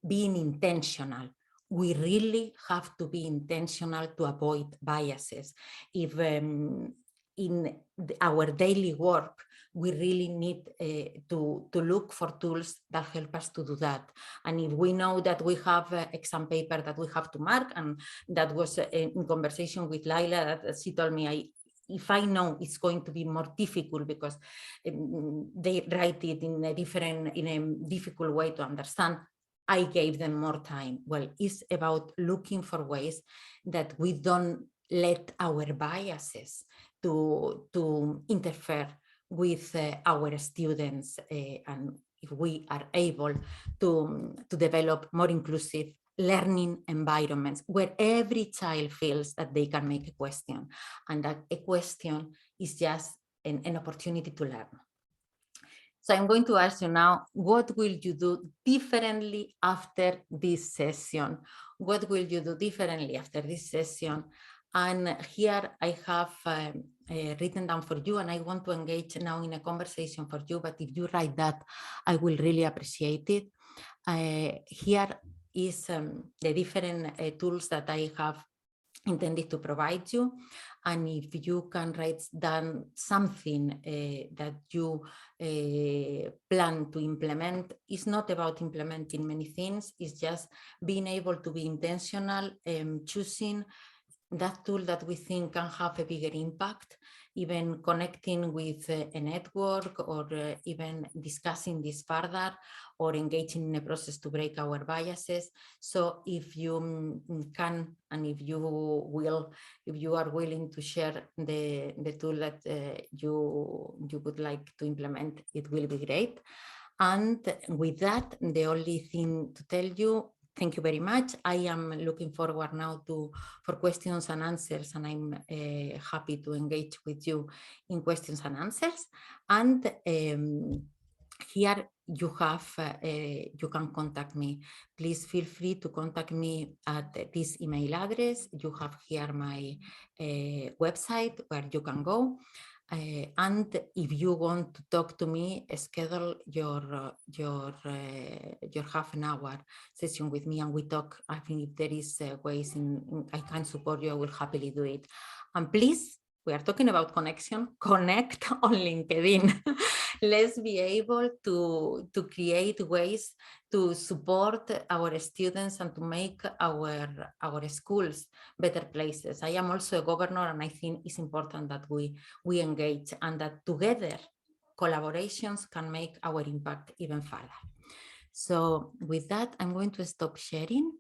being intentional. We really have to be intentional to avoid biases. If in our daily work, we really need to look for tools that help us to do that. And if we know that we have an exam paper that we have to mark, and that was in conversation with Laila, that she told me, if I know it's going to be more difficult because they write it in a difficult way to understand, I gave them more time. Well, it's about looking for ways that we don't let our biases to interfere with our students, and if we are able to develop more inclusive learning environments where every child feels that they can make a question, and that a question is just an opportunity to learn. So I'm going to ask you now, what will you do differently after this session? What will you do differently after this session? And here I have written down for you, and I want to engage now in a conversation for you, but if you write that, I will really appreciate it. Here is the different tools that I have intended to provide you, and if you can write down something that you plan to implement, it's not about implementing many things, it's just being able to be intentional, choosing that tool that we think can have a bigger impact, even connecting with a network, or even discussing this further, or engaging in a process to break our biases. So if you can, and if you will, if you are willing to share the tool that you would like to implement, it will be great. And with that, the only thing to tell you, thank you very much. I am looking forward now for questions and answers, and I'm happy to engage with you in questions and answers. And here you have, you can contact me. Please feel free to contact me at this email address. You have here my website where you can go. And if you want to talk to me, schedule your half an hour session with me, and we talk. I think if there is ways in I can support you, I will happily do it. And please, we are talking about connection, connect on LinkedIn. Let's be able to create ways to support our students and to make our schools better places. I am also a governor, and I think it's important that we engage, and that together collaborations can make our impact even further. So with that, I'm going to stop sharing.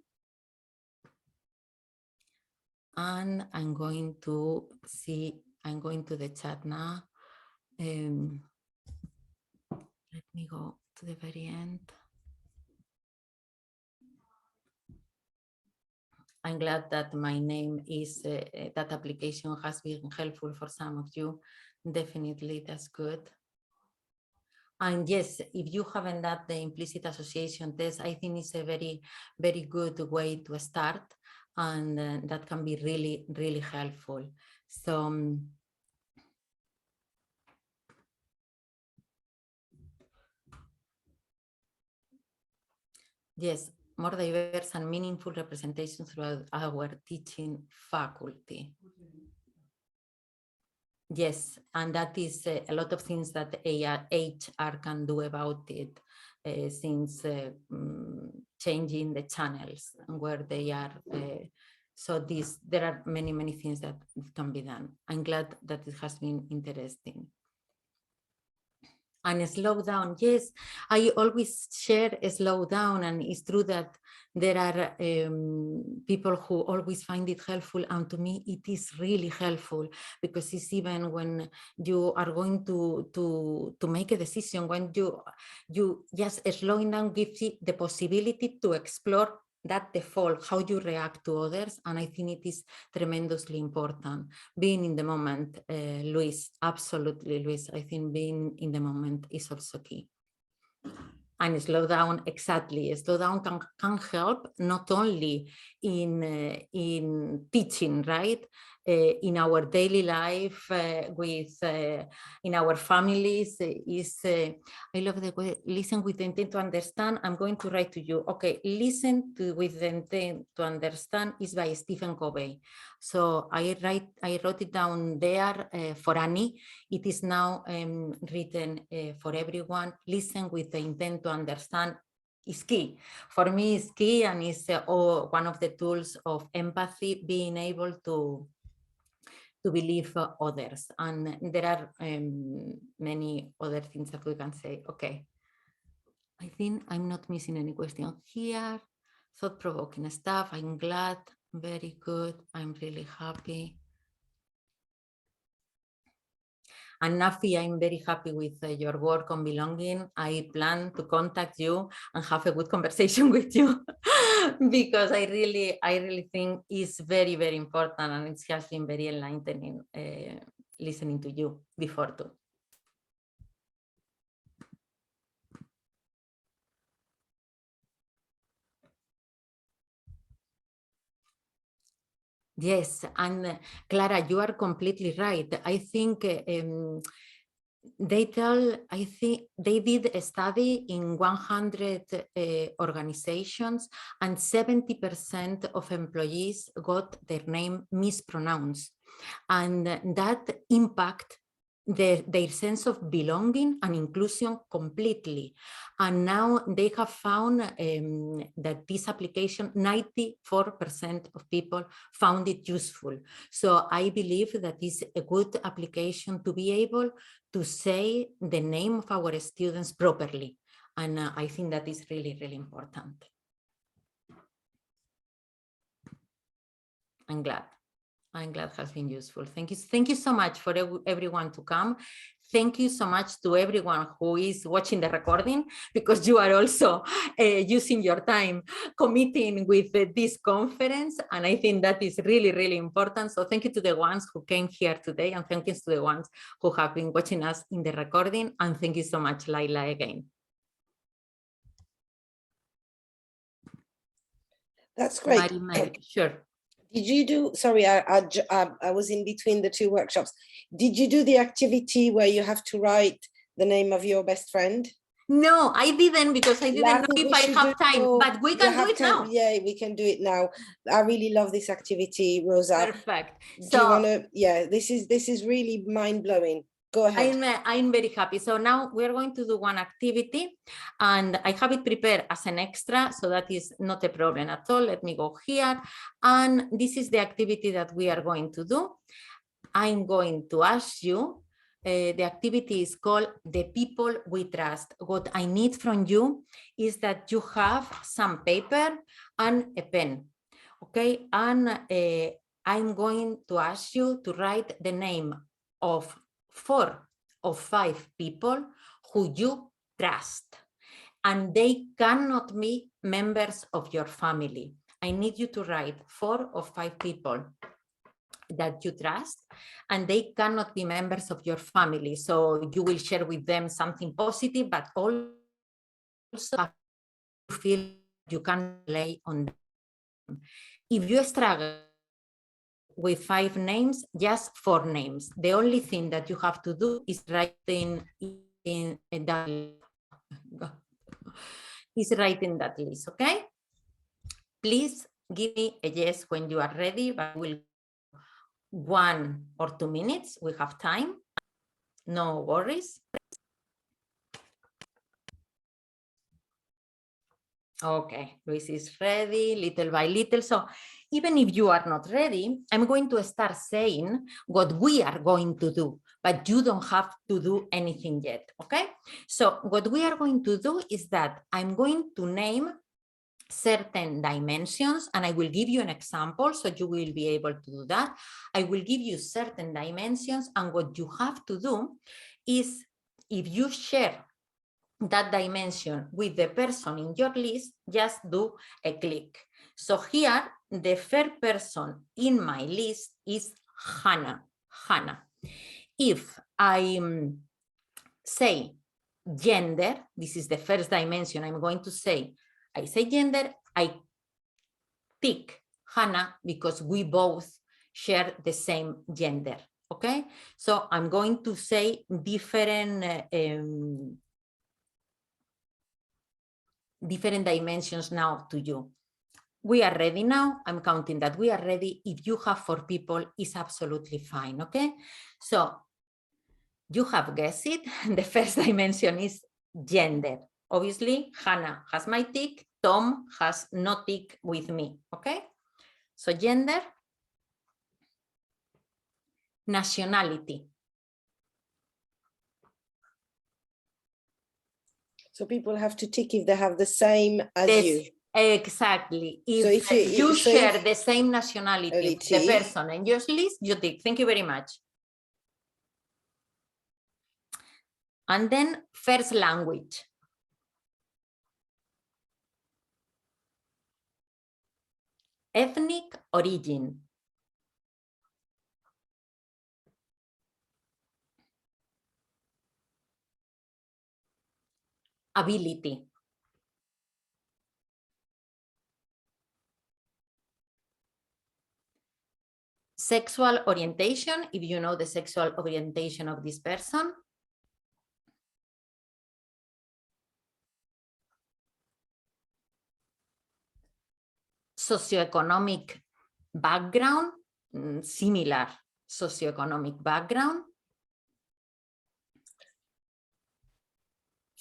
And I'm going to the chat now. Let me go to the very end. I'm glad that my name is, that application has been helpful for some of you. Definitely, that's good. And yes, if you haven't done the implicit association test, I think it's a very, very good way to start, and that can be really, really helpful. So, yes, more diverse and meaningful representation throughout our teaching faculty. Yes, and that is a lot of things that HR can do about it, since changing the channels and where they are. So there are many, many things that can be done. I'm glad that it has been interesting. And slow down, yes, I always share a slow down, and it's true that there are people who always find it helpful, and to me it is really helpful, because it's even when you are going to make a decision, when you just slowing down gives you the possibility to explore that default, how you react to others. And I think it is tremendously important. Being in the moment, Luis, absolutely, Luis, I think being in the moment is also key. And slow down, exactly. Slow down can help not only in teaching, right? In our daily life, in our families, I love the way, listen with the intent to understand. I'm going to write to you. Okay, listen with the intent to understand is by Stephen Covey. So I wrote it down there for Anick. It is now written for everyone. Listen with the intent to understand is key. For me, it's key, and it's one of the tools of empathy, being able to believe others. And there are many other things that we can say. Okay, I think I'm not missing any question here. Thought-provoking stuff. I'm glad. Very good. I'm really happy. And Nafi, I'm very happy with your work on belonging. I plan to contact you and have a good conversation with you because I really think it's very, very important, and it has been very enlightening listening to you before too. Yes, and Clara, you are completely right. I think I think they did a study in 100 organizations, and 70% of employees got their name mispronounced, and that impact their sense of belonging and inclusion completely. And now they have found that this application, 94% of people found it useful. So I believe that is a good application to be able to say the name of our students properly. And I think that is really, really important. I'm glad it has been useful. Thank you. Thank you so much for everyone to come. Thank you so much to everyone who is watching the recording, because you are also using your time committing with this conference. And I think that is really, really important. So thank you to the ones who came here today, and thank you to the ones who have been watching us in the recording. And thank you so much, Laila, again. That's great. Sure. Did you do, sorry, I was in between the two workshops. Did you do the activity where you have to write the name of your best friend? No, I didn't, because I didn't know if I have time, but we can do it now. Yeah, we can do it now. I really love this activity, Rosa. Perfect. Do you want to, yeah, this is really mind-blowing. Go ahead. I'm very happy. So now we're going to do one activity, and I have it prepared as an extra, so that is not a problem at all. Let me go here. And this is the activity that we are going to do. I'm going to ask you, the activity is called The People We Trust. What I need from you is that you have some paper and a pen, okay? And I'm going to ask you to write the name of 4 or 5 people who you trust, and they cannot be members of your family. I need you to write 4 or 5 people that you trust, and they cannot be members of your family. So you will share with them something positive, but also feel you can rely on them. If you struggle with 5 names, just 4 names. The only thing that you have to do is write in that list, okay? Please give me a yes when you are ready, but we'll 1 or 2 minutes. We have time. No worries. Okay, Luis is ready little by little. So even if you are not ready, I'm going to start saying what we are going to do, but you don't have to do anything yet, okay? So what we are going to do is that I'm going to name certain dimensions, and I will give you an example so you will be able to do that. I will give you certain dimensions, and what you have to do is, if you share that dimension with the person in your list, just do a click. So here, the first person in my list is Hannah. If I say gender, this is the first dimension I'm going to say. I say gender, I tick Hannah because we both share the same gender, okay? So I'm going to say different dimensions now to you. We are ready now. I'm counting that we are ready. If you have 4 people, it's absolutely fine, okay? So you have guessed it. The first dimension is gender. Obviously, Hannah has my tick. Tom has no tick with me, okay? So gender. Nationality. So people have to tick if they have the same as you. Exactly. If you share the same nationality with the person in your list, you tick. Thank you very much. And then first language. Ethnic origin. Ability. Sexual orientation, if you know the sexual orientation of this person. Socioeconomic background, similar socioeconomic background.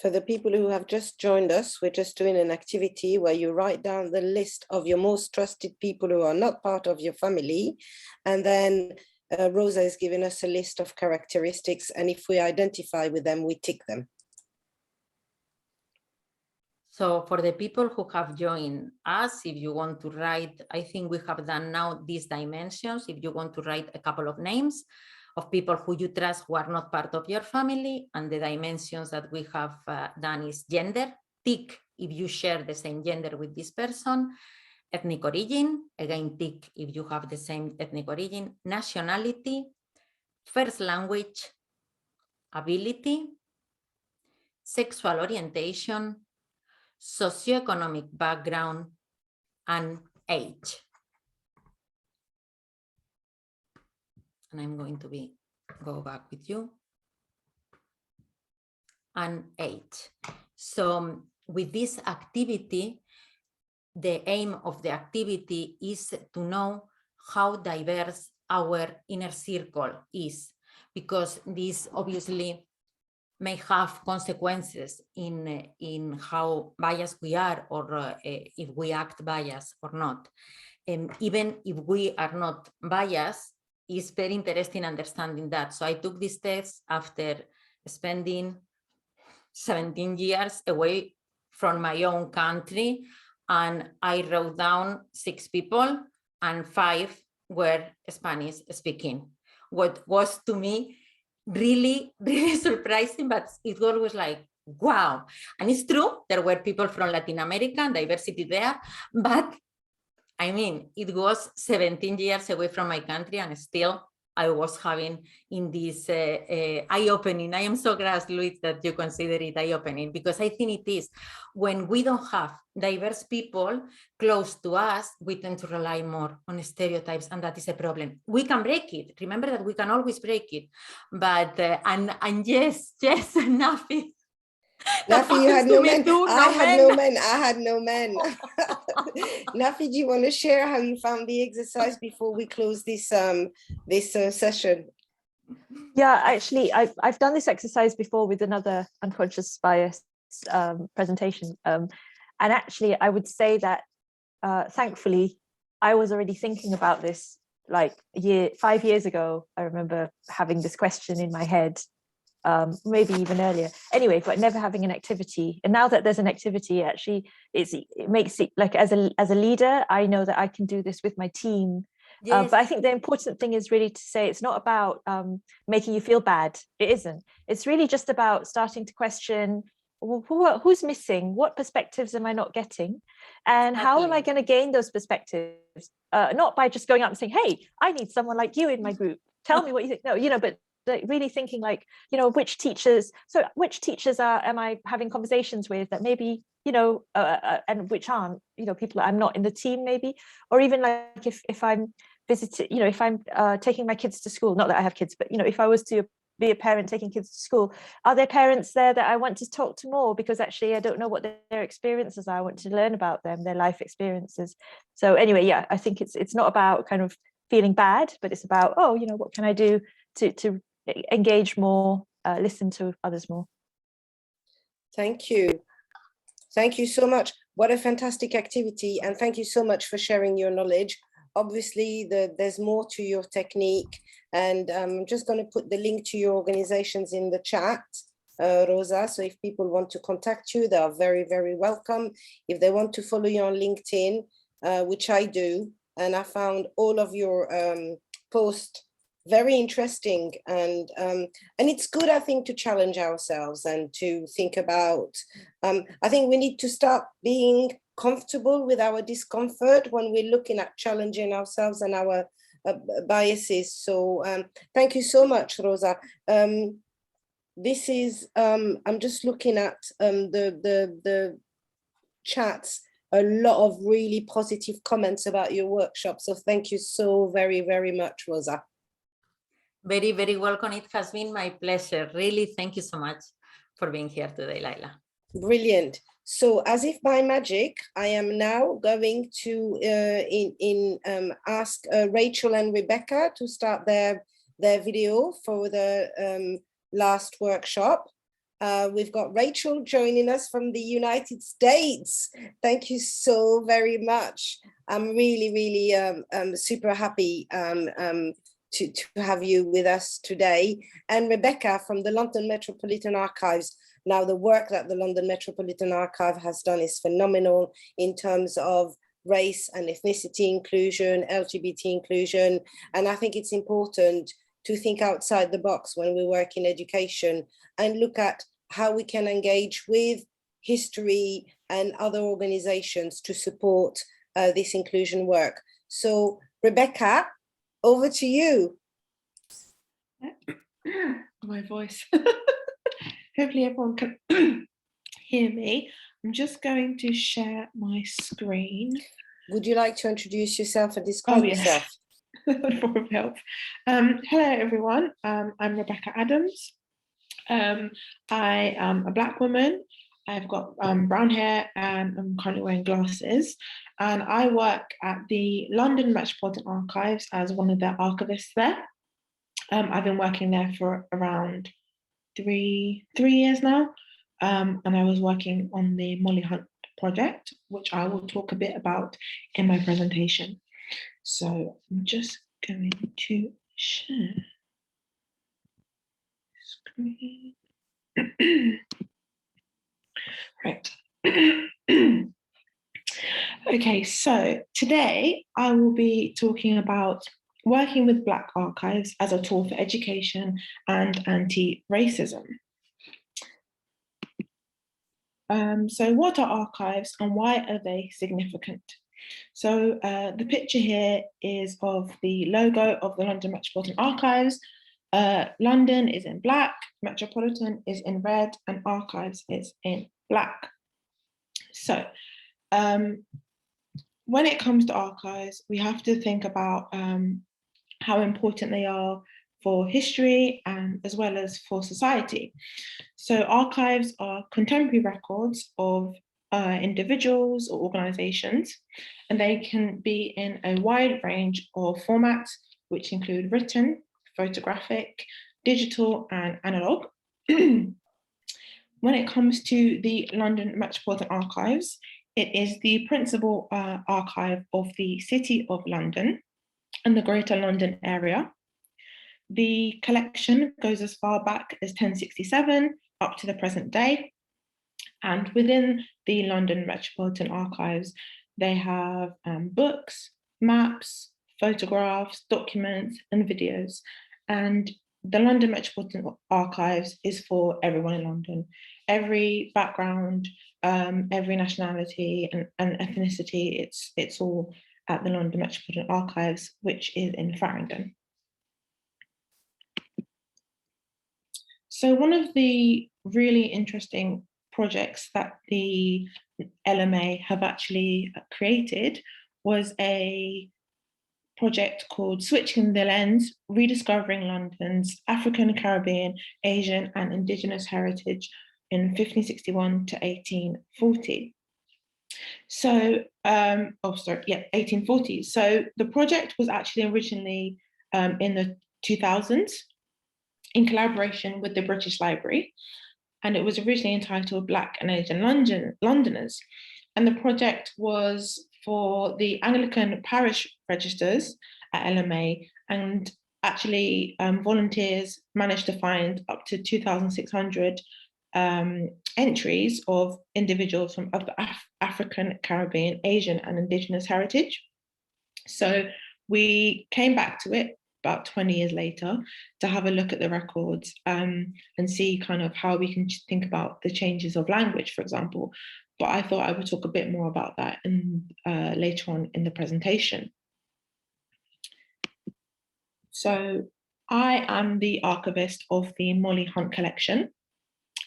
For the people who have just joined us, we're just doing an activity where you write down the list of your most trusted people who are not part of your family. And then Rosa is giving us a list of characteristics. And if we identify with them, we tick them. So for the people who have joined us, if you want to write, I think we have done now these dimensions. If you want to write a couple of names of people who you trust who are not part of your family, and the dimensions that we have done is gender, tick if you share the same gender with this person, ethnic origin, again tick if you have the same ethnic origin, nationality, first language, ability, sexual orientation, socioeconomic background, and age. And I'm going to go back with you. And age. So with this activity, the aim of the activity is to know how diverse our inner circle is, because this obviously may have consequences in how biased we are, or if we act biased or not. Even if we are not biased, it's very interesting understanding that. So I took this test after spending 17 years away from my own country, and I wrote down 6 people and 5 were Spanish speaking. What was to me really, really surprising, but it was like, wow. And it's true, there were people from Latin America and diversity there, but I mean, it was 17 years away from my country, and still I was having in this eye-opening. I am so glad, Luis, that you consider it eye-opening, because I think it is. When we don't have diverse people close to us, we tend to rely more on stereotypes, and that is a problem. We can break it. Remember that we can always break it. But, and yes, Nafi. Nafi, you had no men. I had no men. Nafi, do you want to share how you found the exercise before we close this session? Yeah, actually, I've done this exercise before with another unconscious bias presentation. And actually, I would say that thankfully, I was already thinking about this like 5 years ago. I remember having this question in my head. Maybe even earlier. Anyway, but never having an activity. And now that there's an activity, actually, it makes it like as a leader, I know that I can do this with my team. Yes. But I think the important thing is really to say it's not about making you feel bad. It isn't. It's really just about starting to question, who's missing? What perspectives am I not getting? And how am I going to gain those perspectives? Not by just going out and saying, hey, I need someone like you in my group. Tell me what you think. No, but really thinking like, which teachers am I having conversations with that maybe, and which aren't, people that I'm not in the team maybe, or even like if I'm visiting, if I'm taking my kids to school, not that I have kids, but, if I was to be a parent taking kids to school, are there parents there that I want to talk to more, because actually I don't know what their experiences are. I want to learn about them, their life experiences. So anyway, yeah, I think it's not about kind of feeling bad, but it's about, what can I do to engage more, listen to others more. Thank you. Thank you so much. What a fantastic activity. And thank you so much for sharing your knowledge. Obviously, there's more to your technique. And I'm just going to put the link to your organizations in the chat, Rosa. So if people want to contact you, they are very, very welcome. If they want to follow you on LinkedIn, which I do, and I found all of your posts very interesting, and it's good, I think, to challenge ourselves and to think about, I think we need to start being comfortable with our discomfort when we're looking at challenging ourselves and our biases. So thank you so much, Rosa. This is, I'm just looking at the chats a lot of really positive comments about your workshop. So thank you so very, very much, Rosa. Very, very welcome. It has been my pleasure. Really, thank you so much for being here today, Laila. Brilliant. So as if by magic, I am now going to ask Rachel and Rebecca to start their video for the last workshop. We've got Rachel joining us from the United States. Thank you so very much. I'm really, really super happy to have you with us today. And Rebecca from the London Metropolitan Archives. Now, the work that the London Metropolitan Archive has done is phenomenal in terms of race and ethnicity inclusion, LGBT inclusion. And I think it's important to think outside the box when we work in education and look at how we can engage with history and other organizations to support this inclusion work. So, Rebecca, over to you. My voice. Hopefully everyone can hear me. I'm just going to share my screen. Would you like to introduce yourself and describe yourself? For help. Hello everyone, I'm Rebecca Adams. I am a Black woman. I've got brown hair and I'm currently wearing glasses. And I work at the London Metropolitan Archives as one of their archivists there. I've been working there for around three years now. And I was working on the Molly Hunt project, which I will talk a bit about in my presentation. So I'm just going to share screen. Right. Okay, so today I will be talking about working with Black archives as a tool for education and anti-racism. So what are archives and why are they significant? So the picture here is of the logo of the London Metropolitan Archives. London is in black, Metropolitan is in red, and Archives is in black. So when it comes to archives, we have to think about how important they are for history and as well as for society. So archives are contemporary records of individuals or organizations, and they can be in a wide range of formats, which include written, photographic, digital, and analog. When it comes to the London Metropolitan Archives, it is the principal archive of the City of London and the Greater London area. The collection goes as far back as 1067 up to the present day. And within the London Metropolitan Archives, they have books, maps, photographs, documents, and videos. And the London Metropolitan Archives is for everyone in London, every background, every nationality and ethnicity. It's all at the London Metropolitan Archives, which is in Farringdon. So one of the really interesting projects that the LMA have actually created was a project called Switching the Lens, Rediscovering London's African, Caribbean, Asian and Indigenous Heritage in 1561 to 1840. So, 1840. So the project was actually originally in the 2000s in collaboration with the British Library, and it was originally entitled Black and Asian Londoners. And the project was for the Anglican parish registers at LMA, and actually volunteers managed to find up to 2,600 entries of individuals from of the African, Caribbean, Asian and Indigenous heritage. So we came back to it about 20 years later to have a look at the records and see kind of how we can think about the changes of language, for example. But I thought I would talk a bit more about that later on in the presentation. So I am the archivist of the Molly Hunt collection.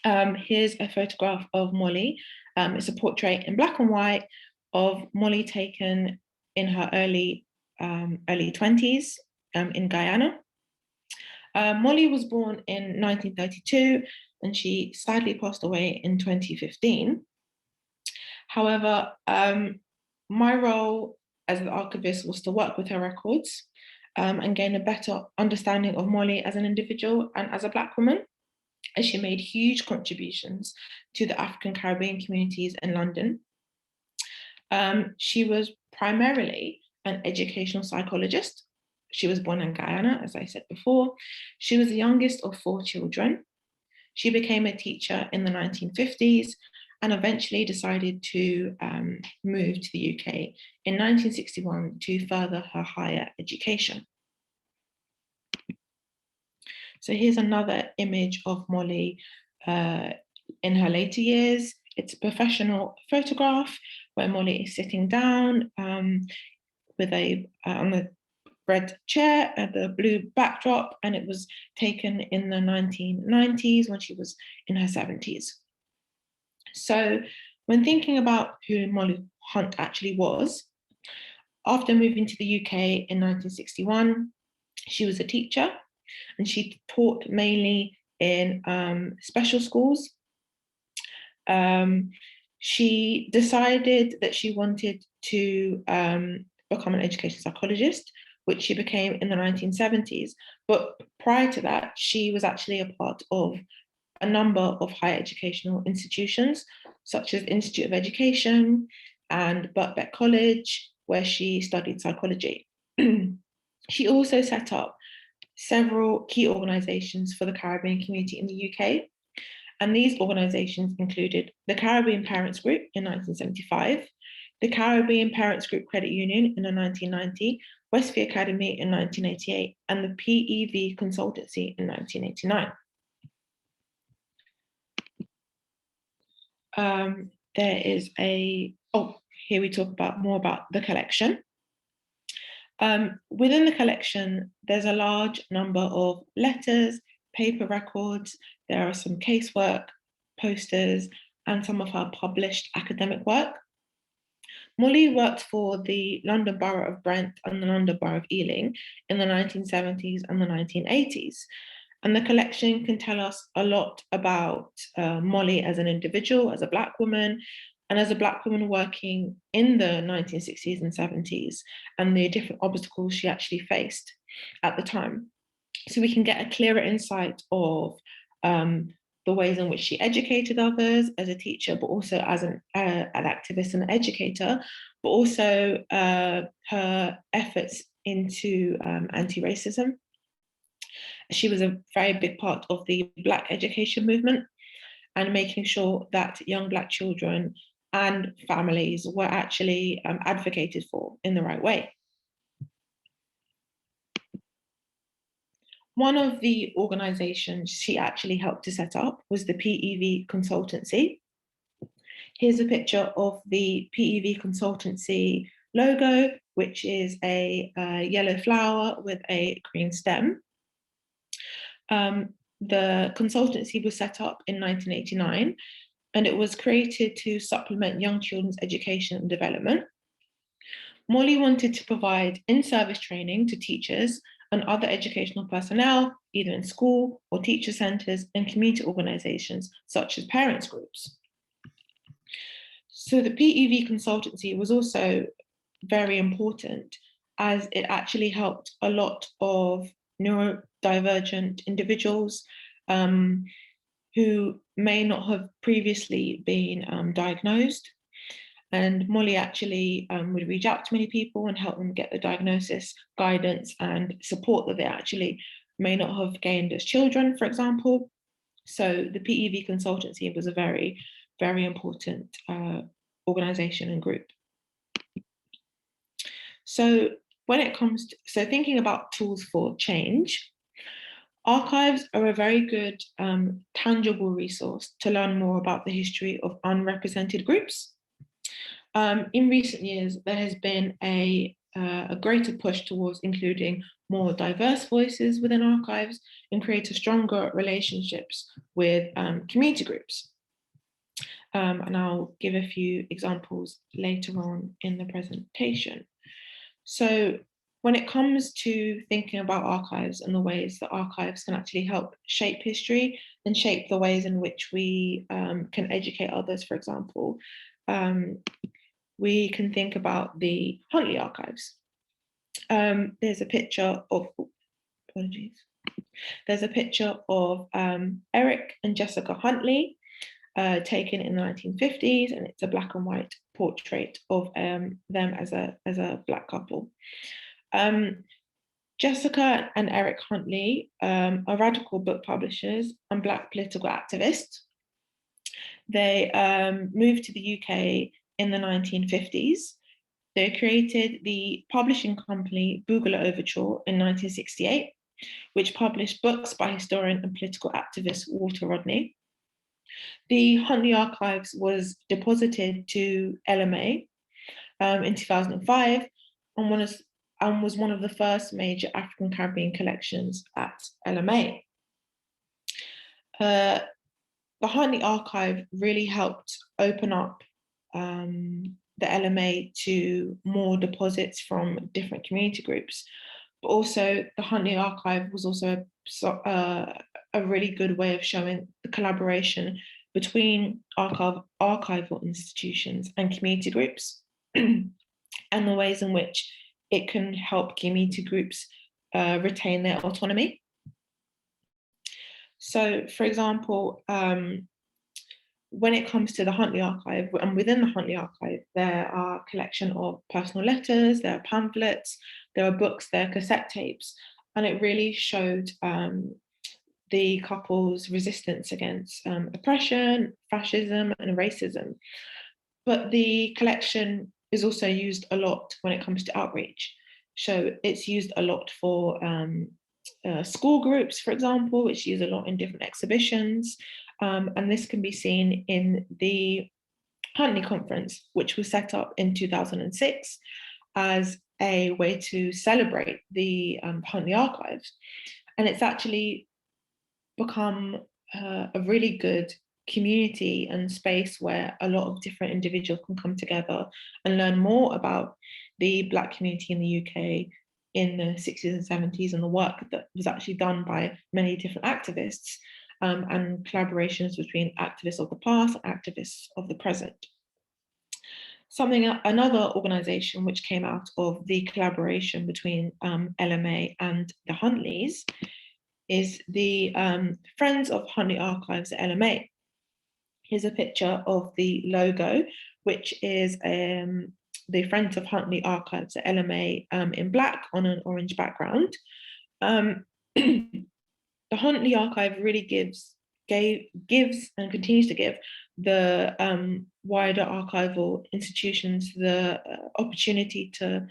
Here's a photograph of Molly. It's a portrait in black and white of Molly taken in her early 20s in Guyana. Molly was born in 1932 and she sadly passed away in 2015. However, my role as an archivist was to work with her records and gain a better understanding of Molly as an individual and as a Black woman, as she made huge contributions to the African Caribbean communities in London. She was primarily an educational psychologist. She was born in Guyana, as I said before. She was the youngest of 4 children. She became a teacher in the 1950s and eventually decided to move to the UK in 1961 to further her higher education. So here's another image of Molly in her later years. It's a professional photograph where Molly is sitting down with on the red chair at the blue backdrop, and it was taken in the 1990s when she was in her 70s. So when thinking about who Molly Hunt actually was, after moving to the UK in 1961, she was a teacher and she taught mainly in special schools. She decided that she wanted to become an education psychologist, which she became in the 1970s. But prior to that, she was actually a part of a number of higher educational institutions, such as Institute of Education and Birkbeck College, where she studied psychology. She also set up several key organisations for the Caribbean community in the UK. And these organisations included the Caribbean Parents Group in 1975, the Caribbean Parents Group Credit Union in 1990, Westfield Academy in 1988, and the PEV Consultancy in 1989. There is here we talk more about the collection. Within the collection, there's a large number of letters, paper records, there are some casework, posters, and some of her published academic work. Molly worked for the London Borough of Brent and the London Borough of Ealing in the 1970s and the 1980s. And the collection can tell us a lot about Molly as an individual, as a Black woman, and as a Black woman working in the 1960s and 70s, and the different obstacles she actually faced at the time. So we can get a clearer insight of the ways in which she educated others as a teacher, but also as an activist and educator, but also her efforts into anti-racism. She was a very big part of the Black education movement and making sure that young Black children and families were actually advocated for in the right way. One of the organisations she actually helped to set up was the PEV Consultancy. Here's a picture of the PEV Consultancy logo, which is a yellow flower with a green stem. The consultancy was set up in 1989, and it was created to supplement young children's education and development. Molly wanted to provide in-service training to teachers and other educational personnel, either in school or teacher centres and community organisations, such as parents groups. So the PEV consultancy was also very important, as it actually helped a lot of neurodivergent individuals who may not have previously been diagnosed. And Molly actually would reach out to many people and help them get the diagnosis, guidance, and support that they actually may not have gained as children, for example. So the PEV consultancy was a very, very important organisation and group. So when it comes to thinking about tools for change, archives are a very good tangible resource to learn more about the history of unrepresented groups. In recent years, there has been a greater push towards including more diverse voices within archives and create stronger relationships with community groups. And I'll give a few examples later on in the presentation. So when it comes to thinking about archives and the ways that archives can actually help shape history and shape the ways in which we can educate others, for example, we can think about the Huntley archives. There's a picture of, apologies. There's a picture of Eric and Jessica Huntley, taken in the 1950s, and it's a black and white portrait of them as a Black couple. Jessica and Eric Huntley are radical book publishers and Black political activists. They moved to the UK in the 1950s. They created the publishing company Boogaloo Overture in 1968, which published books by historian and political activist Walter Rodney. The Huntley Archives was deposited to LMA in 2005 and was one of the first major African Caribbean collections at LMA. The Huntley Archive really helped open up the LMA to more deposits from different community groups. But also the Huntley Archive was also a really good way of showing the collaboration between archival institutions and community groups and the ways in which it can help community groups retain their autonomy. So, for example, when it comes to the Huntley Archive, and within the Huntley Archive, there are a collection of personal letters, there are pamphlets, there are books, there are cassette tapes, and it really showed the couple's resistance against oppression, fascism, and racism. But the collection is also used a lot when it comes to outreach. So it's used a lot for school groups, for example, it's used a lot in different exhibitions. And this can be seen in the Huntley Conference, which was set up in 2006 as a way to celebrate the Huntley Archives. And it's actually become a really good community and space where a lot of different individuals can come together and learn more about the Black community in the UK in the 60s and 70s and the work that was actually done by many different activists. And collaborations between activists of the past and activists of the present. Another organisation which came out of the collaboration between LMA and the Huntleys is the Friends of Huntley Archives at LMA. Here's a picture of the logo, which is the Friends of Huntley Archives at LMA in black on an orange background. The Huntley Archive really gives and continues to give the wider archival institutions the opportunity to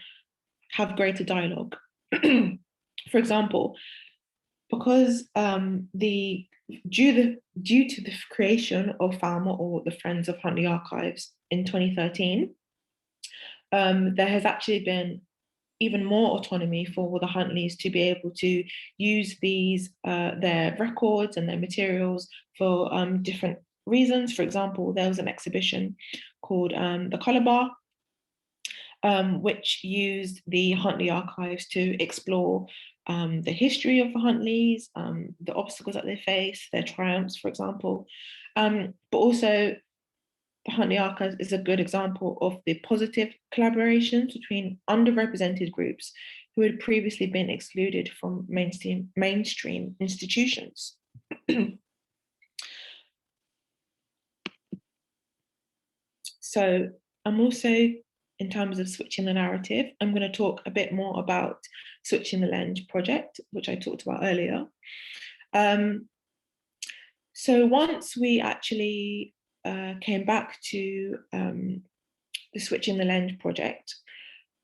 have greater dialogue. For example, because due to the creation of FALMA, or the Friends of Huntley Archives, in 2013, there has actually been even more autonomy for the Huntleys to be able to use these their records and their materials for different reasons. For example, there was an exhibition called The Colour Bar, which used the Huntley Archives to explore the history of the Huntleys, the obstacles that they face, their triumphs, for example. But also, the Huntley Archives is a good example of the positive collaborations between underrepresented groups who had previously been excluded from mainstream institutions. So I'm also, in terms of switching the narrative, I'm going to talk a bit more about Switching the Lens project, which I talked about earlier. So once we actually came back to the Switching the Lens project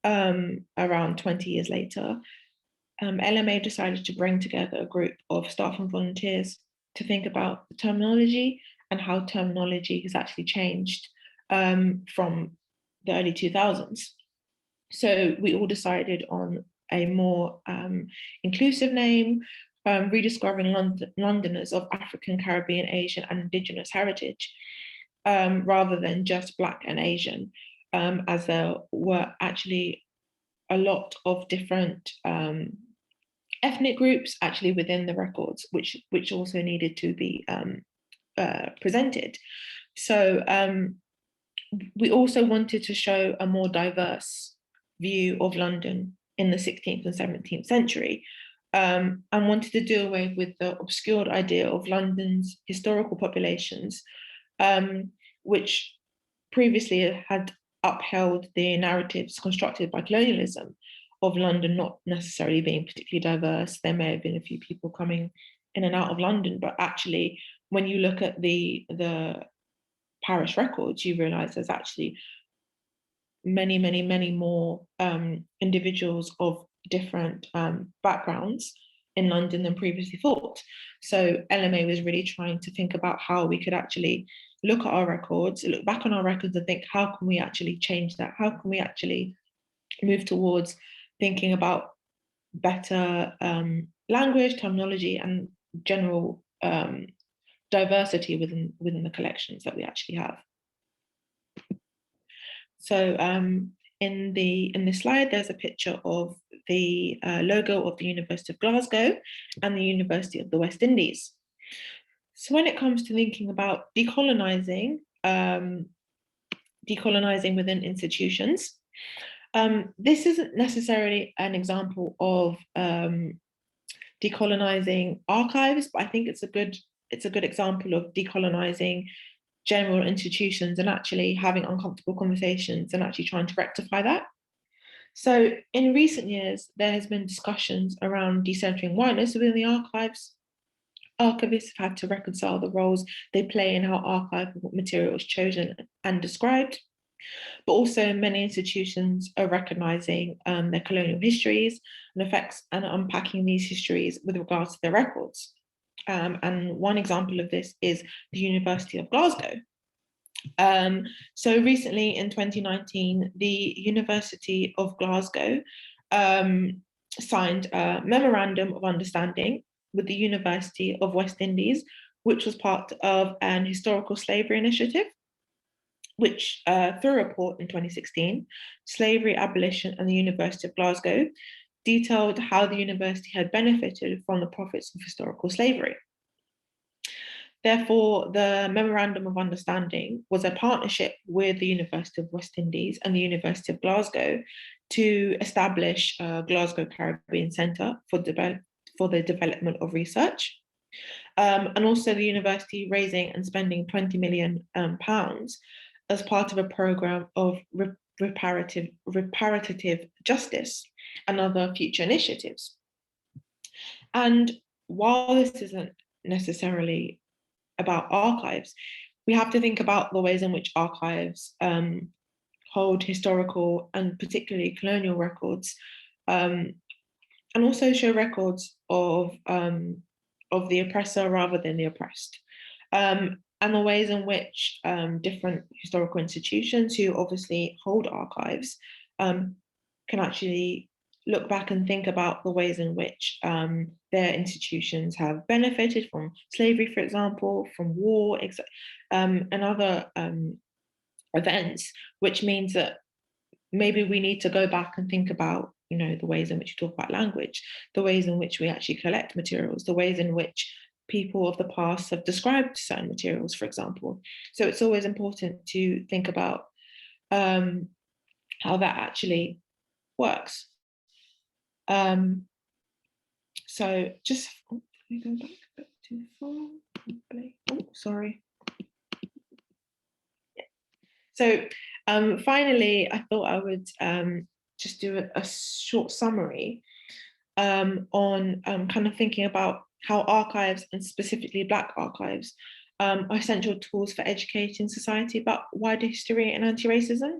around 20 years later, LMA decided to bring together a group of staff and volunteers to think about the terminology and how terminology has actually changed from the early 2000s. So we all decided on a more inclusive name, rediscovering Londoners of African, Caribbean, Asian, and Indigenous heritage. rather than just Black and Asian, as there were actually a lot of different ethnic groups actually within the records, which also needed to be presented. So we also wanted to show a more diverse view of London in the 16th and 17th century, and wanted to do away with the obscured idea of London's historical populations, which previously had upheld the narratives constructed by colonialism of London not necessarily being particularly diverse. There may have been a few people coming in and out of London, but actually, when you look at the parish records, you realise there's actually many, many, many more individuals of different backgrounds in London than previously thought. So LMA was really trying to think about how we could actually look at our records, look back on our records and think, how can we actually change that? How can we actually move towards thinking about better language, terminology, and general diversity within the collections that we actually have. So in this slide, there's a picture of the logo of the University of Glasgow and the University of the West Indies. So when it comes to thinking about decolonizing within institutions, this isn't necessarily an example of decolonizing archives, but I think it's a good example of decolonizing general institutions and actually having uncomfortable conversations and actually trying to rectify that. So in recent years, there has been discussions around decentering whiteness within the archives. Archivists have had to reconcile the roles they play in how archival material is chosen and described. But also many institutions are recognizing their colonial histories and effects and unpacking these histories with regards to their records. And one example of this is the University of Glasgow. So recently in 2019, the University of Glasgow signed a memorandum of understanding with the University of West Indies, which was part of an historical slavery initiative, which through a report in 2016, Slavery, Abolition and the University of Glasgow, detailed how the university had benefited from the profits of historical slavery. Therefore, the Memorandum of Understanding was a partnership with the University of West Indies and the University of Glasgow to establish a Glasgow Caribbean Centre for the development of research. And also the university raising and spending £20 million as part of a programme of reparative justice and other future initiatives. And while this isn't necessarily about archives, we have to think about the ways in which archives hold historical and particularly colonial records, and also show records of the oppressor rather than the oppressed, and the ways in which different historical institutions who obviously hold archives can actually look back and think about the ways in which their institutions have benefited from slavery, for example, from war, and other events, which means that maybe we need to go back and think about, you know, the ways in which we talk about language, the ways in which we actually collect materials, the ways in which people of the past have described certain materials, for example. So it's always important to think about how that actually works. So just, let me go back a bit too far. Oh, sorry. Yeah. So finally, I thought I would just do a short summary on kind of thinking about how archives, and specifically Black archives, are essential tools for educating society about wider history and anti-racism.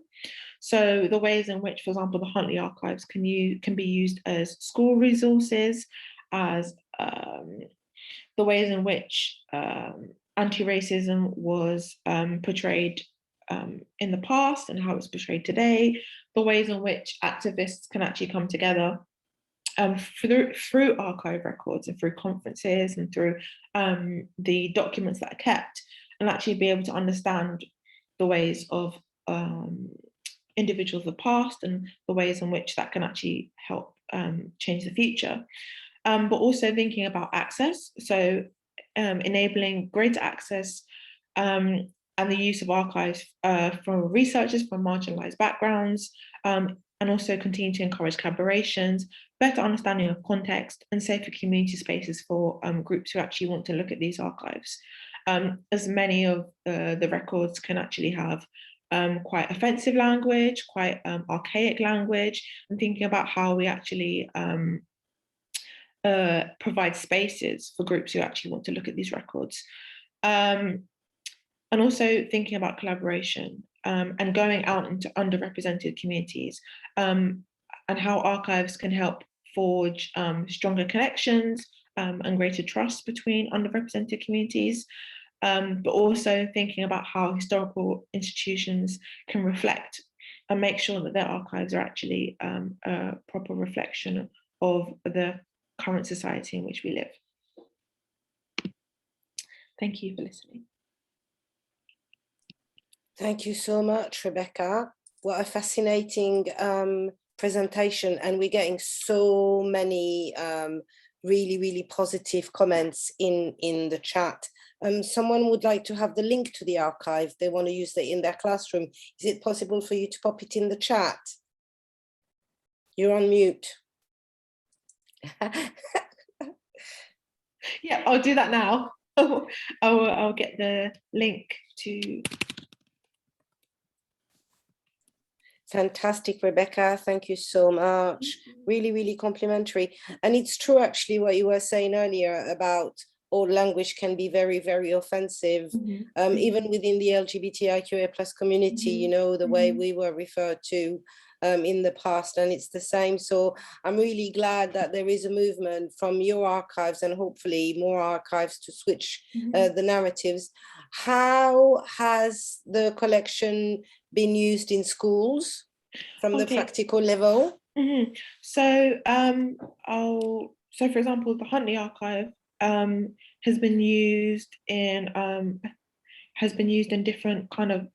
So the ways in which, for example, the Huntley archives can be used as school resources, as the ways in which anti-racism was portrayed in the past and how it's portrayed today, the ways in which activists can actually come together through archive records and through conferences and through the documents that are kept, and actually be able to understand the ways of individuals of the past and the ways in which that can actually help change the future. But also thinking about access, so enabling greater access and the use of archives for researchers from marginalized backgrounds, and also continue to encourage collaborations, better understanding of context, and safer community spaces for groups who actually want to look at these archives. As many of the records can actually have quite offensive language, quite archaic language, and thinking about how we actually provide spaces for groups who actually want to look at these records. And also thinking about collaboration and going out into underrepresented communities, and how archives can help forge stronger connections and greater trust between underrepresented communities, but also thinking about how historical institutions can reflect and make sure that their archives are actually a proper reflection of the current society in which we live. Thank you for listening. Thank you so much, Rebecca. What a fascinating presentation, and we're getting so many really, really positive comments in the chat. Someone would like to have the link to the archive. They want to use it in their classroom. Is it possible for you to pop it in the chat? You're on mute. Yeah, I'll do that now. I'll get the link to. Fantastic, Rebecca. Thank you so much. Really, really complimentary. And it's true, actually, what you were saying earlier about old language can be very, very offensive, even within the LGBTIQA+ community, you know, the way we were referred to in the past, and it's the same. So I'm really glad that there is a movement from your archives and hopefully more archives to switch the narratives. How has the collection been used in schools from the practical level? So for example, the Huntley archive has been used in different kind of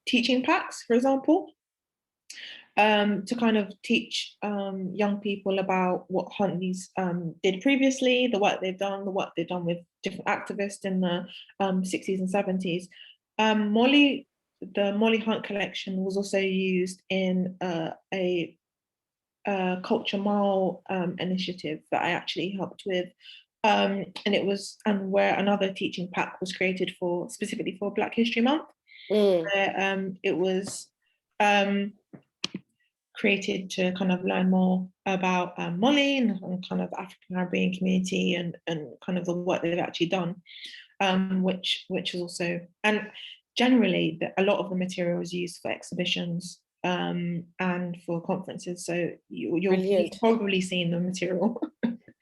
teaching packs, for example, to kind of teach young people about what Huntley's did previously, the work they've done with different activists in the 60s and 70s. The Molly Hunt collection was also used in a Culture Mile initiative that I actually helped with, and where another teaching pack was created specifically for Black History Month. Where, it was created to kind of learn more about Molly and kind of African Caribbean community and kind of the work they've actually done, which is also, and generally a lot of the material is used for exhibitions and for conferences, so you've probably seen the material.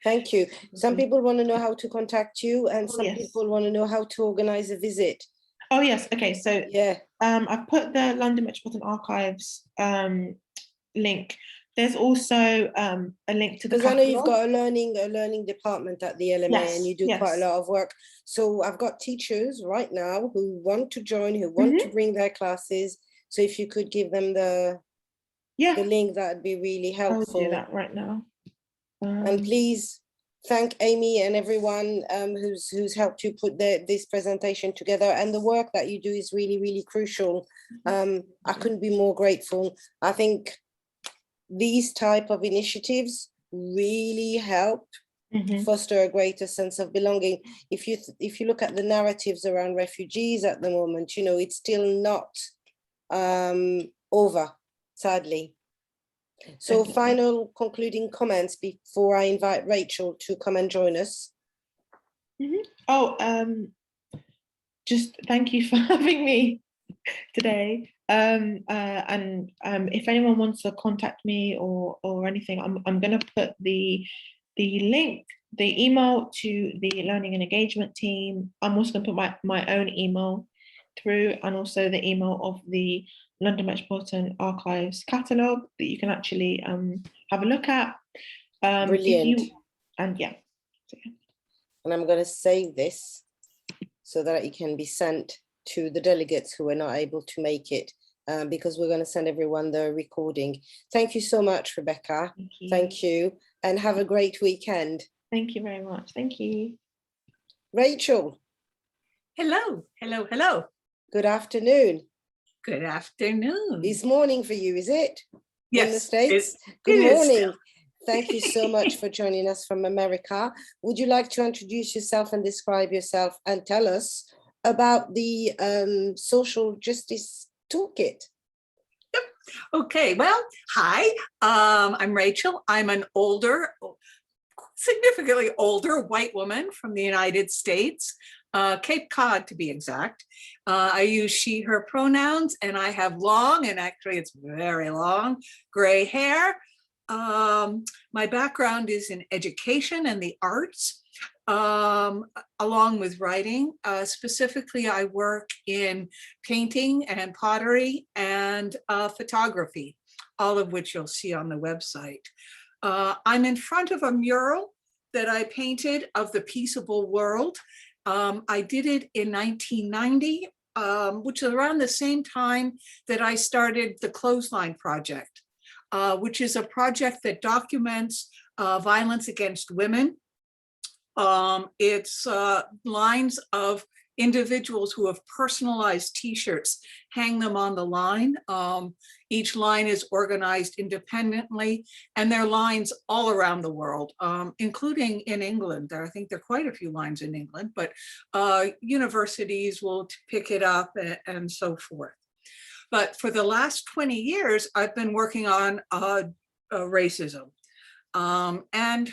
Thank you. Some people want to know how to contact you, and some people want to know how to organize a visit. Oh yes, okay, so yeah, I've put the London Metropolitan Archives link. There's also a link to the, because I know you've got a learning department at the LMA, and you do quite a lot of work. So I've got teachers right now who want to join, who want to bring their classes. So if you could give them the link, that'd be really helpful. I'll do that right now. And please thank Amy and everyone who's helped you put this presentation together. And the work that you do is really, really crucial. I couldn't be more grateful. I think these type of initiatives really help foster a greater sense of belonging. If you look at the narratives around refugees at the moment, you know, it's still not over, sadly. So final concluding comments before I invite Rachel to come and join us. Just thank you for having me today. And if anyone wants to contact me or anything, I'm going to put the link, the email to the learning and engagement team. I'm also going to put my own email through, and also the email of the London Metropolitan Archives catalogue that you can actually have a look at. Brilliant. And I'm going to save this so that it can be sent to the delegates who were not able to make it, because we're going to send everyone the recording. Thank you so much, Rebecca. Thank you. Thank you, and have a great weekend. Thank you very much. Thank you. Rachel. Hello, hello, hello. Good afternoon. Good afternoon. It's morning for you, is it? Yes, in the States? it Good is morning. still. Thank you so much for joining us from America. Would you like to introduce yourself and describe yourself and tell us about the social justice toolkit? Yep. Okay, well, hi, I'm Rachel. I'm an older, significantly older white woman from the United States, Cape Cod to be exact. I use she, her pronouns, and I have long, and actually it's very long, gray hair. My background is in education and the arts, along with writing. Specifically, I work in painting and pottery and photography, all of which you'll see on the website. I'm in front of a mural that I painted of the peaceable world. I did it in 1990, which is around the same time that I started the Clothesline Project, which is a project that documents violence against women. It's lines of individuals who have personalized t-shirts, hang them on the line. Each line is organized independently, and there are lines all around the world, including in England. I think there are quite a few lines in England, but universities will pick it up and so forth. But for the last 20 years, I've been working on racism. And,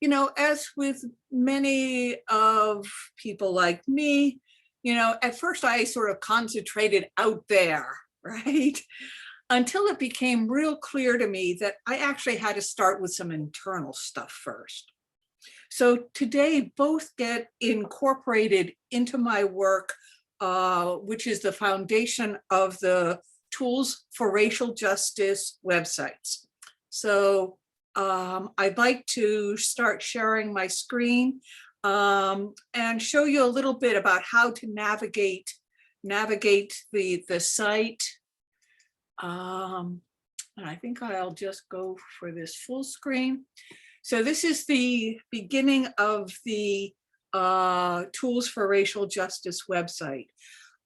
you know, as with many of people like me, you know, at first I sort of concentrated out there, right? Until it became real clear to me that I actually had to start with some internal stuff first. So today, both get incorporated into my work, which is the foundation of the Tools for Racial Justice websites. So I'd like to start sharing my screen and show you a little bit about how to navigate the site. And I think I'll just go for this full screen. So this is the beginning of the Tools for Racial Justice website.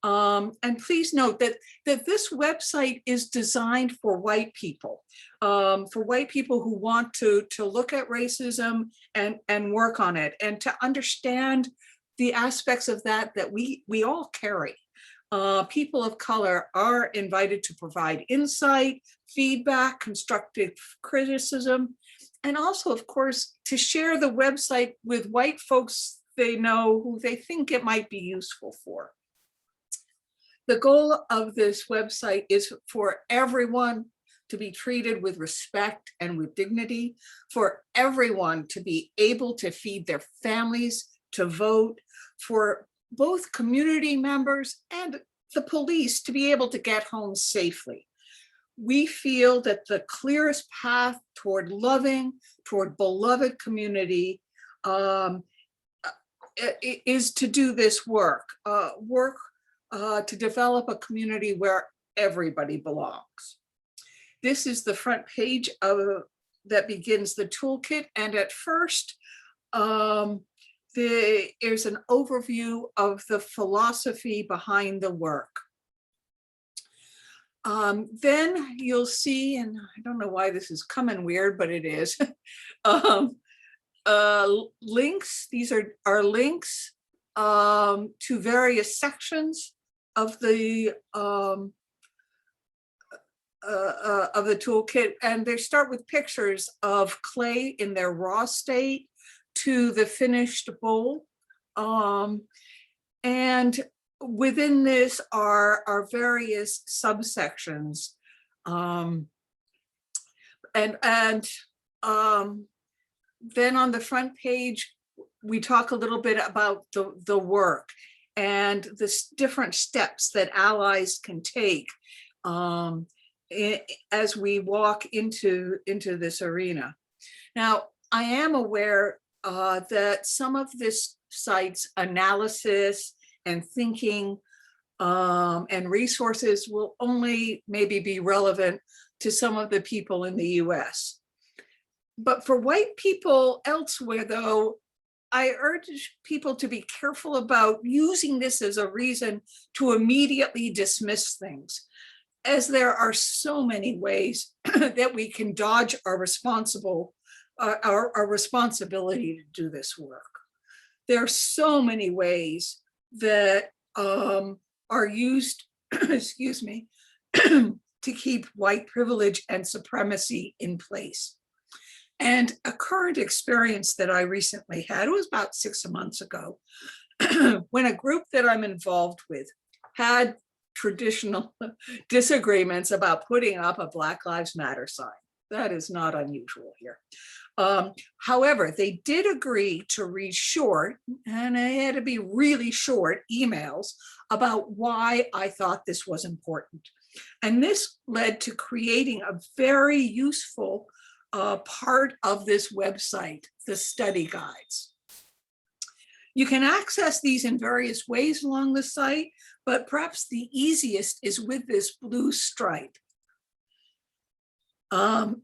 And please note that this website is designed for white people who want to look at racism and work on it, and to understand the aspects of that we all carry. People of color are invited to provide insight, feedback, constructive criticism, and also, of course, to share the website with white folks they know who they think it might be useful for. The goal of this website is for everyone to be treated with respect and with dignity, for everyone to be able to feed their families, to vote, for both community members and the police to be able to get home safely. We feel that the clearest path toward loving, toward beloved community is to do this work, to develop a community where everybody belongs. This is the front page that begins the toolkit, and at first, there's an overview of the philosophy behind the work. Then you'll see, and I don't know why this is coming weird, but it is, links. These are links to various sections of the toolkit, and they start with pictures of clay in their raw state to the finished bowl, and within this are various subsections, then on the front page we talk a little bit about the work and the different steps that allies can take as we walk into this arena. Now, I am aware that some of this site's analysis and thinking and resources will only maybe be relevant to some of the people in the US. But for white people elsewhere, though, I urge people to be careful about using this as a reason to immediately dismiss things, as there are so many ways that we can dodge our responsibility to do this work. There are so many ways that are used, excuse me, to keep white privilege and supremacy in place. And a current experience that I recently had, it was about 6 months ago, when a group that I'm involved with had traditional disagreements about putting up a Black Lives Matter sign. That is not unusual here. However, they did agree to read short, and they had to be really short, emails about why I thought this was important. And this led to creating a very useful part of this website, the study guides. You can access these in various ways along the site, but perhaps the easiest is with this blue stripe. And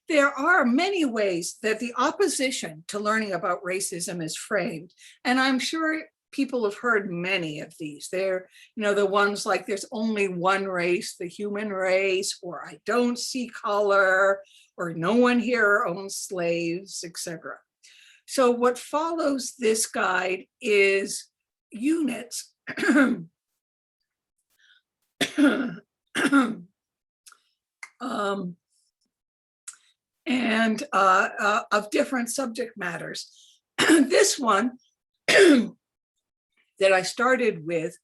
there are many ways that the opposition to learning about racism is framed. And I'm sure people have heard many of these. They're, the ones like there's only one race, the human race, or I don't see color, or no one here owns slaves, etc. So what follows this guide is units and of different subject matters. This one that I started with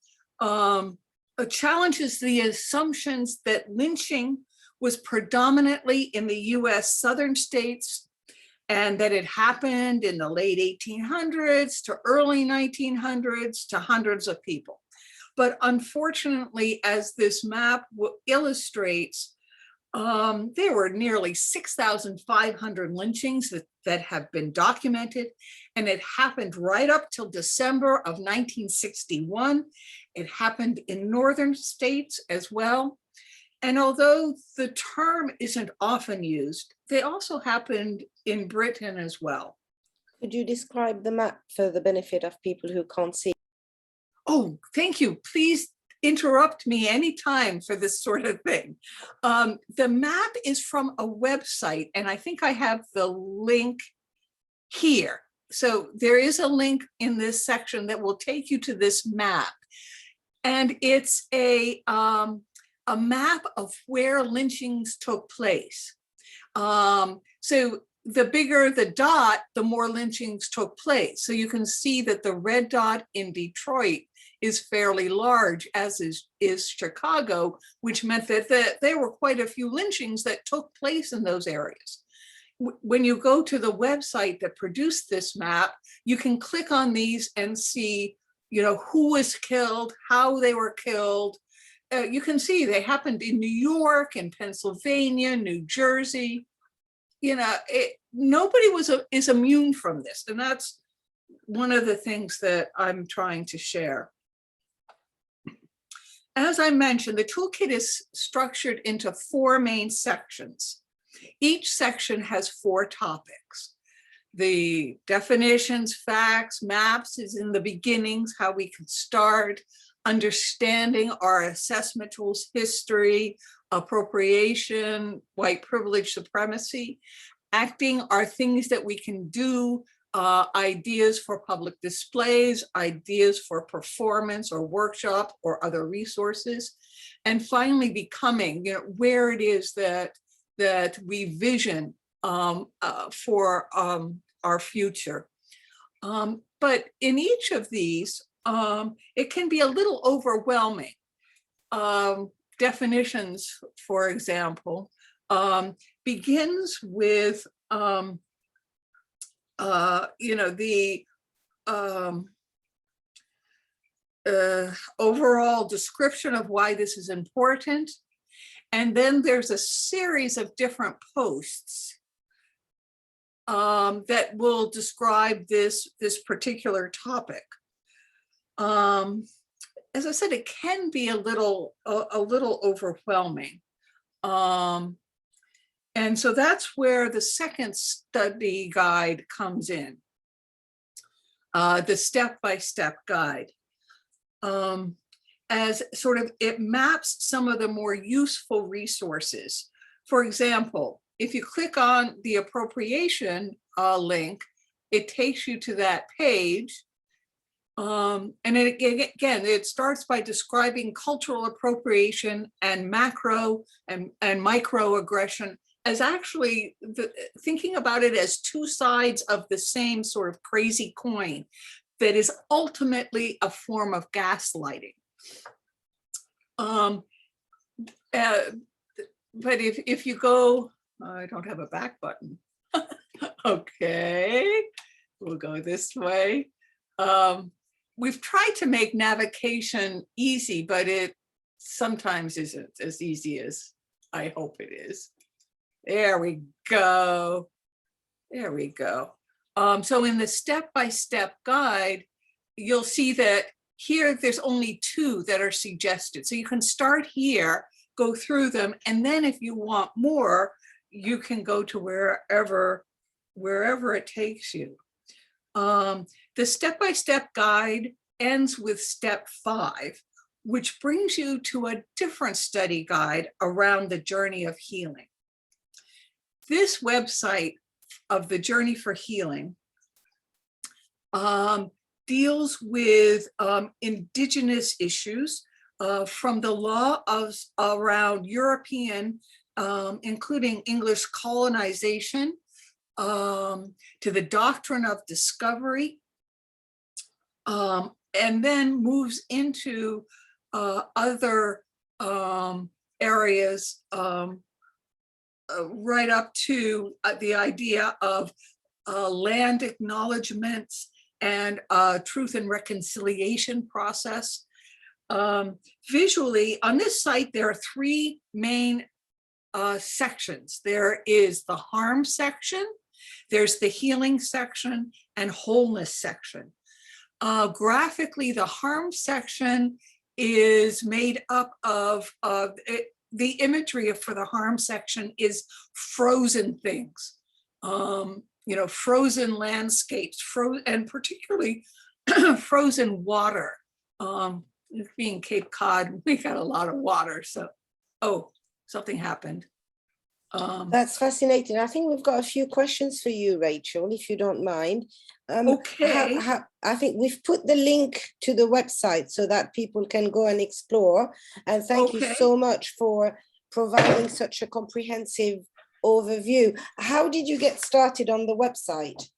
challenges the assumptions that lynching was predominantly in the US southern states and that it happened in the late 1800s to early 1900s to hundreds of people. But unfortunately, as this map illustrates, there were nearly 6,500 lynchings that have been documented, and it happened right up till December of 1961. It happened in northern states as well. And although the term isn't often used, they also happened in Britain as well. Could you describe the map for the benefit of people who can't see? Oh, thank you. Please interrupt me anytime for this sort of thing. The map is from a website, and I think I have the link here. So there is a link in this section that will take you to this map. And it's a map of where lynchings took place. So the bigger the dot, the more lynchings took place. So you can see that the red dot in Detroit is fairly large, as is Chicago, which meant that there were quite a few lynchings that took place in those areas. When you go to the website that produced this map, you can click on these and see, who was killed, how they were killed. You can see they happened in New York and Pennsylvania, New Jersey. Nobody is immune from this, and that's one of the things that I'm trying to share. As I mentioned, the toolkit is structured into 4 main sections. Each section has 4 topics. The definitions, facts, maps is in the beginnings, how we can start, understanding our assessment tools, history, appropriation, white privilege, supremacy. Acting are things that we can do, ideas for public displays, ideas for performance or workshop or other resources. And finally, becoming, where it is that we vision for our future. But in each of these, it can be a little overwhelming. Definitions, for example, begins with the overall description of why this is important. And then there's a series of different posts that will describe this particular topic. As I said, it can be a little overwhelming. And so that's where the second study guide comes in, the step-by-step guide. As sort of, it maps some of the more useful resources. For example, if you click on the appropriation link, it takes you to that page. And again, it starts by describing cultural appropriation and macro and microaggression as actually thinking about it as two sides of the same sort of crazy coin that is ultimately a form of gaslighting. But if you go, I don't have a back button. Okay, we'll go this way. We've tried to make navigation easy, but it sometimes isn't as easy as I hope it is. There we go. There we go. So in the step-by-step guide, you'll see that here there's only 2 that are suggested. So you can start here, go through them, and then if you want more, you can go to wherever it takes you. The step-by-step guide ends with step 5, which brings you to a different study guide around the journey of healing. This website of the Journey for Healing deals with indigenous issues from the law around European, including English colonization, to the doctrine of discovery, and then moves into other areas right up to the idea of land acknowledgements and truth and reconciliation process. Visually, on this site, there are 3 main sections. There is the harm section, there's the healing section, and wholeness section. Graphically, the harm section is made up of the imagery for the harm section is frozen things, you know, frozen landscapes, and particularly frozen water. Being Cape Cod, we got a lot of water. So, oh, something happened. That's fascinating. I think we've got a few questions for you, Rachel, if you don't mind. Okay. I think we've put the link to the website so that people can go and explore. And thank you so much for providing such a comprehensive overview. How did you get started on the website?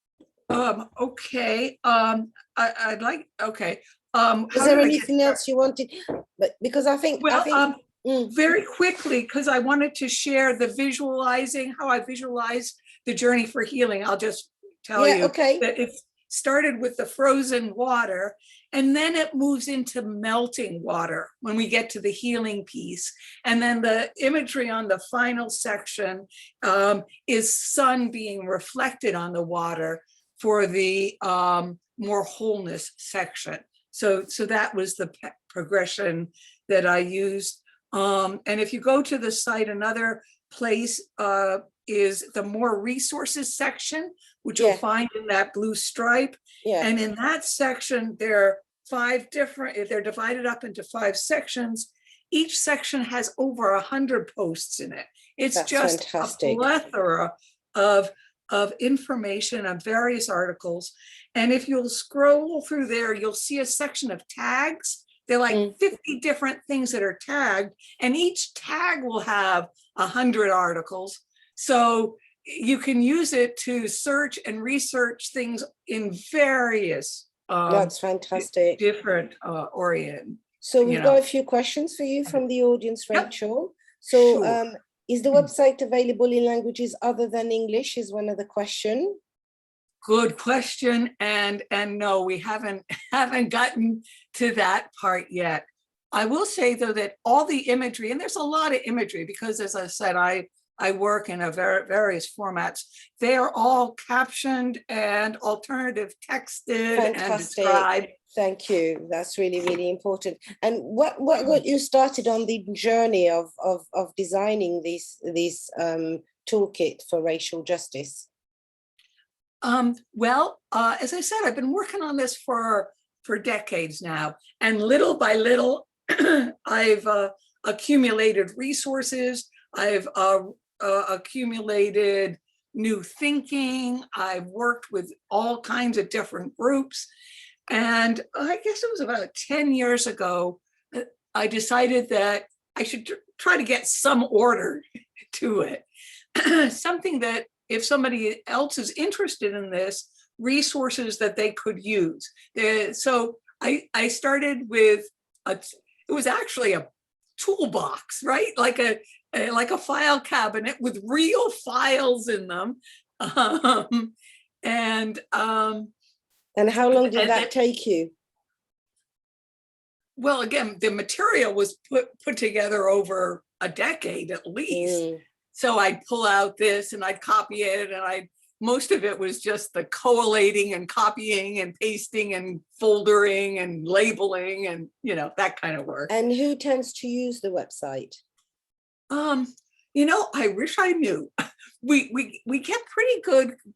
Okay. I'd like, okay. Is there anything else you wanted? But because I think, well, very quickly, because I wanted to share the visualizing, how I visualize the journey for healing. I'll just tell you that it started with the frozen water, and then it moves into melting water when we get to the healing piece. And then the imagery on the final section is sun being reflected on the water for the more wholeness section. So that was the progression that I used. And if you go to the site, another place is the more resources section, which you'll find in that blue stripe. And in that section, there are 5 different, they're divided up into 5 sections. Each section has over 100 posts in it. It's just fantastic. A plethora of information on various articles. And if you'll scroll through there, you'll see a section of tags. They're like 50 different things that are tagged, and each tag will have 100 articles. So you can use it to search and research things in various that's fantastic. Different orient. So we've got a few questions for you from the audience, Rachel. So is the website available in languages other than English is one of the questions. Good question, and no, we haven't gotten to that part yet. I will say though that all the imagery, and there's a lot of imagery because, as I said, I I work in various formats. They are all captioned and alternative texted and Fantastic. described. Thank you. That's really, really important. And what got you started on the journey of designing this toolkit for racial justice? Well, as I said, I've been working on this for decades now, and little by little, I've accumulated resources. I've accumulated new thinking. I've worked with all kinds of different groups. And I guess it was about 10 years ago that I decided that I should try to get some order to it. Something that if somebody else is interested in this, resources that they could use. So I started with, it was actually a toolbox, right? Like a file cabinet with real files in them. And how long did that take you? Well, again, the material was put together over a decade at least. So I'd pull out this and I'd copy it, and most of it was just the collating and copying and pasting and foldering and labeling and, you know, that kind of work. And who tends to use the website? You know, I wish I knew. We get pretty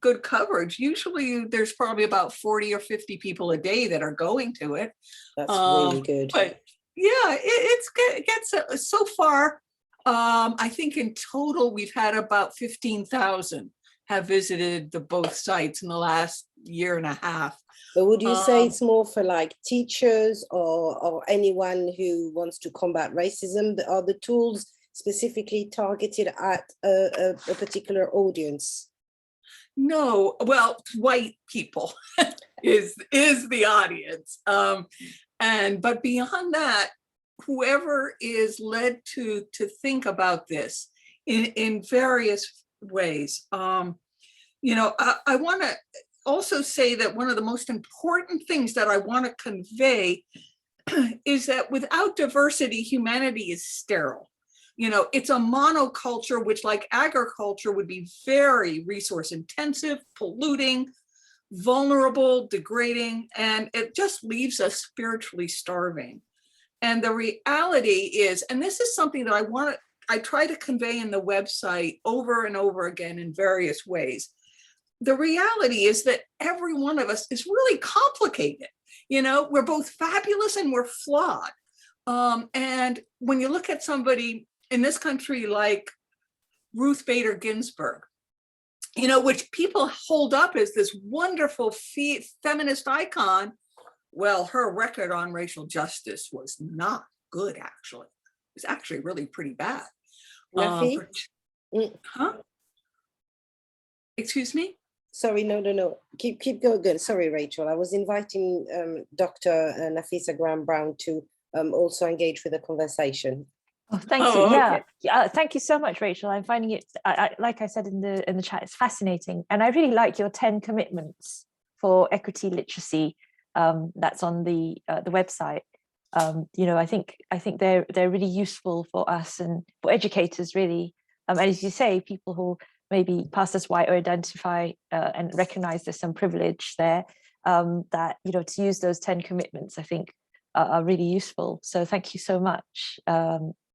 good coverage. Usually there's probably about 40 or 50 people a day that are going to it. That's really good. But yeah, it gets so far. I think in total we've had about 15,000 have visited both sites in the last year and a half. But would you say it's more for like teachers or anyone who wants to combat racism? Are the tools specifically targeted at a particular audience? No, well, white people is the audience. But beyond that, whoever is led to think about this in various ways. You know, I want to also say that one of the most important things that I want to convey is that without diversity, humanity is sterile. You know, it's a monoculture, which like agriculture would be very resource intensive, polluting, vulnerable, degrading, and it just leaves us spiritually starving. And the reality is, and this is something that I try to convey in the website over and over again in various ways. The reality is that every one of us is really complicated. You know, we're both fabulous and we're flawed. And when you look at somebody in this country like Ruth Bader Ginsburg, you know, which people hold up as this wonderful feminist icon, well, her record on racial justice was not good, actually. It was actually really pretty bad. Excuse me? Sorry, no. Keep going. Sorry, Rachel. I was inviting Dr. Nafisah Graham-Brown to also engage with the conversation. Oh, thank you. Okay. Yeah, thank you so much, Rachel. I'm finding it, like I said in the chat, it's fascinating, and I really like your 10 commitments for equity literacy. That's on the website. You know, I think they're really useful for us and for educators, really. And as you say, people who maybe pass as white or identify and recognize there's some privilege there, that, you know, to use those 10 commitments, I think are really useful. So thank you so much.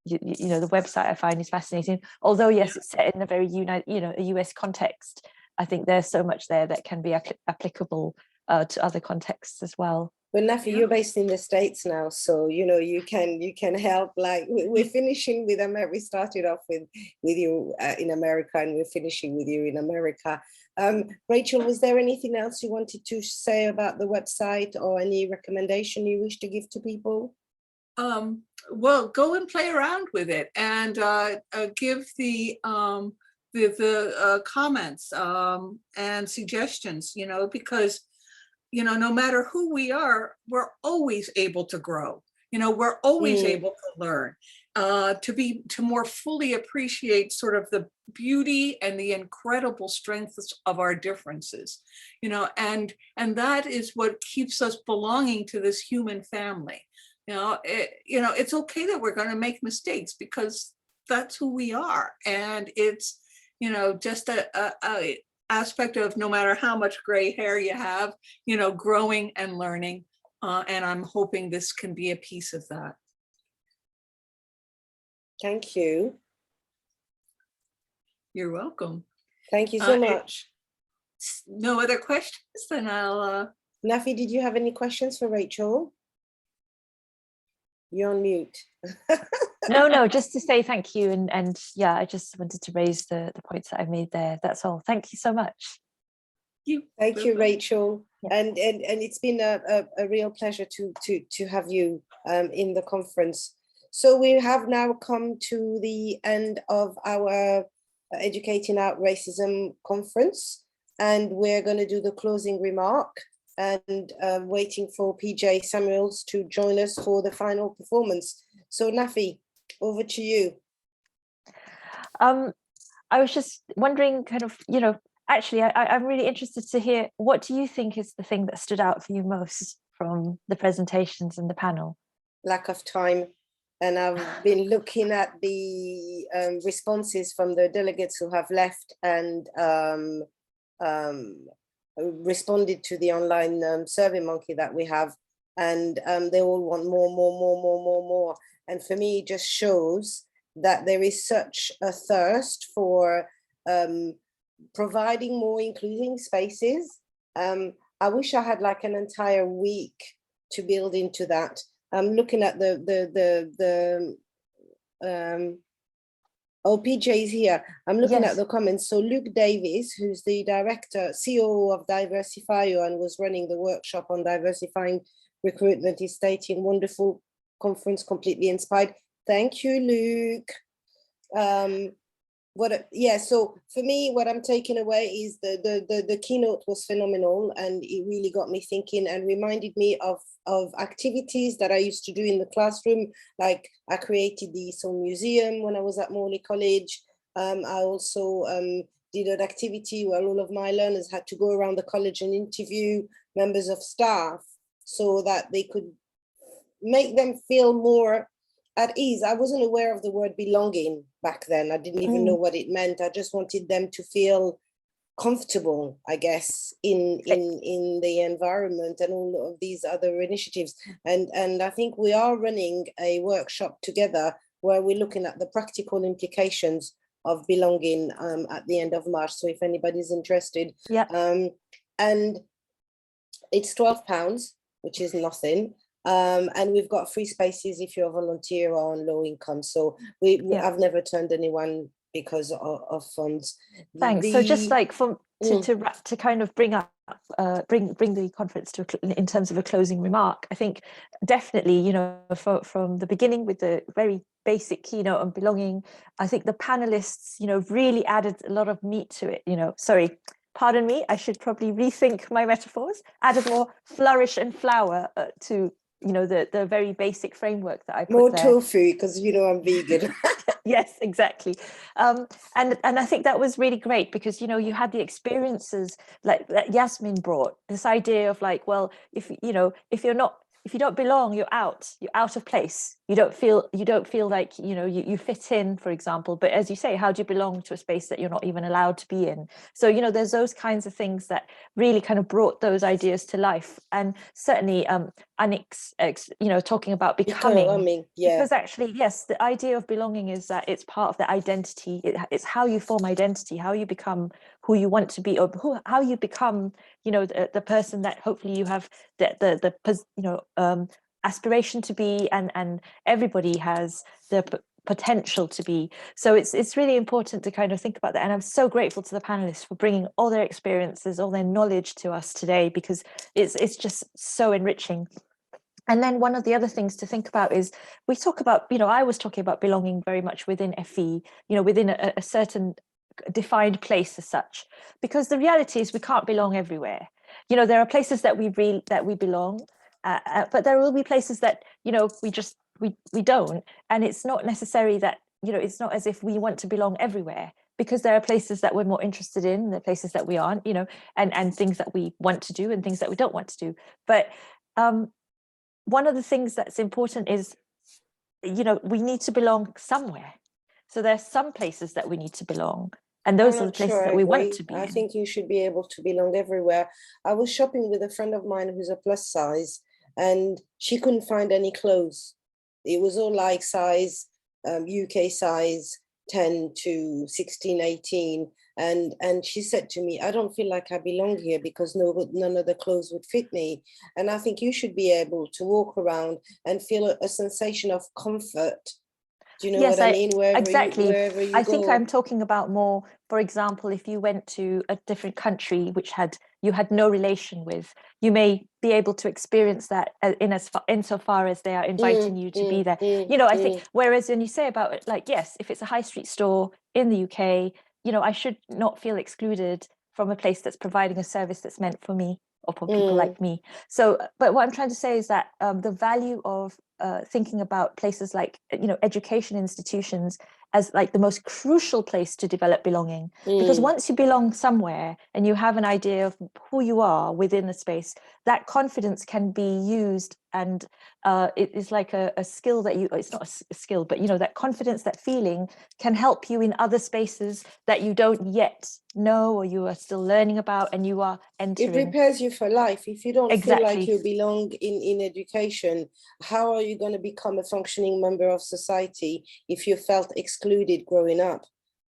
You know, the website I find is fascinating. Although, yes, it's set in a very a US context. I think there's so much there that can be applicable to other contexts as well. But Nafi, you're based in the States now, so you know you can help. Like we're finishing with America. We started off with you in America, and we're finishing with you in America. Rachel, was there anything else you wanted to say about the website, or any recommendation you wish to give to people? Well, go and play around with it, and give the comments and suggestions. You know, because, you know, no matter who we are, we're always able to grow. You know, we're always able to learn, to more fully appreciate sort of the beauty and the incredible strengths of our differences. You know, and that is what keeps us belonging to this human family. You know, it's okay that we're going to make mistakes, because that's who we are. And it's, you know, just a aspect of no matter how much gray hair you have, you know, growing and learning. And I'm hoping this can be a piece of that. Thank you. You're welcome. Thank you so much. No other questions? Then I'll... Nafi, did you have any questions for Rachel? You're on mute. No, just to say thank you. And yeah, I just wanted to raise the points that I made there. That's all. Thank you so much. Thank you, Rachel. Yeah. And it's been a real pleasure to have you in the conference. So we have now come to the end of our Educating Out Racism conference, and we're going to do the closing remark, and waiting for PJ Samuels to join us for the final performance. So Nafi, over to you. I was just wondering, kind of, you know, actually, I'm really interested to hear, what do you think is the thing that stood out for you most from the presentations and the panel? Lack of time. And I've been looking at the responses from the delegates who have left and responded to the online SurveyMonkey that we have. And they all want more. And for me, it just shows that there is such a thirst for providing more including spaces. I wish I had like an entire week to build into that. I'm looking at PJ's here. I'm looking at the comments. So Luke Davis, who's the director, COO of Diversifio and was running the workshop on diversifying recruitment, is stating, wonderful conference, completely inspired. Thank you, Luke. So for me, what I'm taking away is the keynote was phenomenal, and it really got me thinking and reminded me of activities that I used to do in the classroom. Like I created the Soul Museum when I was at Morley College. I also did an activity where all of my learners had to go around the college and interview members of staff so that they could make them feel more at ease. I wasn't aware of the word belonging back then. I didn't even know what it meant. I just wanted them to feel comfortable, I guess, in the environment and all of these other initiatives. And I think we are running a workshop together where we're looking at the practical implications of belonging at the end of March. So if anybody's interested, and it's £12, which is nothing. And we've got free spaces if you're a volunteer or on low income. So I've never turned anyone because of funds. Thanks. So just like to kind of bring up, bring the conference to in terms of a closing remark, I think definitely, you know, from the beginning with the very basic keynote on belonging, I think the panelists, you know, really added a lot of meat to it, you know, pardon me, I should probably rethink my metaphors, added more flourish and flower to, you know, the very basic framework that I put more there. tofu, because you know I'm vegan. Yes, exactly. And I think that was really great because, you know, you had the experiences like that Yasmin brought, this idea of like, well, if you don't belong, you're out of place. You don't feel like, you know, you fit in, for example. But as you say, how do you belong to a space that you're not even allowed to be in? So, you know, there's those kinds of things that really kind of brought those ideas to life. And certainly Anick's, you know, talking about becoming, because actually, yes, the idea of belonging is that it's part of the identity. It's how you form identity, how you become who you want to be, or how you become, you know, the person that hopefully you have the you know, aspiration to be, and everybody has the potential to be. So it's really important to kind of think about that. And I'm so grateful to the panelists for bringing all their experiences, all their knowledge to us today, because it's just so enriching. And then one of the other things to think about is we talk about, you know, I was talking about belonging very much within FE, you know, within a certain defined place as such, because the reality is we can't belong everywhere. You know, there are places that we belong, but there will be places that, you know, we don't. And it's not necessary that, you know, it's not as if we want to belong everywhere, because there are places that we're more interested in, there are places that we aren't, you know, and things that we want to do and things that we don't want to do. But one of the things that's important is, you know, we need to belong somewhere. So there's some places that we need to belong. And I'm those are the not places sure I that we want agree. to be I in. think you should be able to belong everywhere. I was shopping with a friend of mine who's a plus size, and she couldn't find any clothes. It was all like size, UK size 10 to 16, 18. And she said to me, I don't feel like I belong here because none of the clothes would fit me. And I think you should be able to walk around and feel a sensation of comfort. Do you know Yes, what I mean? exactly. Wherever you I think go. I'm talking about more, for example, if you went to a different country which you had no relation with, you may be able to experience that insofar as they are inviting you to be there. You know, I think, whereas when you say about it, like, yes, if it's a high street store in the UK, you know, I should not feel excluded from a place that's providing a service that's meant for me or for people like me. So, but what I'm trying to say is that the value of thinking about places like, you know, education institutions as like the most crucial place to develop belonging, because once you belong somewhere and you have an idea of who you are within a space, that confidence can be used, and it is like a skill that it's not a skill, but you know, that confidence, that feeling can help you in other spaces that you don't yet know or you are still learning about, and you are entering. It prepares you for life. If you don't feel like Exactly. you belong in education, how are you going to become a functioning member of society if you felt excluded growing up?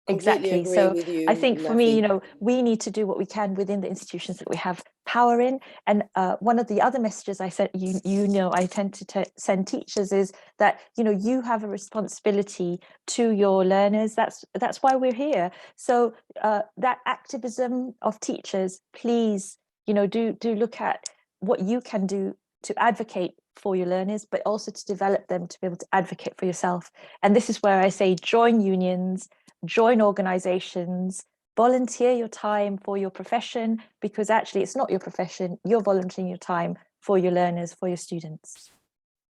Completely Exactly. agree So with you, I think for me, Nafi. you know, we need to do what we can within the institutions that we have power in. And one of the other messages I sent you know, I tend to send teachers is that, you know, you have a responsibility to your learners. That's why we're here. So that activism of teachers, please, you know, do look at what you can do to advocate for your learners, but also to develop them to be able to advocate for yourself. And this is where I say join unions, join organizations, volunteer your time for your profession, because actually it's not your profession, you're volunteering your time for your learners, for your students.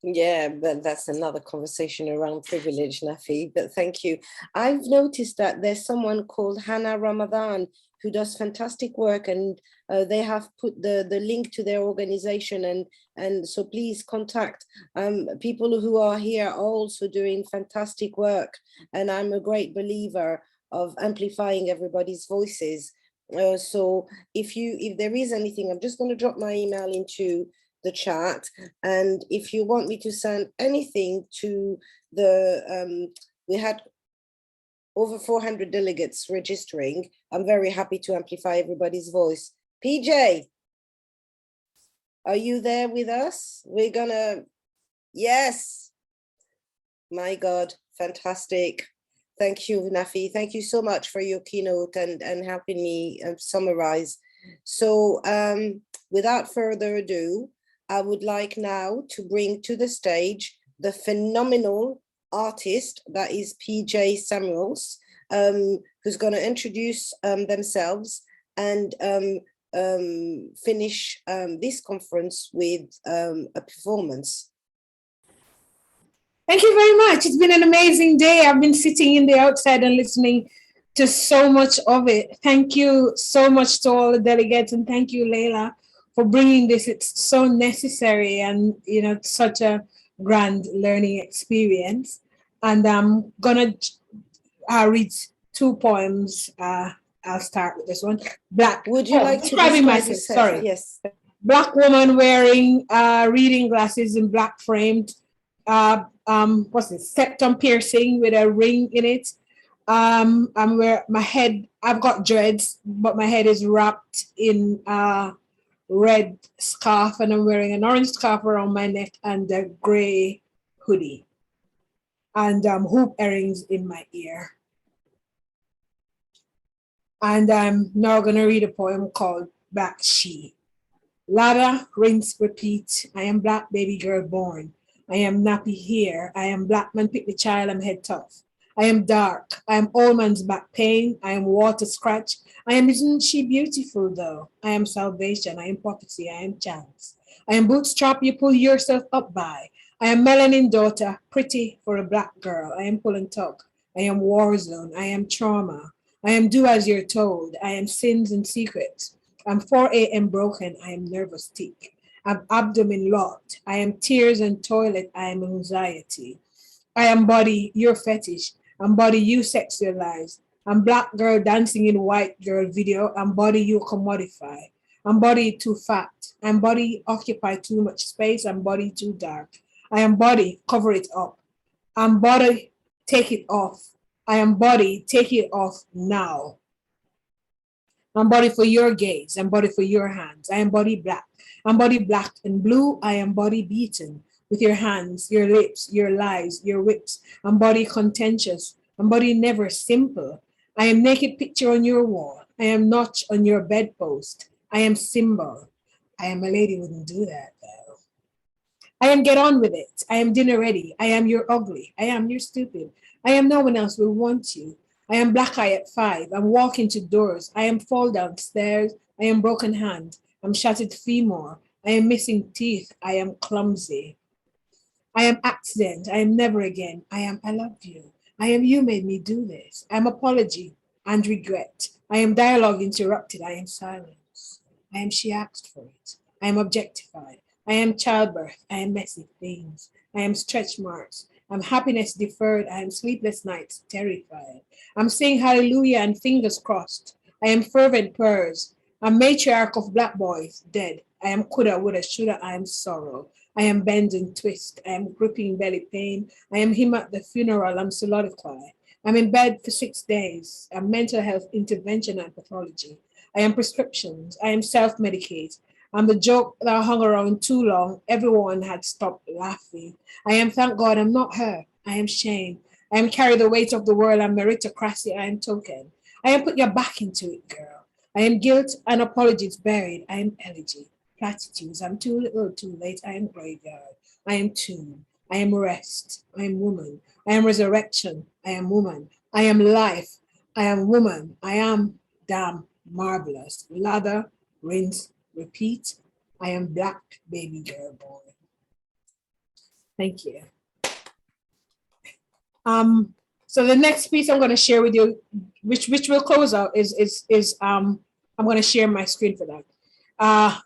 Yeah, but that's another conversation around privilege, Nafi, but thank you. I've noticed that there's someone called Hannah Ramadan who does fantastic work, and they have put the link to their organization, and so please contact people who are here are also doing fantastic work, and I'm a great believer of amplifying everybody's voices. So if there is anything, I'm just going to drop my email into the chat, and if you want me to send anything to the we had over 400 delegates registering, I'm very happy to amplify everybody's voice. PJ, are you there with us? We're gonna, yes, my God, fantastic. Thank you, Nafi. Thank you so much for your keynote and helping me summarize. So without further ado, I would like now to bring to the stage the phenomenal artist that is PJ Samuels, who's going to introduce themselves and finish this conference with a performance. Thank you very much. It's been an amazing day. I've been sitting in the outside and listening to so much of it. Thank you so much to all the delegates, and thank you, Laila, for bringing this. It's so necessary, and you know, such a grand learning experience. And I'm gonna read two poems. I'll start with this one. Would you like to describing myself? yourself? Sorry. Yes. Black woman wearing reading glasses in black framed. What's it? Septum piercing with a ring in it. I'm where my head. I've got dreads, but my head is wrapped in red scarf, and I'm wearing an orange scarf around my neck and a gray hoodie, and hoop earrings in my ear. And I'm now gonna read a poem called Black She. Ladder, rinse, repeat. I am black baby girl born. I am nappy here. I am black man pick the child, I'm head tough. I am dark. I am old man's back pain. I am water scratch. I am isn't she beautiful though? I am salvation. I am property. I am chance. I am bootstrap you pull yourself up by. I am melanin daughter, pretty for a black girl. I am pull and tuck. I am war zone. I am trauma. I am do as you're told. I am sins and secrets. I'm 4 a.m. broken. I am nervous tick. I'm abdomen locked. I am tears and toilet. I am anxiety. I am body, your fetish. and body you sexualize, and black girl dancing in white girl video, and body you commodify, and body too fat, and body occupy too much space, and body too dark. I am body, cover it up. I'm body, take it off. I am body, take it off now. I'm body for your gaze, I'm body for your hands. I am body black. I'm body black and blue. I am body beaten with your hands, your lips, your lies, your whips. I'm body contentious. I'm body never simple. I am naked picture on your wall. I am notch on your bedpost. I am symbol. I am a lady wouldn't do that though. I am get on with it. I am dinner ready. I am your ugly. I am your stupid. I am no one else will want you. I am black eye at 5. I'm walking to doors. I am fall downstairs. I am broken hand. I'm shattered femur. I am missing teeth. I am clumsy. I am accident. I am never again. I am I love you. I am you made me do this. I am apology and regret. I am dialogue interrupted. I am silence. I am she asked for it. I am objectified. I am childbirth. I am messy things. I am stretch marks. I'm happiness deferred. I am sleepless nights, terrified. I'm saying hallelujah and fingers crossed. I am fervent prayers. I'm matriarch of black boys, dead. I am coulda, woulda, shoulda. I am sorrow. I am bend and twist. I am gripping belly pain. I am him at the funeral. I'm solidify. I'm in bed for 6 days. I'm mental health intervention and pathology. I am prescriptions. I am self-medicate. I'm the joke that hung around too long. Everyone had stopped laughing. I am, thank God, I'm not her. I am shame. I am carry the weight of the world. I'm meritocracy. I am token. I am put your back into it, girl. I am guilt and apologies buried. I am elegy. Platitudes. I'm too little, too late. I am graveyard. I am tomb. I am rest. I am woman. I am resurrection. I am woman. I am life. I am woman. I am damn marvelous. Lather, rinse, repeat. I am black baby girl born. Thank you. So the next piece I'm going to share with you, which will close out, is I'm going to share my screen for that.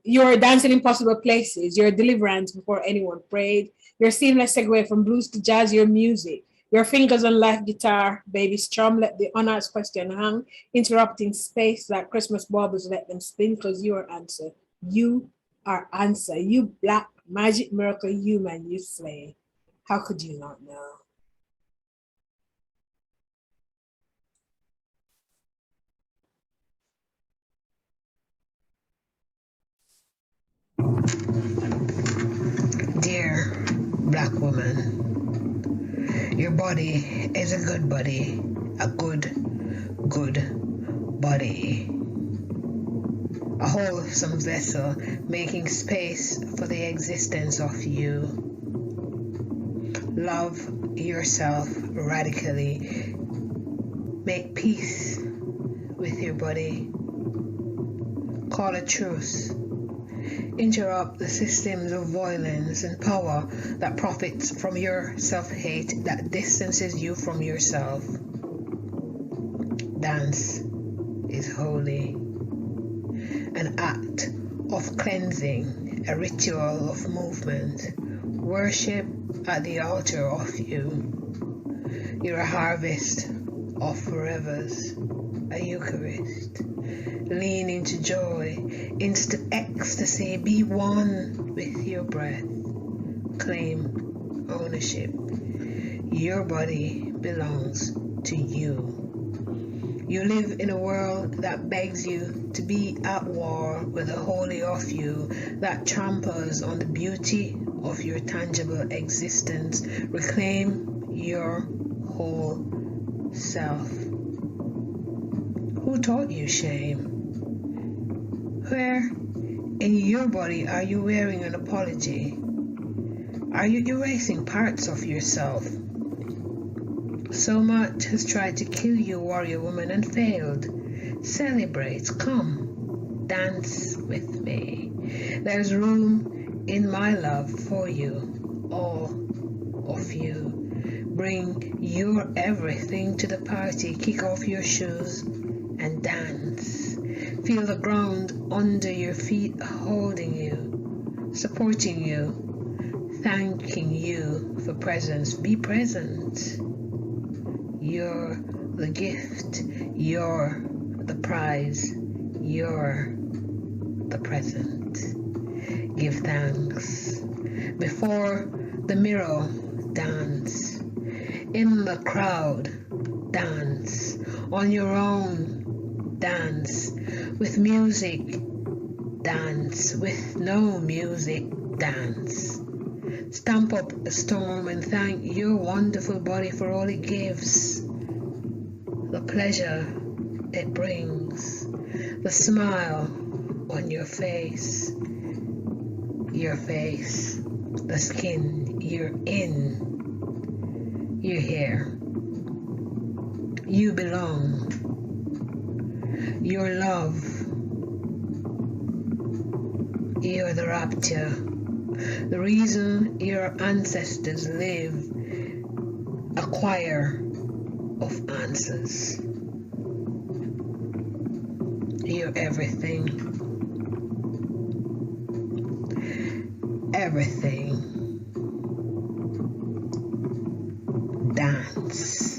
Your dancing in possible places, your deliverance before anyone prayed, your seamless segue from blues to jazz, your music, your fingers on life guitar, baby strum, let the unasked question hang, interrupting space like Christmas baubles, let them spin, because you are answer. You are answer. You black magic miracle human, you slay. How could you not know? Dear black woman, your body is a good body, a good body. A wholesome vessel making space for the existence of you. Love yourself radically. Make peace with your body. Call a truce. Interrupt the systems of violence and power that profits from your self-hate, that distances you from yourself. Dance is holy, an act of cleansing, a ritual of movement, worship at the altar of you. You're a harvest of forevers, a Eucharist. Lean into joy, into ecstasy, be one with your breath. Claim ownership. Your body belongs to you. You live in a world that begs you to be at war with the holy of you, that tramples on the beauty of your tangible existence. Reclaim your whole self. Who taught you shame? Where in your body are you wearing an apology? Are you erasing parts of yourself? So much has tried to kill you, warrior woman, and failed. Celebrate, come, dance with me. There's room in my love for you, all of you. Bring your everything to the party, kick off your shoes and dance. Feel the ground under your feet holding you, supporting you, thanking you for presence. Be present. You're the gift, you're the prize, you're the present. Give thanks. Before the mirror, dance. In the crowd, dance. On your own, dance. With music, dance. With no music, dance. Stamp up a storm and thank your wonderful body for all it gives. The pleasure it brings. The smile on your face, the skin you're in, your hair. You belong. Your love. You're the rapture. The reason your ancestors live. A choir of answers. You're everything. Everything. Dance.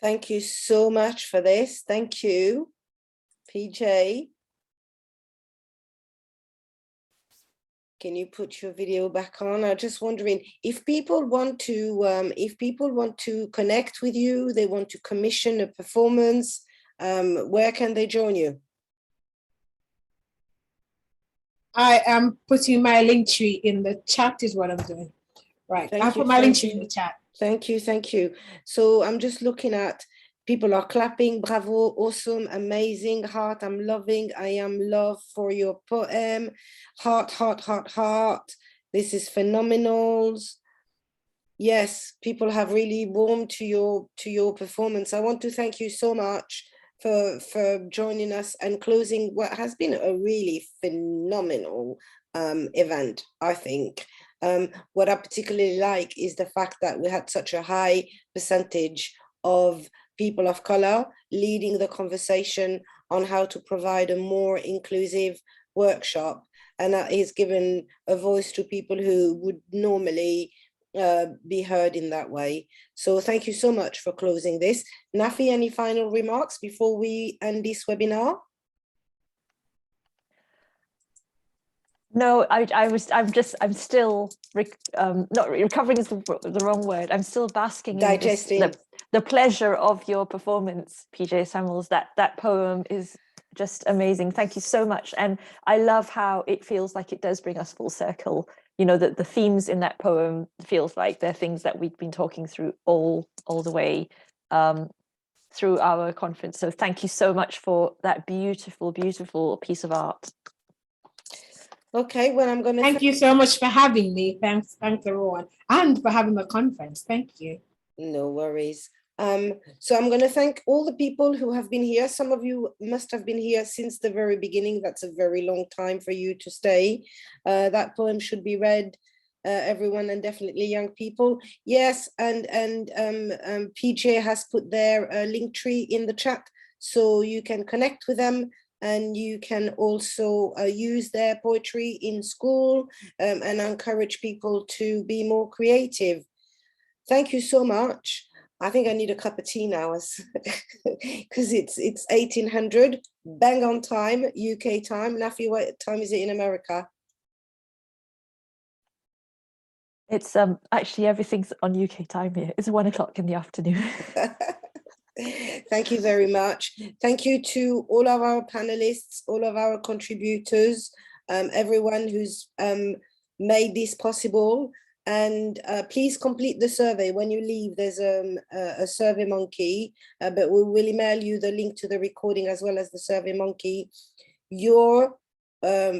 Thank you so much for this. Thank you, PJ. Can you put your video back on? I'm just wondering if people want to connect with you, they want to commission a performance, where can they join you? I am putting my link tree in the chat is what I'm doing. Right, I'll put my link tree in the chat. Thank you, thank you. So I'm just looking at, people are clapping, bravo, awesome, amazing, heart, I'm loving, I am love for your poem, heart, heart, heart, heart, this is phenomenal. Yes, people have really warmed to your performance. I want to thank you so much for joining us and closing what has been a really phenomenal event, I think. What I particularly like is the fact that we had such a high percentage of people of color leading the conversation on how to provide a more inclusive workshop. And that is given a voice to people who would normally be heard in that way. So thank you so much for closing this. Nafi, any final remarks before we end this webinar? No, I'm still, not recovering is the wrong word. I'm still basking digesting in the pleasure of your performance, PJ Samuels. That poem is just amazing. Thank you so much. And I love how it feels like it does bring us full circle. You know, that the themes in that poem feels like they're things that we've been talking through all the way through our conference. So thank you so much for that beautiful, beautiful piece of art. Okay, well, I'm going to thank you so much for having me. Thanks everyone, and for having the conference. Thank you. No worries. So I'm going to thank all the people who have been here. Some of you must have been here since the very beginning. That's a very long time for you to stay. That poem should be read, everyone, and definitely young people. Yes, and PJ has put their link tree in the chat, so you can connect with them. And you can also use their poetry in school and encourage people to be more creative. Thank you so much. I think I need a cup of tea now because it's 1800, bang on time, UK time. Nafi, what time is it in America? It's actually everything's on UK time here. It's 1 o'clock in the afternoon. Thank you very much. Thank you to all of our panelists, all of our contributors, everyone who's made this possible. And please complete the survey. When you leave, there's a Survey Monkey, but we will email you the link to the recording as well as the Survey Monkey. Your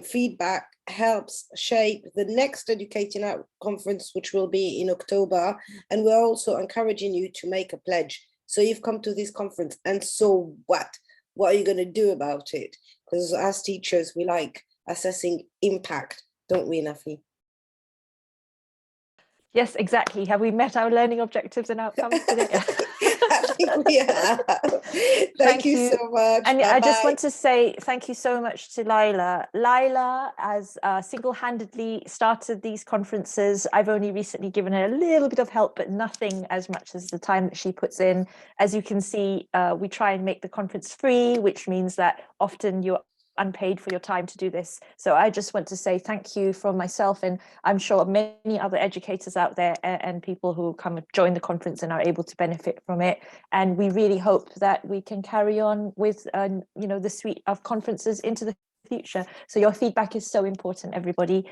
feedback helps shape the next Educating Out conference, which will be in October. And we're also encouraging you to make a pledge. So you've come to this conference, and so what? What are you going to do about it? Because as teachers, we like assessing impact, don't we, Nafi? Yes, exactly. Have we met our learning objectives and outcomes today? I think we have. Thank you so much. And I just Bye-bye. want to say thank you so much to Laila. Laila has single-handedly started these conferences. I've only recently given her a little bit of help, but nothing as much as the time that she puts in. As you can see, we try and make the conference free, which means that often you're unpaid for your time to do this. So I just want to say thank you from myself, and I'm sure many other educators out there and people who come and join the conference and are able to benefit from it. And we really hope that we can carry on with the suite of conferences into the future. So your feedback is so important, everybody.